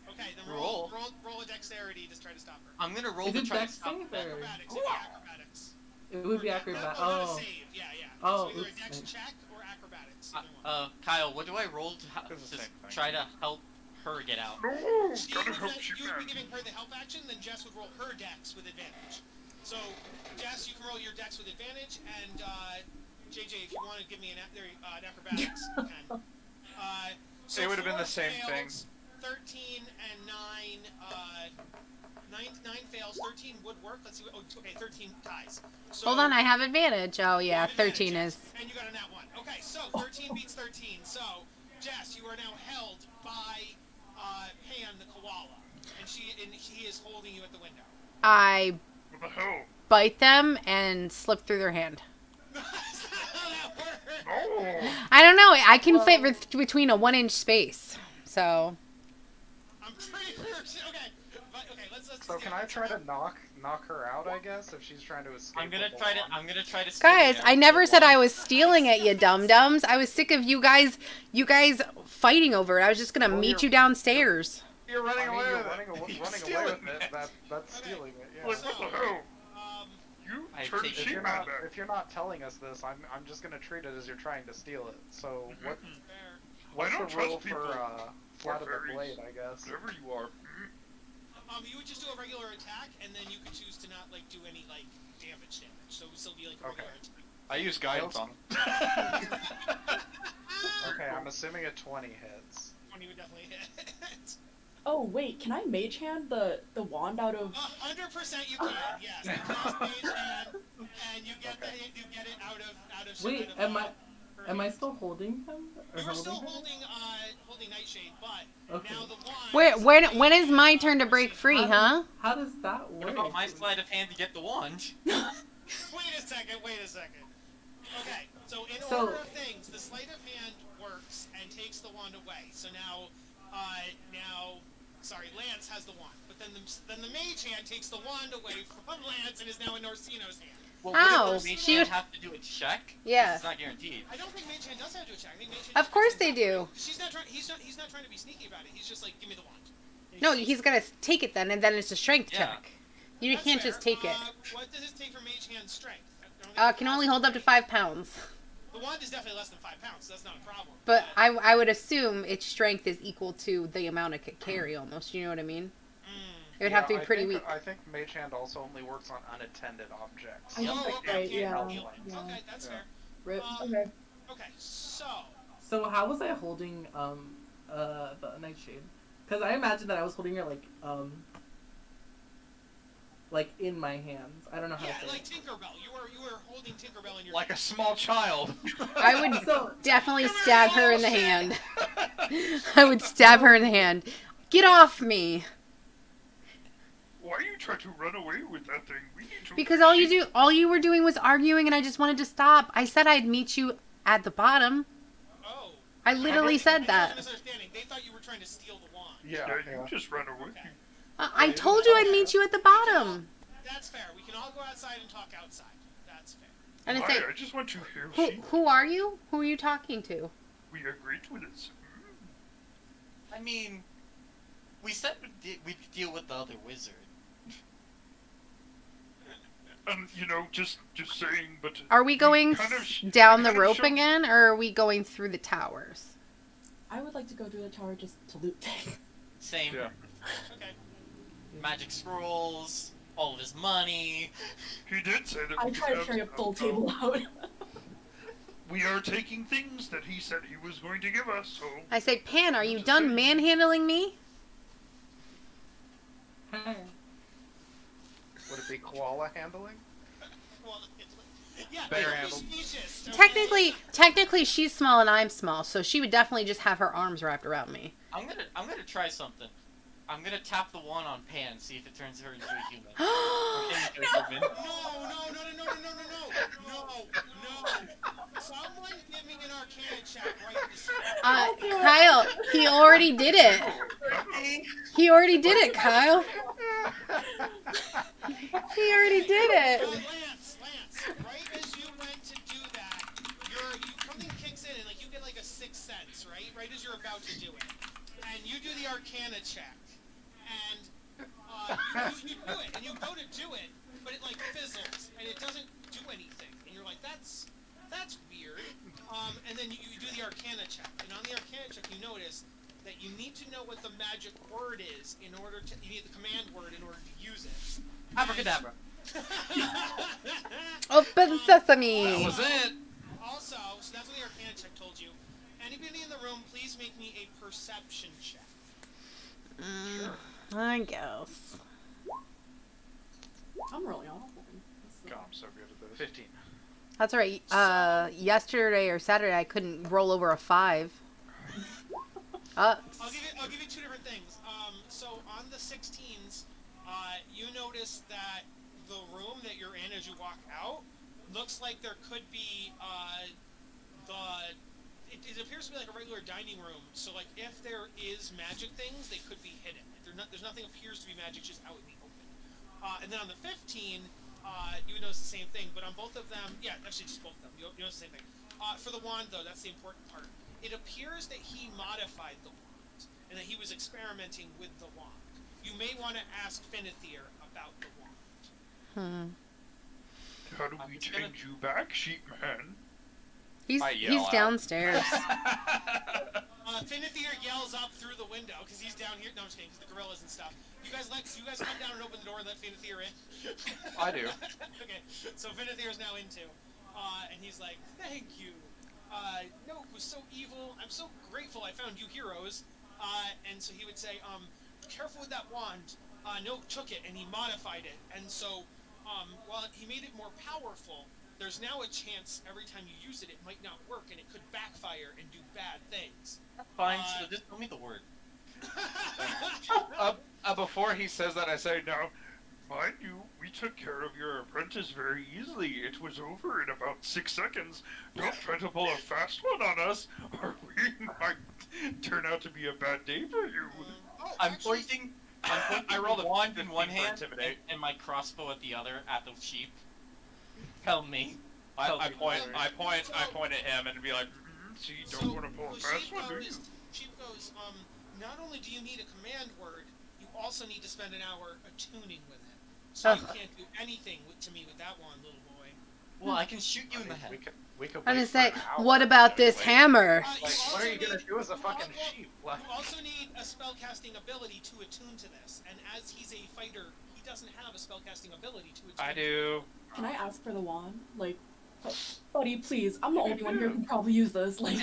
Okay, then Roll. roll a dexterity to try to stop her. I'm gonna roll Is to it try to dex stop save that. or? Acrobatics. It'd be acrobatics. It would be acrobat. No, not a Oh. save. Yeah. Oh, So either a oops. dex check or acrobatics. Either one. Kyle, what do I roll to It's the same thing. try to help her get out? No, You gotta would help be Superman. giving her the help action, then Jess would roll her dex with advantage. So, Jess, you can roll your dex with advantage, and JJ, if you want to give me an acrobatics, you can. So It would have been the 4 same thing. fails, 13 and 9 fails. 13 would work. Let's see. Okay, 13 ties. So, Hold on, I have advantage. Oh you yeah, have advantage, 13 Jess, is. And you got a nat 1. Okay, so 13 beats 13. So, Jess, you are now held by Pan the koala, and he is holding you at the window. I What the hell? bite them and slip through their hand. That's not how that works. No. I don't know. I can fit between a 1-inch space. So I'm pretty sure. Okay, but let's. So can I try to knock her out? I guess if she's trying to escape. I'm gonna with the try to. wand? I'm gonna try to. steal guys, the I never the said I wand. was stealing it, you dum dums. I was sick of you guys fighting over it. I was just gonna Well, meet you're- you downstairs. You're running I mean, away you're with running it. away, You're running away stealing with it. That's Okay. stealing it. Yeah. Like, what the hell? Um, You I turned the take it. If sheep you're man not back. if you're not telling us this, I'm just gonna treat it as you're trying to steal it. So fair. what's don't the rule trust people for flat of the fairies. blade? I guess. Whatever you are. You would just do a regular attack, and then you could choose to not do any damage. So it would still be like a Okay. regular attack. I use guidance on them. Okay, I'm assuming a 20 hits. 20 would definitely hit. Oh wait, can I mage hand the wand out of? 100% you can. Yes. You cast Mage Hand, and you get Okay. you get it out of. Wait, out of, am I still holding him? Or You were still holding her? holding Nightshade, but Okay. now the wand. When is my turn to break free, huh? How does that What work? about my sleight of hand to get the wand? Wait a second. Okay, so in So- order of things, the sleight of hand works and takes the wand away. So now, Lance has the wand, but then the mage hand takes the wand away from Lance and is now in Orsino's hand. Well, Ow, wouldn't Mage she Hand would- have to do a check? 'Cause Yeah. It's not guaranteed. I don't think mage hand does have to do a check. I think mage hand Of just course puts they it do. She's not trying. He's not trying to be sneaky about it. He's just like, give me the wand. And No, just- he's gonna take it then, and then it's a strength Yeah. check. You That's can't fair. just take it. What does it take for mage hand strength? I don't think Can only hold up to 5 pounds. The wand is definitely less than 5 pounds, so that's not a problem. But I would assume its strength is equal to the amount it could carry almost. You know what I mean? It would have to be pretty weak. I think Mage Hand also only works on unattended objects. I think Oh, that's okay, right. yeah, Yeah. yeah. yeah. Okay, that's fair. Rip. Um, Okay. Okay, so So how was I holding the Nightshade? Because I imagine that I was holding her like in my hands. I don't know how yeah, to say like it. Tinkerbell. You were holding Tinkerbell in your Like a small child. I would So definitely stab her in the hand. I would stab her in the hand. Get off me! Why are you trying to run away with that thing? We need to. Because all you were doing was arguing, and I just wanted to stop. I said I'd meet you at the bottom. Oh. I literally said that. Misunderstanding. They thought you were trying to steal the wand. Yeah. Yeah, you just run away. Okay. I told you I'd meet you at the bottom. That's fair. We can all go outside and talk outside. That's fair. And it's Why? like, I just want to hear sheep. who are you? Who are you talking to? We agreed to this. I mean, we said we'd deal with the other wizard. Just saying, but... Are we going down the rope again, or are we going through the towers? I would like to go through the tower just to loot things. Same. Yeah. Okay. Magic scrolls, all of his money. He did say that I try to carry a full table out. We are taking things that he said he was going to give us, so... I say, Pan, are you done manhandling me? Would it be koala handling? Well, yeah, Bear like, handle. specious, okay? Technically, she's small and I'm small, so she would definitely just have her arms wrapped around me. I'm gonna try something. I'm gonna tap the wand on Pan, see if it turns her into a human. Into a human. No. Someone give me an Arcana check right this Kyle, he already did it. He already did it, Kyle. He already did it. Lance, right as you went to do that, something kicks in and like you get like a sixth sense, right? Right as you're about to do it. And you do the Arcana check. And you do it, and you go to do it, but it like fizzles, and it doesn't do anything. And you're like, that's weird. And then you do the Arcana check. And on the Arcana check, you notice that you need to know what the magic word is you need the command word in order to use it. Abracadabra. Open sesame. That was it! Also, so that's what the Arcana check told you. Anybody in the room, please make me a perception check. I guess. I'm rolling on. God, I'm so good at this. 15. That's right. Yesterday or Saturday, I couldn't roll over a 5. I'll give you two different things. So on the 16s, you notice that the room that you're in as you walk out looks like there could be it appears to be like a regular dining room. So like if there is magic things, they could be hidden. If there's nothing appears to be magic just out in the open. And then on the 15, you would notice the same thing. But on both of them, yeah, actually just both of them, you notice the same thing. For the wand though, that's the important part. It appears that he modified the wand and that he was experimenting with the wand. You may want to ask Finithir about the wand. How do we change you back, sheepman? He's yell out. downstairs. Finithir yells up through the window because he's down here. No, I'm just kidding, because the gorillas and stuff. You guys come down and open the door and let Finithir in. I do. Okay, so Finithir is now in too, and he's like, "Thank you. No, it was so evil. I'm so grateful I found you heroes." And so he would say, "Careful with that wand. No took it and he modified it, and so while he made it more powerful, there's now a chance every time you use it, it might not work and it could backfire and do bad things." Fine, so just tell me the word. Before he says that, I say, "Now, mind you, we took care of your apprentice very easily. It was over in about 6 seconds. Don't try to pull a fast one on us, or we might turn out to be a bad day for you." I'm pointing I rolled a wand in 15 one for hand intimidate. and my crossbow at the other at the sheep. Tell me. I point at him and be like, "So you don't want to pull a fast one, do you?" Sheep goes, not only do you need a command word, you also need to spend an hour attuning with it. So you can't do anything to me with that one, little boy. Well, I can shoot you in the head. We could I'm gonna wait for say, an hour. what about this hammer? Like, what are you gonna do as a fucking sheep? You also need a spellcasting ability to attune to this, and as he's a fighter, he doesn't have a spellcasting ability to attune. I do. Can I ask for the wand? Like, buddy, please. I'm the only one here who can probably use this. Like,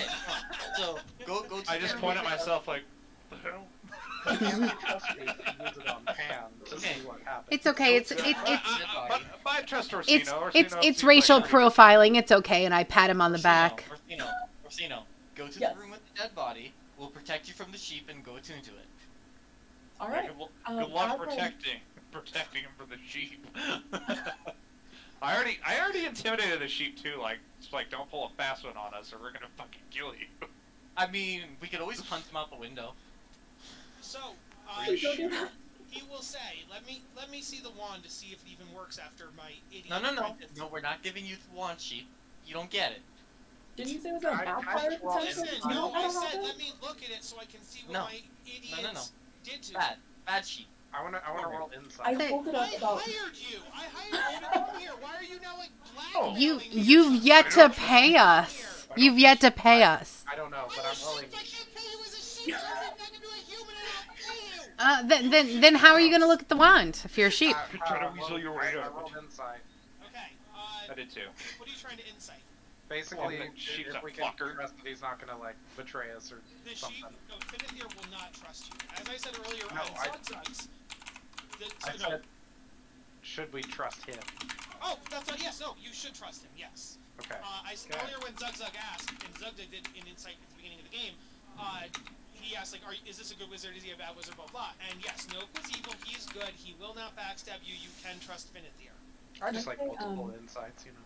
So go to I just point at myself like, "The hell?" But Andy trusts me to use it on Pan to see what happens. It's okay. It's But I trust Orsino. it's Orsino it's seems racial like a- profiling. It's okay, and I pat him on the back. Orsino, go to Yes. the room with the dead body. We'll protect you from the sheep and go attune to it. all right. Good luck protecting him from the sheep. I already intimidated the sheep too. Like, it's like, don't pull a fast one on us, or we're gonna fucking kill you. I mean, we could always hunt him out the window. So, Please don't do that. he will say, let me see the wand to see if it even works after my idiot No. apprentice." No, we're not giving you the wand sheep. You don't get it. Didn't you say it was a I backfire just rolled potential? Listen, inside. Do you know no, what I that said happened? let me look at it so I can see what No. my idiots No. did to Bad sheet. I wanna roll I inside. Hey. pulled it me. I up about. hired you. I hired you to come here. Why are you now like Oh. You blackmailing me? you've yet to pay us. You've yet to pay us. I don't know, but I'm rolling. I can't pay you as a sheep. Turn me back into a human and I'll pay you. Then how are you gonna look at the wand if you're a sheep? Try to weasel your way I out. rolled insight. Okay. I did too. What are you trying to insight? Basically, Well, the sheep's if a we can fucker. trust that he's not gonna like betray us or The something. sheep, no, Finithir will not trust you. As I said earlier No, on Zugzugs, I said, should we trust him? Oh, that's not, yes, no, you should trust him, yes. Okay. I said Okay. earlier when Zugzug asked, and Zugzug did in Insight at the beginning of the game, he asked, like, is this a good wizard, is he a bad wizard, blah, blah. And yes, Noak was evil, he's good, he will not backstab you, you can trust Finithir. I just like Okay, multiple insights, you know.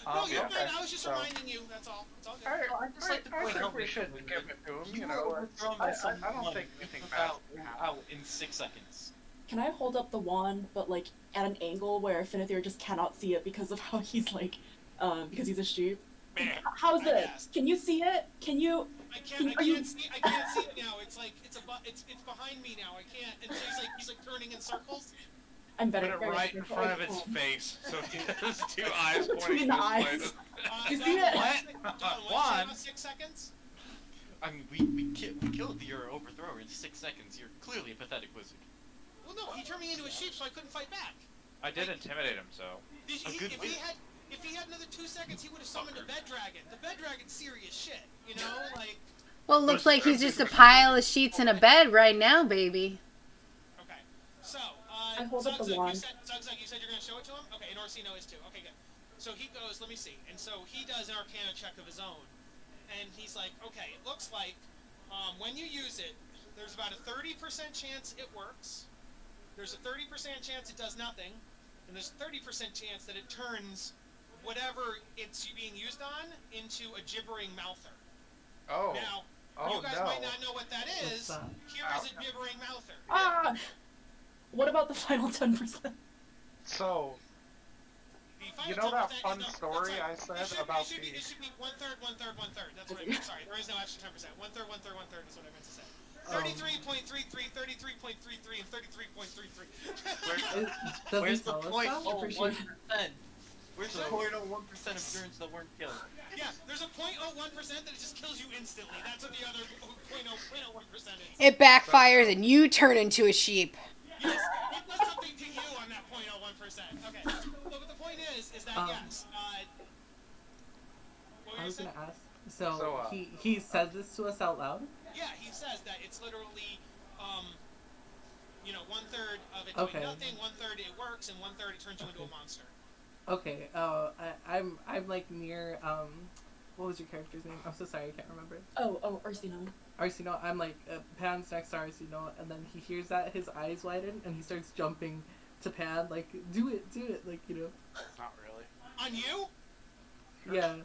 No, you're yeah, fine, I was just so- reminding you, that's all. It's all good. I, I'd just like to I point think out we that should give it to him, you know. were overthrown by some I don't monk think anything who bad out, will happen. out in 6 seconds. Can I hold up the wand, but like at an angle where Finithir just cannot see it because of how he's like, because he's a sheep? Man, How's I this? guess. Can you see it? Can you? I can't Are you- see it now. It's like it's behind me now. I can't. And so he's like turning in circles. I'm better. Put it very right in careful. front of its face, so he has two eyes Between pointing the this way. eyes. You Don, see it? what? About 6 seconds. I mean, we killed your overthrower in 6 seconds. You're clearly a pathetic wizard. Well, no, he turned me into a sheep, so I couldn't fight back. I did intimidate him, so. good wizard. If he had another 2 seconds, he would have summoned a bed dragon. The bed dragon's serious shit. You know, like. Well, it looks like he's just a pile of sheets in a bed right now, baby. Okay. So, I hold up the Zugzug, wand. Zugzug, you said you're gonna show it to him? Okay, and Orsino is too. Okay, good. So he goes, let me see. And so he does an Arcana check of his own. And he's like, okay, it looks like when you use it, there's about a 30% chance it works. There's a 30% chance it does nothing. And there's a 30% chance that it turns whatever it's being used on into a gibbering mouther. Oh. Now, Oh, you guys no. might not know what that is. What's that? Here is a gibbering mouther. Ah! What about the final 10%? So, The final you know that 10% fun is story I it said should, about it should, the... Be, it should be 1/3, 1/3, 1/3. That's what I meant. Sorry, there is no extra 10%. 1/3, 1/3, 1/3 is what I meant to say. 33.33, 33.33, and 33.33. It Where's doesn't the tell us that. 0.01%? Where's the 0.01% of turns that weren't killed? Yeah, there's a 0.01% that just kills you instantly. That's what the other 0.01% is. It backfires and you turn into a sheep. Yes, it does something to you on that 0.01%. Okay, but the point is that yes. What were I you was saying? gonna ask. So, So, he says this to us out loud. Yeah, he says that it's literally, 1/3 of it Okay. doing nothing, 1/3 it works, and 1/3 it turns you into a monster. Okay. I'm like near what was your character's name? I'm so sorry, I can't remember. Oh, Orsino. Arsino. I'm like Pan's next to Arsino, and then he hears that, his eyes widen, and he starts jumping to Pan, like do it, like Not really. On you? yeah,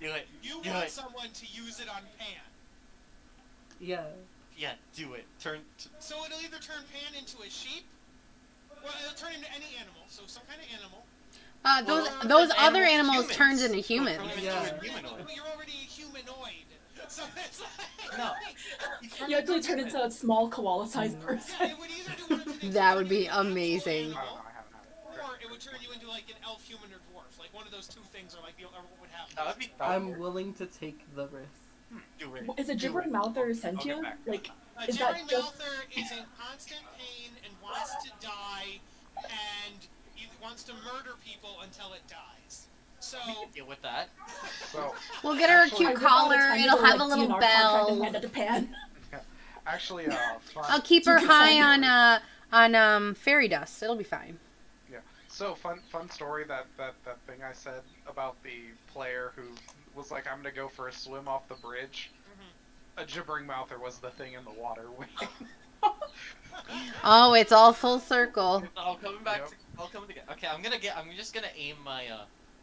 Do it. You Do want it. someone to use it on Pan. yeah. Yeah, do it. So it'll either turn Pan into a sheep, well, it'll turn into any animal, so some kind of animal. Those other animals animals humans. turns into Well, humans. turn them Yeah. into a humanoid. But you're already a humanoid. So it's like... No. You actually turn into a small koala-sized person. Yeah, it would either do one of two things. That It would be turn you into an amazing. actual I don't know, animal, I haven't had it. or it would turn you into like an elf, human, or dwarf. Like one of those two things are like what would happen. That would be. I'm willing to take the risk. Do it. Is a Do gibbering it. mouther I'll sentient? get back. Like, A is that Jerry just- Mouther is in constant pain and wants to die, and he wants to murder people until it dies. So, We can deal with that. So, We'll get her a Actually, cute I whip out collar. tiny It'll have a like, little DNR contract and bell. hand it to Pan. actually, fun, I'll keep her You can high send on fairy dust. It'll be fine. so fun story that thing I said about the player who was like, I'm gonna go for a swim off the bridge. A gibbering mouther was the thing in the water waiting. Oh, it's all full circle. I'll come back. Yep. I'll come together. Okay, I'm just gonna aim my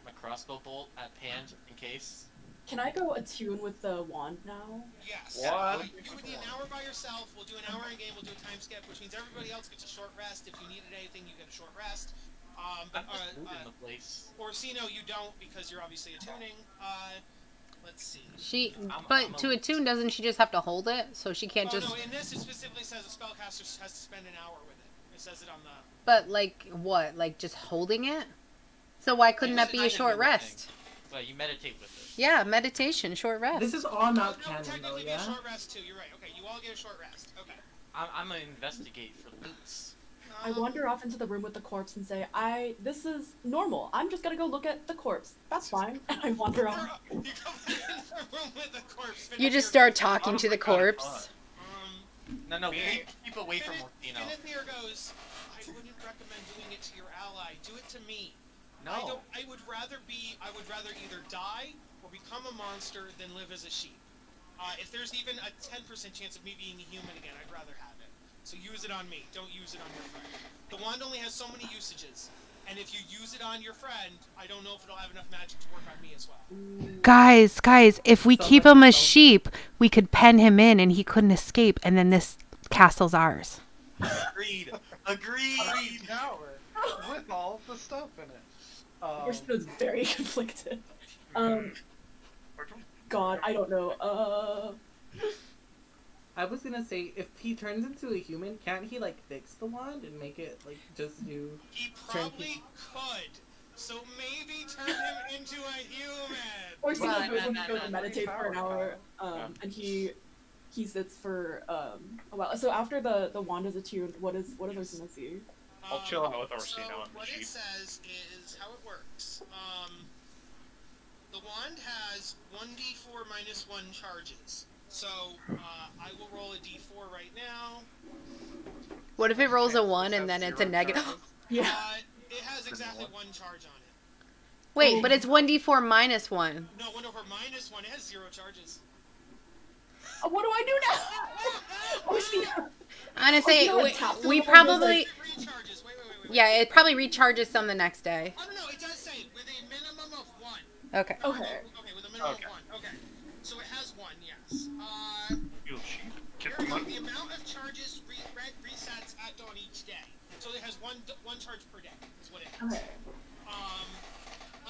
my crossbow bolt at Pan in case. Can I go attune with the wand now? yes. What? You would need an hour by yourself. We'll do an hour in game. We'll do a time skip, which means everybody else gets a short rest. If you needed anything, you get a short rest. I'm just moving the place. Orsino, you don't because you're obviously attuning. let's see. But I'm to a- attune, doesn't she just have to hold it? So she can't Oh just. no, in this it specifically says a spellcaster has to spend an hour with it. It says it on the. But like what? Like just holding it? So why couldn't Yeah, that be I a can short do anything. rest? Well, you meditate with it. Yeah, meditation, short rest. This is all No, not canon though, technically be yeah? a short rest too. You're right. Okay, you all get a short rest. Okay. I'm gonna investigate for loots. I wander off into the room with the corpse and say, this is normal. I'm just gonna go look at the corpse. That's fine. And I wander off. You come in the room with the corpse. You just start talking to the corpse. No, Me- keep away from Mortino. Finithir goes, I wouldn't recommend doing it to your ally. Do it to me. No. I would rather either die or become a monster than live as a sheep. If there's even a 10% chance of me being a human again, I'd rather have it. So use it on me. Don't use it on your friend. The wand only has so many usages. And if you use it on your friend, I don't know if it'll have enough magic to work on me as well. Guys, if we Sounds keep like him a a selfie. sheep, we could pen him in and he couldn't escape, and then this castle's ours. Agreed. Agreed. Tower with all of the stuff in it. Mortino's very conflicted. God, I don't know. I was gonna say, if he turns into a human, can't he like fix the wand and make it like just do? He probably could. So maybe turn him into a human. Or Well, someone goes no, and goes and meditate for an hour, and he sits for a while. So after the wand is attuned, what does Orsina see? I'll chill out with Orsino So and the what sheep. it says is how it works. The wand has 1d4 minus 1 charges. So I will roll a d4 right now. What if it rolls a 1 and then it's a negative? Yeah. It has exactly 1 charge on it. Wait, but it's 1d4 minus 1. No, 1 over minus 1. It has 0 charges. What do I do now? Orsina. Honestly, you know what, tap we the wand probably. It recharges. Wait. Yeah, it probably recharges some the next day. Oh no, it does say with a minimum of 1. Okay. Okay. Okay, with a minimum Okay. of 1. Okay. So it has 1, yes. You sheep. Here Get we the go. money. The amount of charges resets at dawn each day. So it has one charge per day, is what it has. Okay.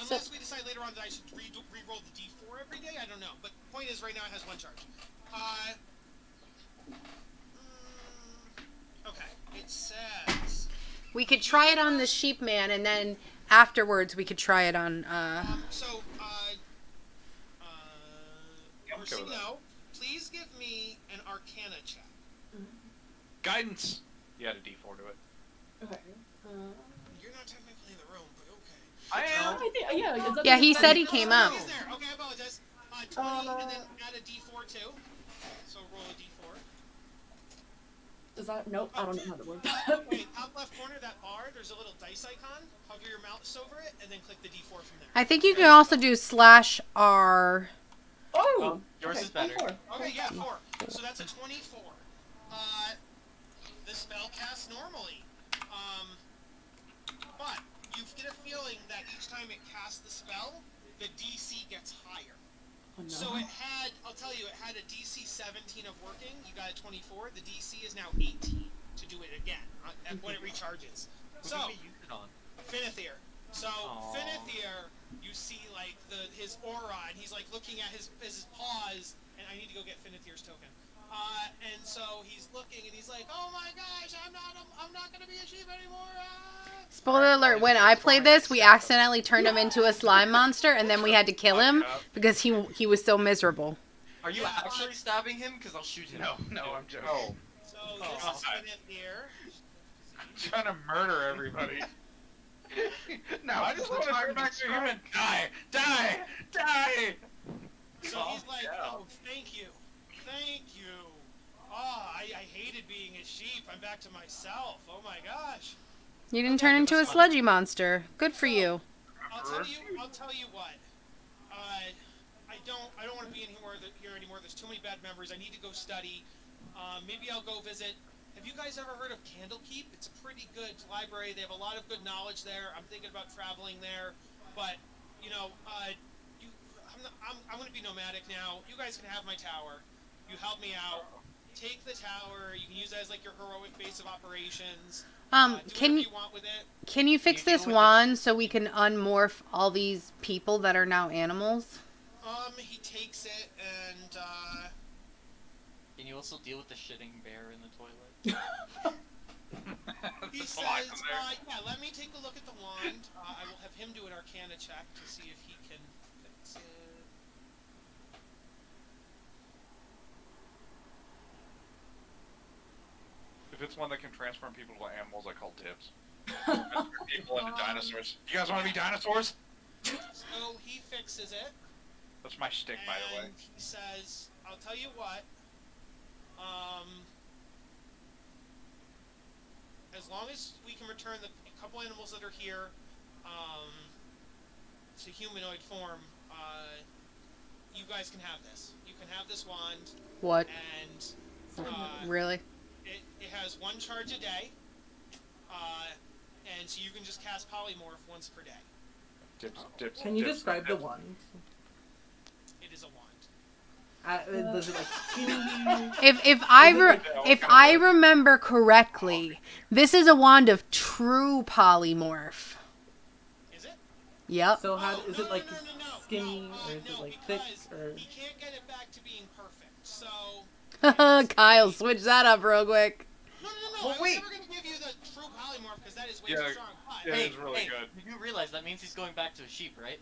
Unless we decide later on that I should re-roll the d4 every day, I don't know. But point is, right now it has 1 charge. Okay, it says... We could try it on the sheep man, and then afterwards we could try it on. okay with that. Orsino, please give me an Arcana check. Guidance. You add a D4 to it. Okay. You're not technically in the room, but okay. I am. I think, yeah. Is that Yeah, the- he that- said he came up. He's there. Okay, I apologize. 20 and then add a d4 too. So roll a d4. Is that? Nope. I don't know how that works. Wait, top left corner, that bar, there's a little dice icon. Hover your mouse over it, and then click the d4 from there. I think you can also do /R. Oh. Yours okay, is better. 24. Okay, yeah, 4. So that's a 24. The spell casts normally. But you get a feeling that each time it casts the spell, the DC gets higher. Oh, no. So it had, I'll tell you, it had a DC 17 of working. You got a 24. The DC is now 18 to do it again when it recharges. Who So, did we use it on? Finithir. So, Aw. Finithir, you see like his aura, and he's like looking at his paws, and I need to go get Finithir's token. And so he's looking, and he's like, "Oh my gosh, I'm not gonna be a sheep anymore." Spoiler alert, when I played this, we accidentally turned him into a slime monster, and then we had to kill him because he was so miserable. Are you Yeah, actually stabbing him? Because I'll shoot him. No, I'm joking. Oh, So this is Finithir. I'm trying to murder everybody. Now I is just the want to time turn back to strike. human. Die! So he's like, yeah. "Oh, thank you. Oh, I hated being a sheep. I'm back to myself. Oh my gosh." You didn't turn into a sludgy monster. Good for you. I'll tell you what. I don't want to be in here anymore. There's too many bad memories. I need to go study. Maybe I'll go visit. Have you guys ever heard of Candlekeep? It's a pretty good library. They have a lot of good knowledge there. I'm thinking about traveling there, but you know, I'm going to be nomadic now. You guys can have my tower. You help me out. Take the tower. You can use that as like your heroic base of operations. Do Can whatever you you want with it. can you fix You deal this with wand so we can unmorph all these people that are now animals? He takes it and Can you also deal with the shitting bear in the toilet? he There's says, a lot in there. yeah, let me take a look at the wand. I will have him do an Arcana check to see if he can fix it. If it's one that can transform people to animals, I call dibs. Transform people into dinosaurs. You guys want to be dinosaurs? So he fixes it. That's my shtick, by the way. And he says, I'll tell you what, as long as we can return the couple animals that are here, to humanoid form, you guys can have this. You can have this wand, What? and, Really? it has one charge a day, and so you can just cast polymorph once per day. Dibs. Can you dibs, describe the dibs. wand? It is a wand. Does it like skinny? If I remember correctly, this is a wand of true polymorph. Is it? Yep. So how is no, it like no, skinny no, or is it no, like thick because or? he can't get it back to being perfect. So Kyle, switch that up real quick. no. Well, I was wait. never gonna give you the true polymorph because that is way Yeah, too strong. But yeah. It is really good. You do realize that means he's going back to a sheep, right?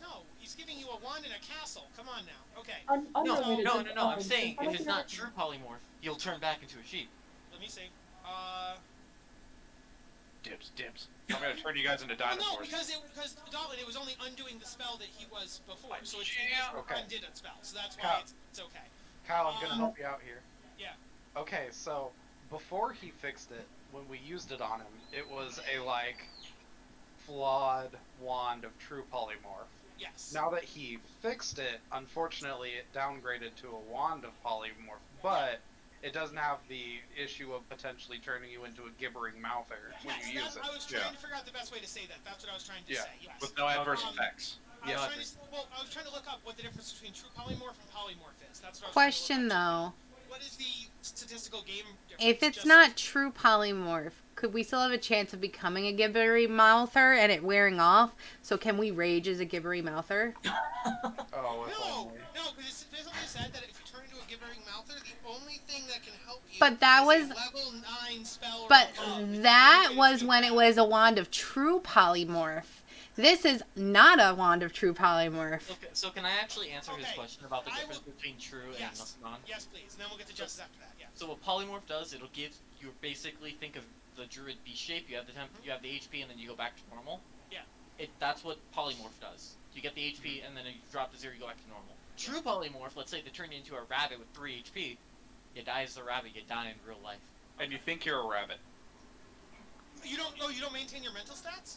no, he's giving you a wand and a castle. Come on now. Okay, No. I'm saying if it's not true polymorph, he'll turn back into a sheep. let me see. Dibs. I'm gonna turn you guys into Well, no, dinosaurs. because Dalton, it was only undoing the spell that he was before, so it's Yeah. Okay. undid a spell, so that's Kyle. why it's okay. Kyle, I'm gonna help you out here. Yeah. Okay, so before he fixed it, when we used it on him, it was a like flawed wand of true polymorph. Yes. Now that he fixed it, unfortunately it downgraded to a wand of polymorph, but it doesn't have the issue of potentially turning you into a gibbering mouther when Yes, you use it. I was trying to figure out the best way to say that. That's what I was trying to Yeah. say. Yes. With no adverse Um, effects. I was, Yeah. trying to, I was trying to look up what the difference between true polymorph and polymorph is. That's what I was Question trying to look though, up. What is the statistical game difference? if it's Just- not true polymorph, could we still have a chance of becoming a gibbery mouther and it wearing off? So can we rage as a gibbery mouther? Oh, if No, only. because it specifically said that if you turn into a gibbering mouther, the only thing that can help you But that is was- a level 9 spell or But above. that was when it was a wand of true polymorph. This is not a wand of true polymorph. Okay, so can I actually answer his Okay, question about the I difference will- between true Yes. and non? Yes, please. And then we'll get to justice after that. Yeah. So what polymorph does, it'll give you basically think of the druid beast shape. You have the you have the HP, and then you go back to normal. Yeah. That's what polymorph does. You get the HP, and then you drop to 0, you go back to normal. True polymorph, let's say they turn you into a rabbit with 3 HP. You die as the rabbit. You die in real life. And you think you're a rabbit. You don't. Oh, you don't maintain your mental stats.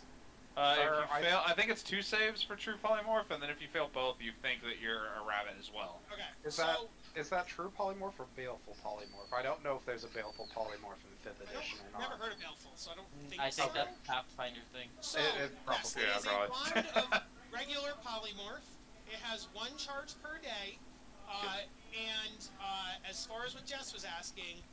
If Or you fail, I think it's 2 saves for true polymorph, and then if you fail both, you think that you're a rabbit as well. Okay. Is so that true polymorph or baleful polymorph? I don't know if there's a baleful polymorph in 5th I edition or don't, not. never heard of Baleful, so I don't think. I think so. that's a Pathfinder thing. So, It yes, probably- it yeah, is a probably. wand of regular polymorph. It has 1 charge per day, and as far as what Jess was asking,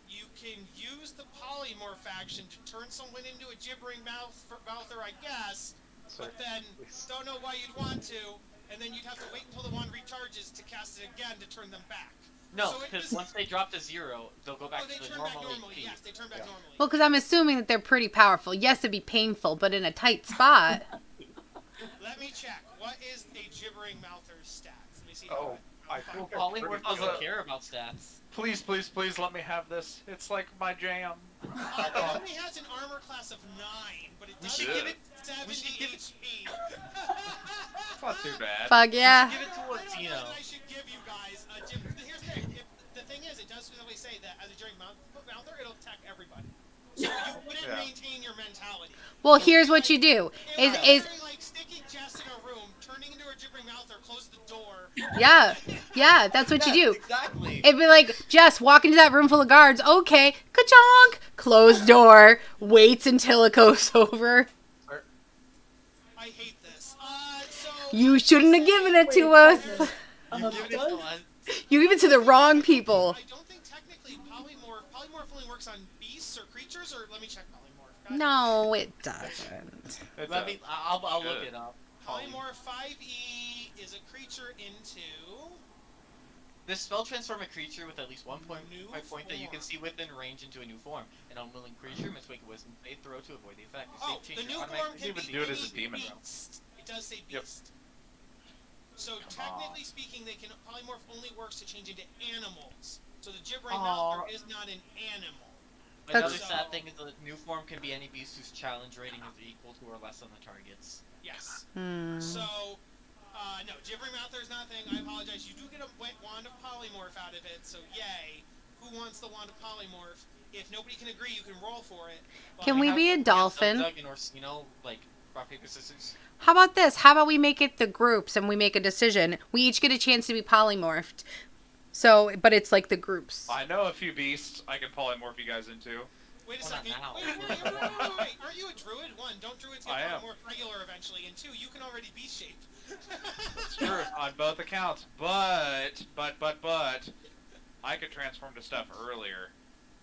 you can use the polymorph action to turn someone into a gibbering mouther, I guess, So, but then please. don't know why you'd want to, and then you'd have to wait until the wand recharges to cast it again to turn them back. No, So it because was- once they drop to 0, they'll go back Oh, they to the turn back normal normally. HP. Yes, they turn back Yeah. normally. Well, because I'm assuming that they're pretty powerful. Yes, it'd be painful, but in a tight spot. Let me check. What is a gibbering mouther's stats? Let me see. Oh, I find feel it. Polymorph Pretty doesn't good. care about stats. Please let me have this. It's like my jam. It only has an armor class of 9, but it We does should give give it 70 we should give it- HP. It's not too bad. Fuck yeah. Give it to I don't know Latino. that I should give you guys a gym. Here's the thing. The thing is, it does specifically say that as a gibbering mouther, it'll attack everybody. So you wouldn't Yeah. maintain your mentality. Well, here's what you do. It Is was very like sticking Jess in a room, turning into a gibbering mouther, close the door. yeah, that's what you do. Exactly. It'd be like, Jess, walk into that room full of guards. Okay, ka-chonk. Closed door. Waits until it goes over. I hate this. So You shouldn't have given it to us. You give it to us. You give it to the wrong people. I don't think technically polymorph only works on beasts or creatures, or let me check polymorph. God. No, it doesn't. It Let does. me. I'll look Good. it up. Polymorph 5e is a creature into... This spell transform a creature with at least one point New that you can form. see within range into a new form. An unwilling creature must make a wisdom save throw to avoid the effect. If Oh, save the change new automatic- form can be do it as a any demon. beast. It does say Yep. beast. So technically speaking, they can polymorph only works to change into animals. So the gibbering Aw. mouth is not an animal. Another That's- sad thing is the new form can be any beast whose challenge rating is equal to or less than the target's. Yes. Hmm. So, no, gibbering mouth there's nothing. I apologize. You do get a wand of polymorph out of it, so yay. Who wants the wand of polymorph? If nobody can agree, you can roll for it. But Can we be a dolphin? Doug and Orsino, like rock paper scissors. How about this? How about we make it the groups and we make a decision? We each get a chance to be polymorphed. So, but it's like the groups. I know a few beasts I can polymorph you guys into. Wait a Well, not second. now. Wait. Aren't you a druid? One, don't druids get I am. more regular eventually? And two, you can already be shape. It's true on both accounts, but I could transform to stuff earlier.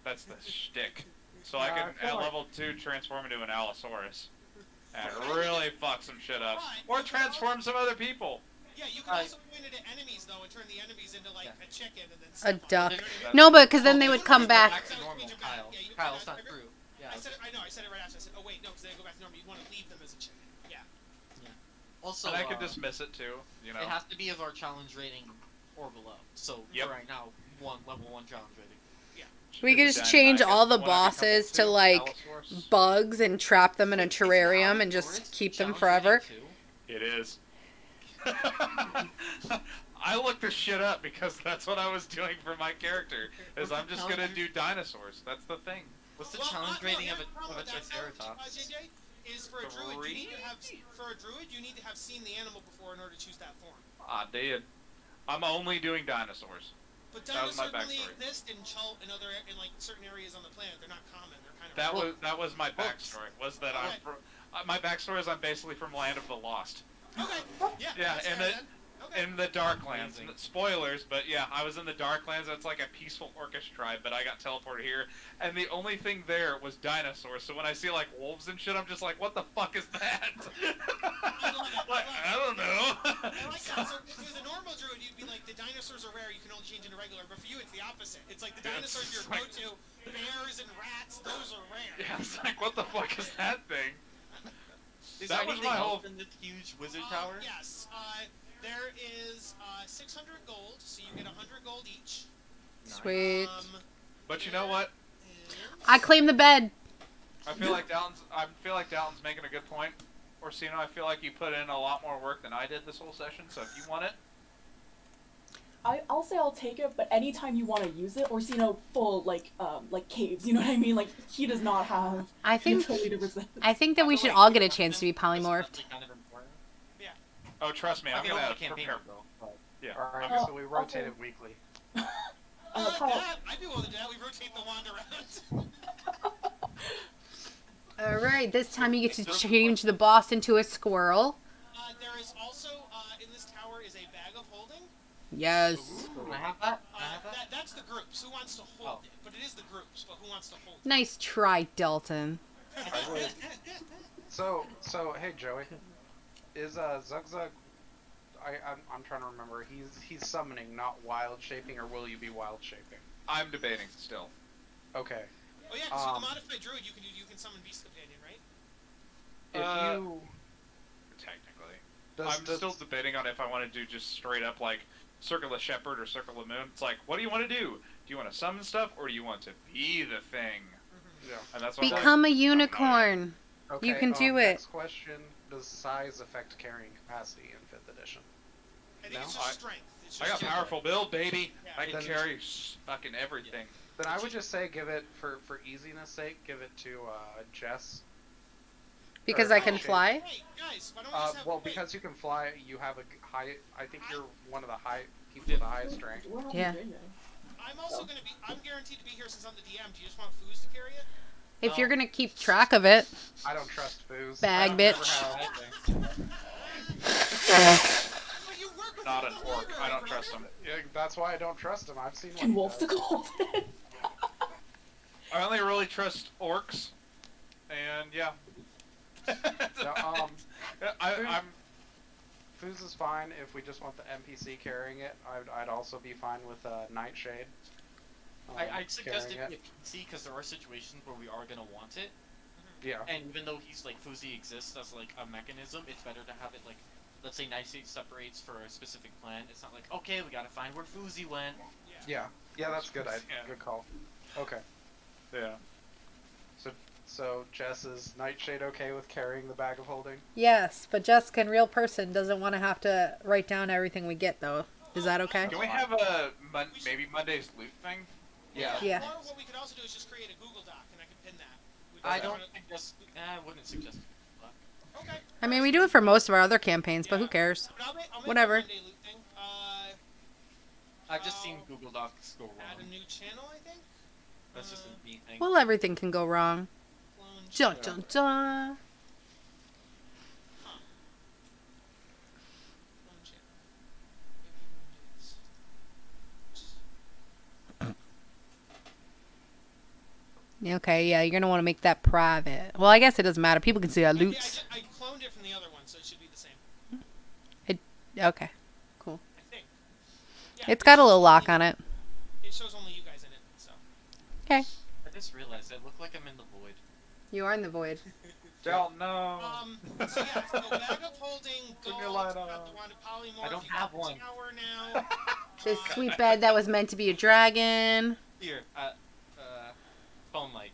That's the shtick. So I Yeah, can I feel at like- level 2 transform into an Allosaurus and really fuck some shit up, But or you can transform some other people. Yeah, you can also point it at enemies though and turn the enemies into like a chicken and then A step on it. duck. No, but because then they would come back. Back to normal, Kyle. Yeah, you- Kyle, it's I- not I- true. Yeah. I said it right after. I said, oh wait, no, because they go back to normal. You want to leave them as a chicken. Yeah. Also, And I could dismiss it too, you know. it has to be of our challenge rating or below. So Yep. for right now, level 1 challenge rating. We could just change all the bosses to like bugs and trap them in a terrarium and just keep them forever. It is. I looked this shit up because that's what I was doing for my character. Is I'm just gonna do dinosaurs. That's the thing. What's the Well, challenge no, rating yeah, of the problem a with that, Triceratops? JJ, is for a druid, you need to have you need to have seen the animal before in order to choose that form. I did. I'm only doing dinosaurs. But That was my dinosaurs only backstory. exist in in like certain areas on the planet. They're not common. They're kind of That was my backstory. Was that I'm Okay. from, my backstory is I'm basically from Land of the Lost. Okay. Yeah. Yeah, that's and fair it- then. Okay. In the Darklands. Amazing. Spoilers, but yeah, I was in the Darklands. It's like a peaceful orcish tribe, but I got teleported here, and the only thing there was dinosaurs. So when I see like wolves and shit, I'm just like, what the fuck is that? Like, I don't know. I like that. So with a normal druid, you'd be like, the dinosaurs are rare. You can only change into regular. But for you, it's the opposite. It's like the Yeah, dinosaurs it's you're like- go-to. Bears and rats, those are rare. Yeah, it's like, what the fuck is that thing? Is That there was anything my else whole- in this huge wizard tower? Yes. There is 600 gold, so you get 100 gold each. Sweet. But you know what? I claim the bed. I feel like Dalton's making a good point. Orsino, I feel like you put in a lot more work than I did this whole session. So if you want it, I'll say I'll take it, but anytime you want to use it, or full like caves, you know what I mean? Like he does not have I the think ability to resist. I think that we should all get a chance to be polymorphed. Kind of important. oh trust me, I'm Okay, gonna well, the campaign prepare. though. But Yeah. Alright, Oh, so we rotate okay. it weekly. Kyle, I'd be willing to do that. We rotate the wand around. All right, this time you get to change the boss into a squirrel. There is also, in this tower, is a bag of holding. Yes. Can I have that? Can I have that? That's the groups. Who wants to hold Oh. it? But it is the groups. But who wants to hold it? Nice try, Dalton. I would. So hey Joey, is Zugzug? I'm trying to remember. He's summoning, not wild shaping, or will you be wild shaping? I'm debating still. Okay. Oh yeah, so the Um, modified druid, you can summon Beast Companion, right? If you Technically, does, I'm does, still debating on if I want to do just straight up like Circle of Shepherd or Circle of Moon. It's like, what do you want to do? Do you want to summon stuff or do you want to be the thing? yeah. And that's what Become a unicorn. Okay, You can do it. Next question: does size affect carrying capacity in 5th edition? I think No, it's just I- strength. It's I just got powerful build, baby. Yeah. I can Then- carry fucking everything. Then I would just say give it for easiness sake, give it to Jess. Because Or I can shape. fly. Hey guys, why don't we just have? Well, wait, because you can fly, you have a high. I think you're one of the people with the highest strength. What happened to Yeah. JJ? I'm also gonna be. I'm guaranteed to be here since I'm the DM. Do you just want Foos to carry it? If you're gonna keep track of it. I don't trust Foos. Bag I don't bitch. ever have. Well, you work with Not him an at the orc. library, I don't brother. trust him. Yeah, that's why I don't trust him. I've seen Can one. wolves to gold? I only really trust orcs, and yeah. No, I'm Fooz is fine. If we just want the NPC carrying it, I'd also be fine with Nightshade. I'd suggest it carrying be a PC because there are situations where we are gonna want it, Yeah. and even though he's like Fuzzy exists as like a mechanism, it's better to have it like, let's say Nightshade separates for a specific plan. It's not like, okay, we gotta find where Fuzzy went. Yeah. Yeah, that's good. Yeah. Good call. Okay. Yeah. So Jess, is Nightshade okay with carrying the bag of holding? Yes, but Jessica in real person doesn't want to have to write down everything we get, though. Is that okay? Can we have a maybe Monday's loot thing? Yeah. Yeah. Or what we could also do is just create a Google Doc, and I could pin that. I don't suggest. I wouldn't suggest. Okay. I mean, we do it for most of our other campaigns, but who cares? But I'll make Whatever. a Monday loot thing. I've just seen Google Docs go Add wrong. a new channel, I think. That's just a me thing. Well, everything can go wrong. Clone Dun dun dun. Clone channel. Okay, yeah, you're gonna want to make that private. Well, I guess it doesn't matter. People can see our loots. I cloned it from the other one, so it should be the same. Okay. I think. Yeah, It's got a little lock on it. It shows only you guys in it, so. Okay. I just realized I look like I'm in the void. You are in the void. Del, no. So yeah, so bag of holding, Turn gold, your light got on. the wand of polymorph, I don't you got have the one. tower now. This sweet bed that was meant to be a dragon. Here, phone light.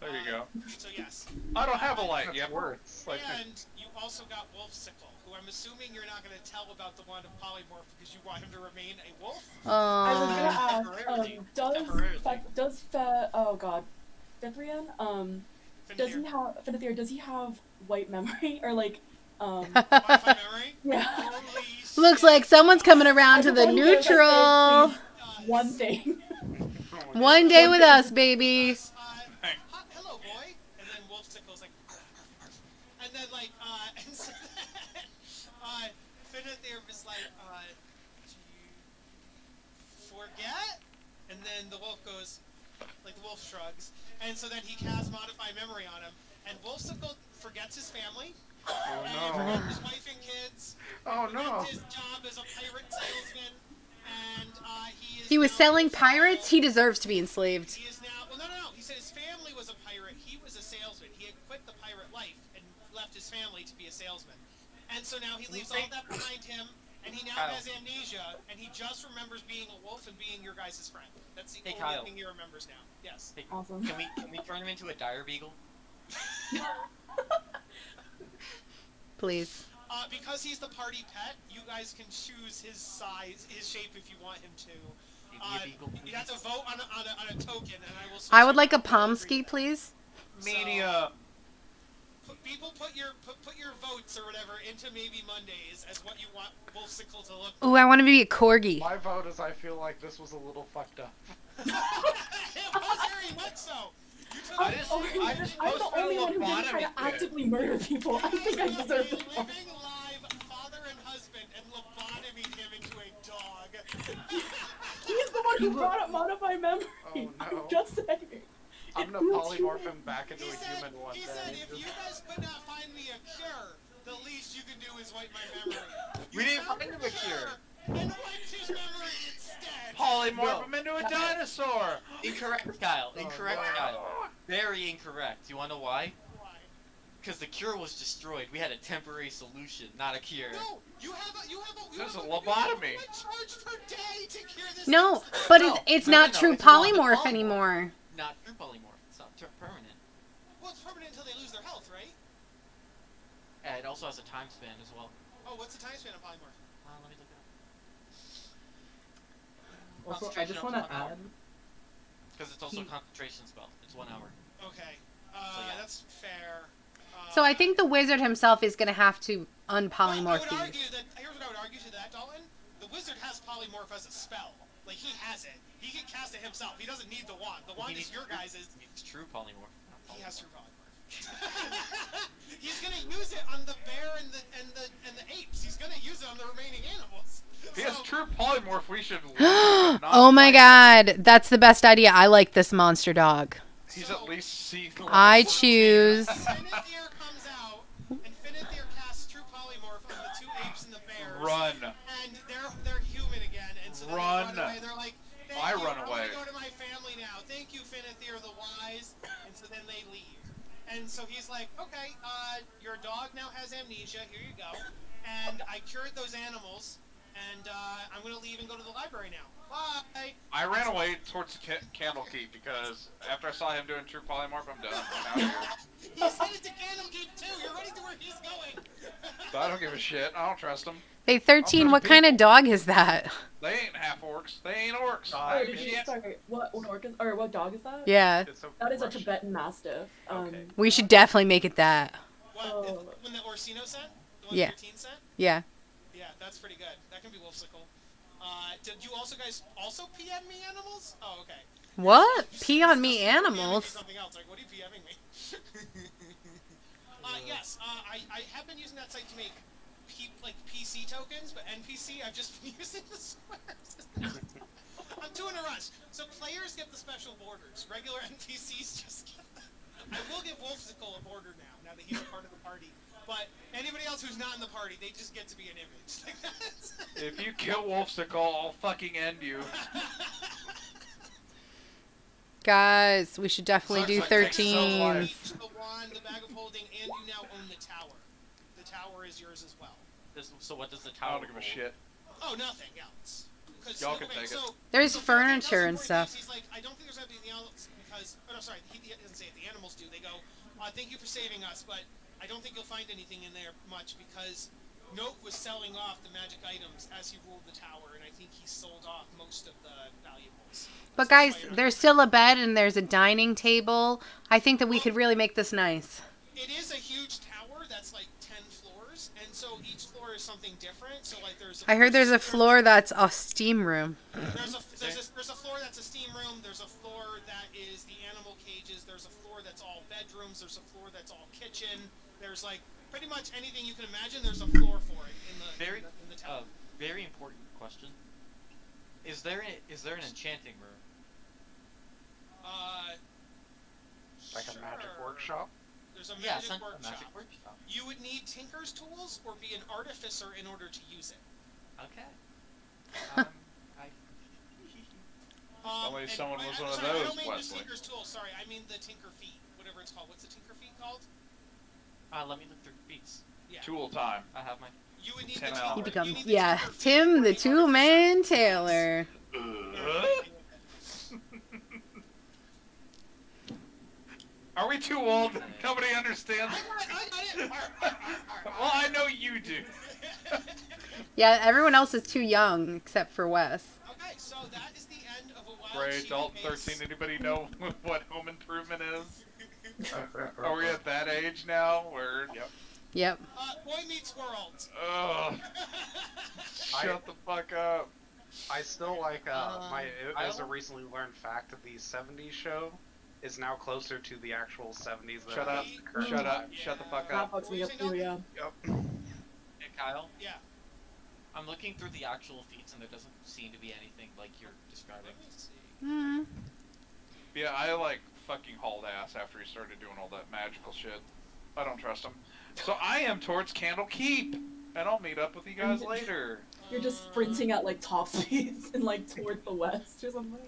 There you go. So yes. I don't have a light That's yet. words. Like, And you also got Wolf Sickle, who I'm assuming you're not going to tell about the wand of polymorph because you want him to remain a wolf. I was gonna Oh. ask, Temporarily. oh god, Fithrian, does he Finneir. have, Finneir, does he have white memory, or like, Wi-Fi memory? yeah. Holy Looks shit. like someone's coming around to I the just wanted to neutral. know, one thing. One day with us, baby. Hello, boy. And then Wolf Sickle's like, arf, arf, arf. And then like, and so then, Finneir was like, do you forget? And then the wolf goes, like the wolf shrugs, and so then he casts Modify Memory on him, and Wolf Sickle forgets his family, and forgets his wife and kids, oh no. his job as a pirate salesman, and He was now selling Wolf pirates. Sickle. He deserves to be enslaved. He is now. Well, no. He said his family was a pirate. He was a salesman. He had quit the pirate life and left his family to be a salesman. And so now he leaves all that behind him, and he now Kyle. has amnesia, and he just remembers being a wolf and being your guys' friend. That's the Hey, only Kyle. thing he remembers now. Yes. Hey, Awesome. Can we turn him into a dire beagle? Please. Because he's the party pet, you guys can choose his size, his shape if you want him to. Give me a beagle, You have to please. vote on a token, and I will. switch I would it like a to Pomsky, please. Media. People put your votes or whatever into maybe Mondays as what you want Wolf Sickle to look. Ooh, I want to be a corgi. My vote is I feel like this was a little fucked up. It was very much so. You took I'm, I just I'm the posted only a one who didn't try to lobotomy kit. actively murder people. I think I You deserve a this. living live father and husband and lobotomied him into a dog. He's the one who brought up Modify Memory. Oh, no. I'm just saying. I'm gonna polymorph him back into a human one he day. said, if you guys could not find me a cure, the least you can do is wipe my memory. We didn't found find him the a cure. And wiped his memory instead. Polymorph him into a dinosaur. Incorrect, Kyle. Incorrect, no. Kyle. Very incorrect. You wanna know why? Why? Because the cure was destroyed. We had a temporary solution, not a cure. No, you have There's a you lobotomy. have a charge per day to cure this. No, thing. but No, it's no, not no, true it's not the polymorph polymorph. anymore. Not true polymorph. It's not permanent. Well, it's permanent until they lose their health, right? It also has a time span as well. Oh, what's the time span of polymorph? Let me look it up. Also, I Concentration just up want to to 1 hour. add. Because it's also He- a concentration spell. It's 1 hour. Okay. So, yeah. That's fair. So I think the wizard himself is going to have to I unpolymorph would argue these. that, here's what I would argue to that, Dalton. The wizard has polymorph as a spell. Like, he has it. He can cast it himself. He doesn't need the wand. The wand He is needs- your guys'. It's true polymorph. not He has polymorph. true polymorph. He's gonna use it on the bear and the apes. He's gonna use it on the remaining animals. If he has So- true polymorph, we should. Oh my god, that's the best idea. I like this monster dog. He's So- at least seen. I choose. Finneir comes out, and Finneir casts true polymorph on the two apes and the Run. And they're human again, and so then they Run. run away. They're like, Thank I you, run I away. want to go to my family now. Thank you, Finithir the Wise. And so then they leave. And so he's like, okay, your dog now has amnesia. Here you go. And I cured those animals, and I'm going to leave and go to the library now. Bye. I ran away towards the Candlekeep because after I saw him doing true polymorph, I'm done. I'm out of here. He's headed to Candlekeep too. You're ready to where he's going. So I don't give a shit. I don't trust him. Hey, 13, I'll what trust kind of people. dog is that? They ain't half orcs. They ain't orcs. Oh, did you, Shit. sorry, what orc is, or what dog is that? Yeah, It's That is a Russian. Tibetan Mastiff. Okay. we should definitely make it that. What? Oh. When the Orsino sent? The one Yeah. 13 sent? Yeah. Yeah, that's pretty good. That can be Wolfsicle. Did you also guys also PM me animals? Oh, okay. What? Pee on me PMing me animals? something else. Like, what are you PMing me? Yes, I have been using that site to make PC tokens, but NPC I've just been using the squares. I'm doing a rush. So players get the special borders. Regular NPCs just get them. I will give Wolfsicle a border now that he's a part of the party. But anybody else who's not in the party, they just get to be an image. If you kill Wolfsicle, I'll fucking end you. Guys, we should definitely Sucks do like takes so 13. long. The wand, the bag of holding, and you now own the tower. The tower is yours as well. So what does the I tower don't give a hold? shit. Oh, nothing else. Y'all can take it. There's so furniture and He's stuff. like, I don't think there's anything else because. Oh no, sorry. He doesn't say it. The animals do. They go, thank you for saving us, but I don't think you'll find anything in there much because Note was selling off the magic items as he ruled the tower, and I think he sold off most of the valuables. But So that's guys, why you're not there's gonna- still a bed and there's a dining table. I think that we could really make this nice. It is a huge tower that's like 10 floors, and so each floor is something different. So like there's. I heard there's a floor that's a steam room. There's a floor that's a steam room. There's a floor that is the animal cages. There's a floor that's all bedrooms. There's a floor that's all kitchen. There's like pretty much anything you can imagine. There's a floor for it in the tower. Very important question. Is there an enchanting room? Like a magic Sure. workshop? There's a Yeah, magic a workshop. magic workshop. You would need tinker's tools or be an artificer in order to use it. Okay. Only and someone was one of sorry, I those, don't mean the Wesley. tinker's tools. Sorry, I mean the tinker feet, whatever it's called. What's the tinker feet called? Let me look through beats. Yeah. Tool time. I have my. You would need 10 the hours. He tinker. becomes, you need the yeah, tinker feet Tim or the the two-man artificer. tailor. Are we too old? Nobody understands. I got it. Well, I know you do. Yeah, everyone else is too young except for Wes. Okay, so that is the end of a wild Grade sheep adult case. 13. Anybody know what home improvement is? Are we at that age now where? Yep. Yep. Boy Meets World. Ugh. Shut the fuck up. I still like as a I'll- recently learned fact that the 70s show is now closer to the actual 70s than Shut up. the current Shut up. time. Shut the fuck That up. fucks me up too, yeah. Yep. Hey Kyle, Yeah. I'm looking through the actual feats and there doesn't seem to be anything like you're describing. Let me see. Hmm. Yeah, I like fucking hauled ass after he started doing all that magical shit. I don't trust him. So I am towards Candlekeep, and I'll meet up with you guys later. You're just sprinting at like top speeds and like towards the west or something.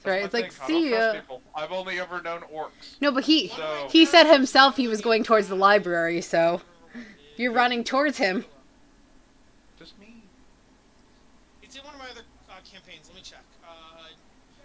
That's right. my It's like, thing, I see don't trust ya. people. I've only ever known orcs. No, but he So said himself he was going towards the library, so you're running towards him. just me. It's in one of my other campaigns. Let me check.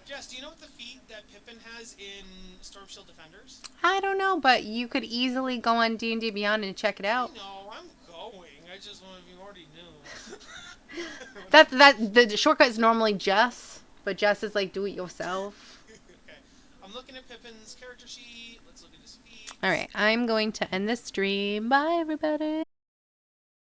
Jess, do you know what the feat that Pippin has in Stormshield Defenders? I don't know, but you could easily go on D&D Beyond and check it out. No, I'm going. I just want to. You already knew. That the shortcut is normally Jess, but Jess is like do it yourself. Okay. I'm looking at Pippin's character sheet. Let's look at his feet. All right, I'm going to end this stream. Bye, everybody.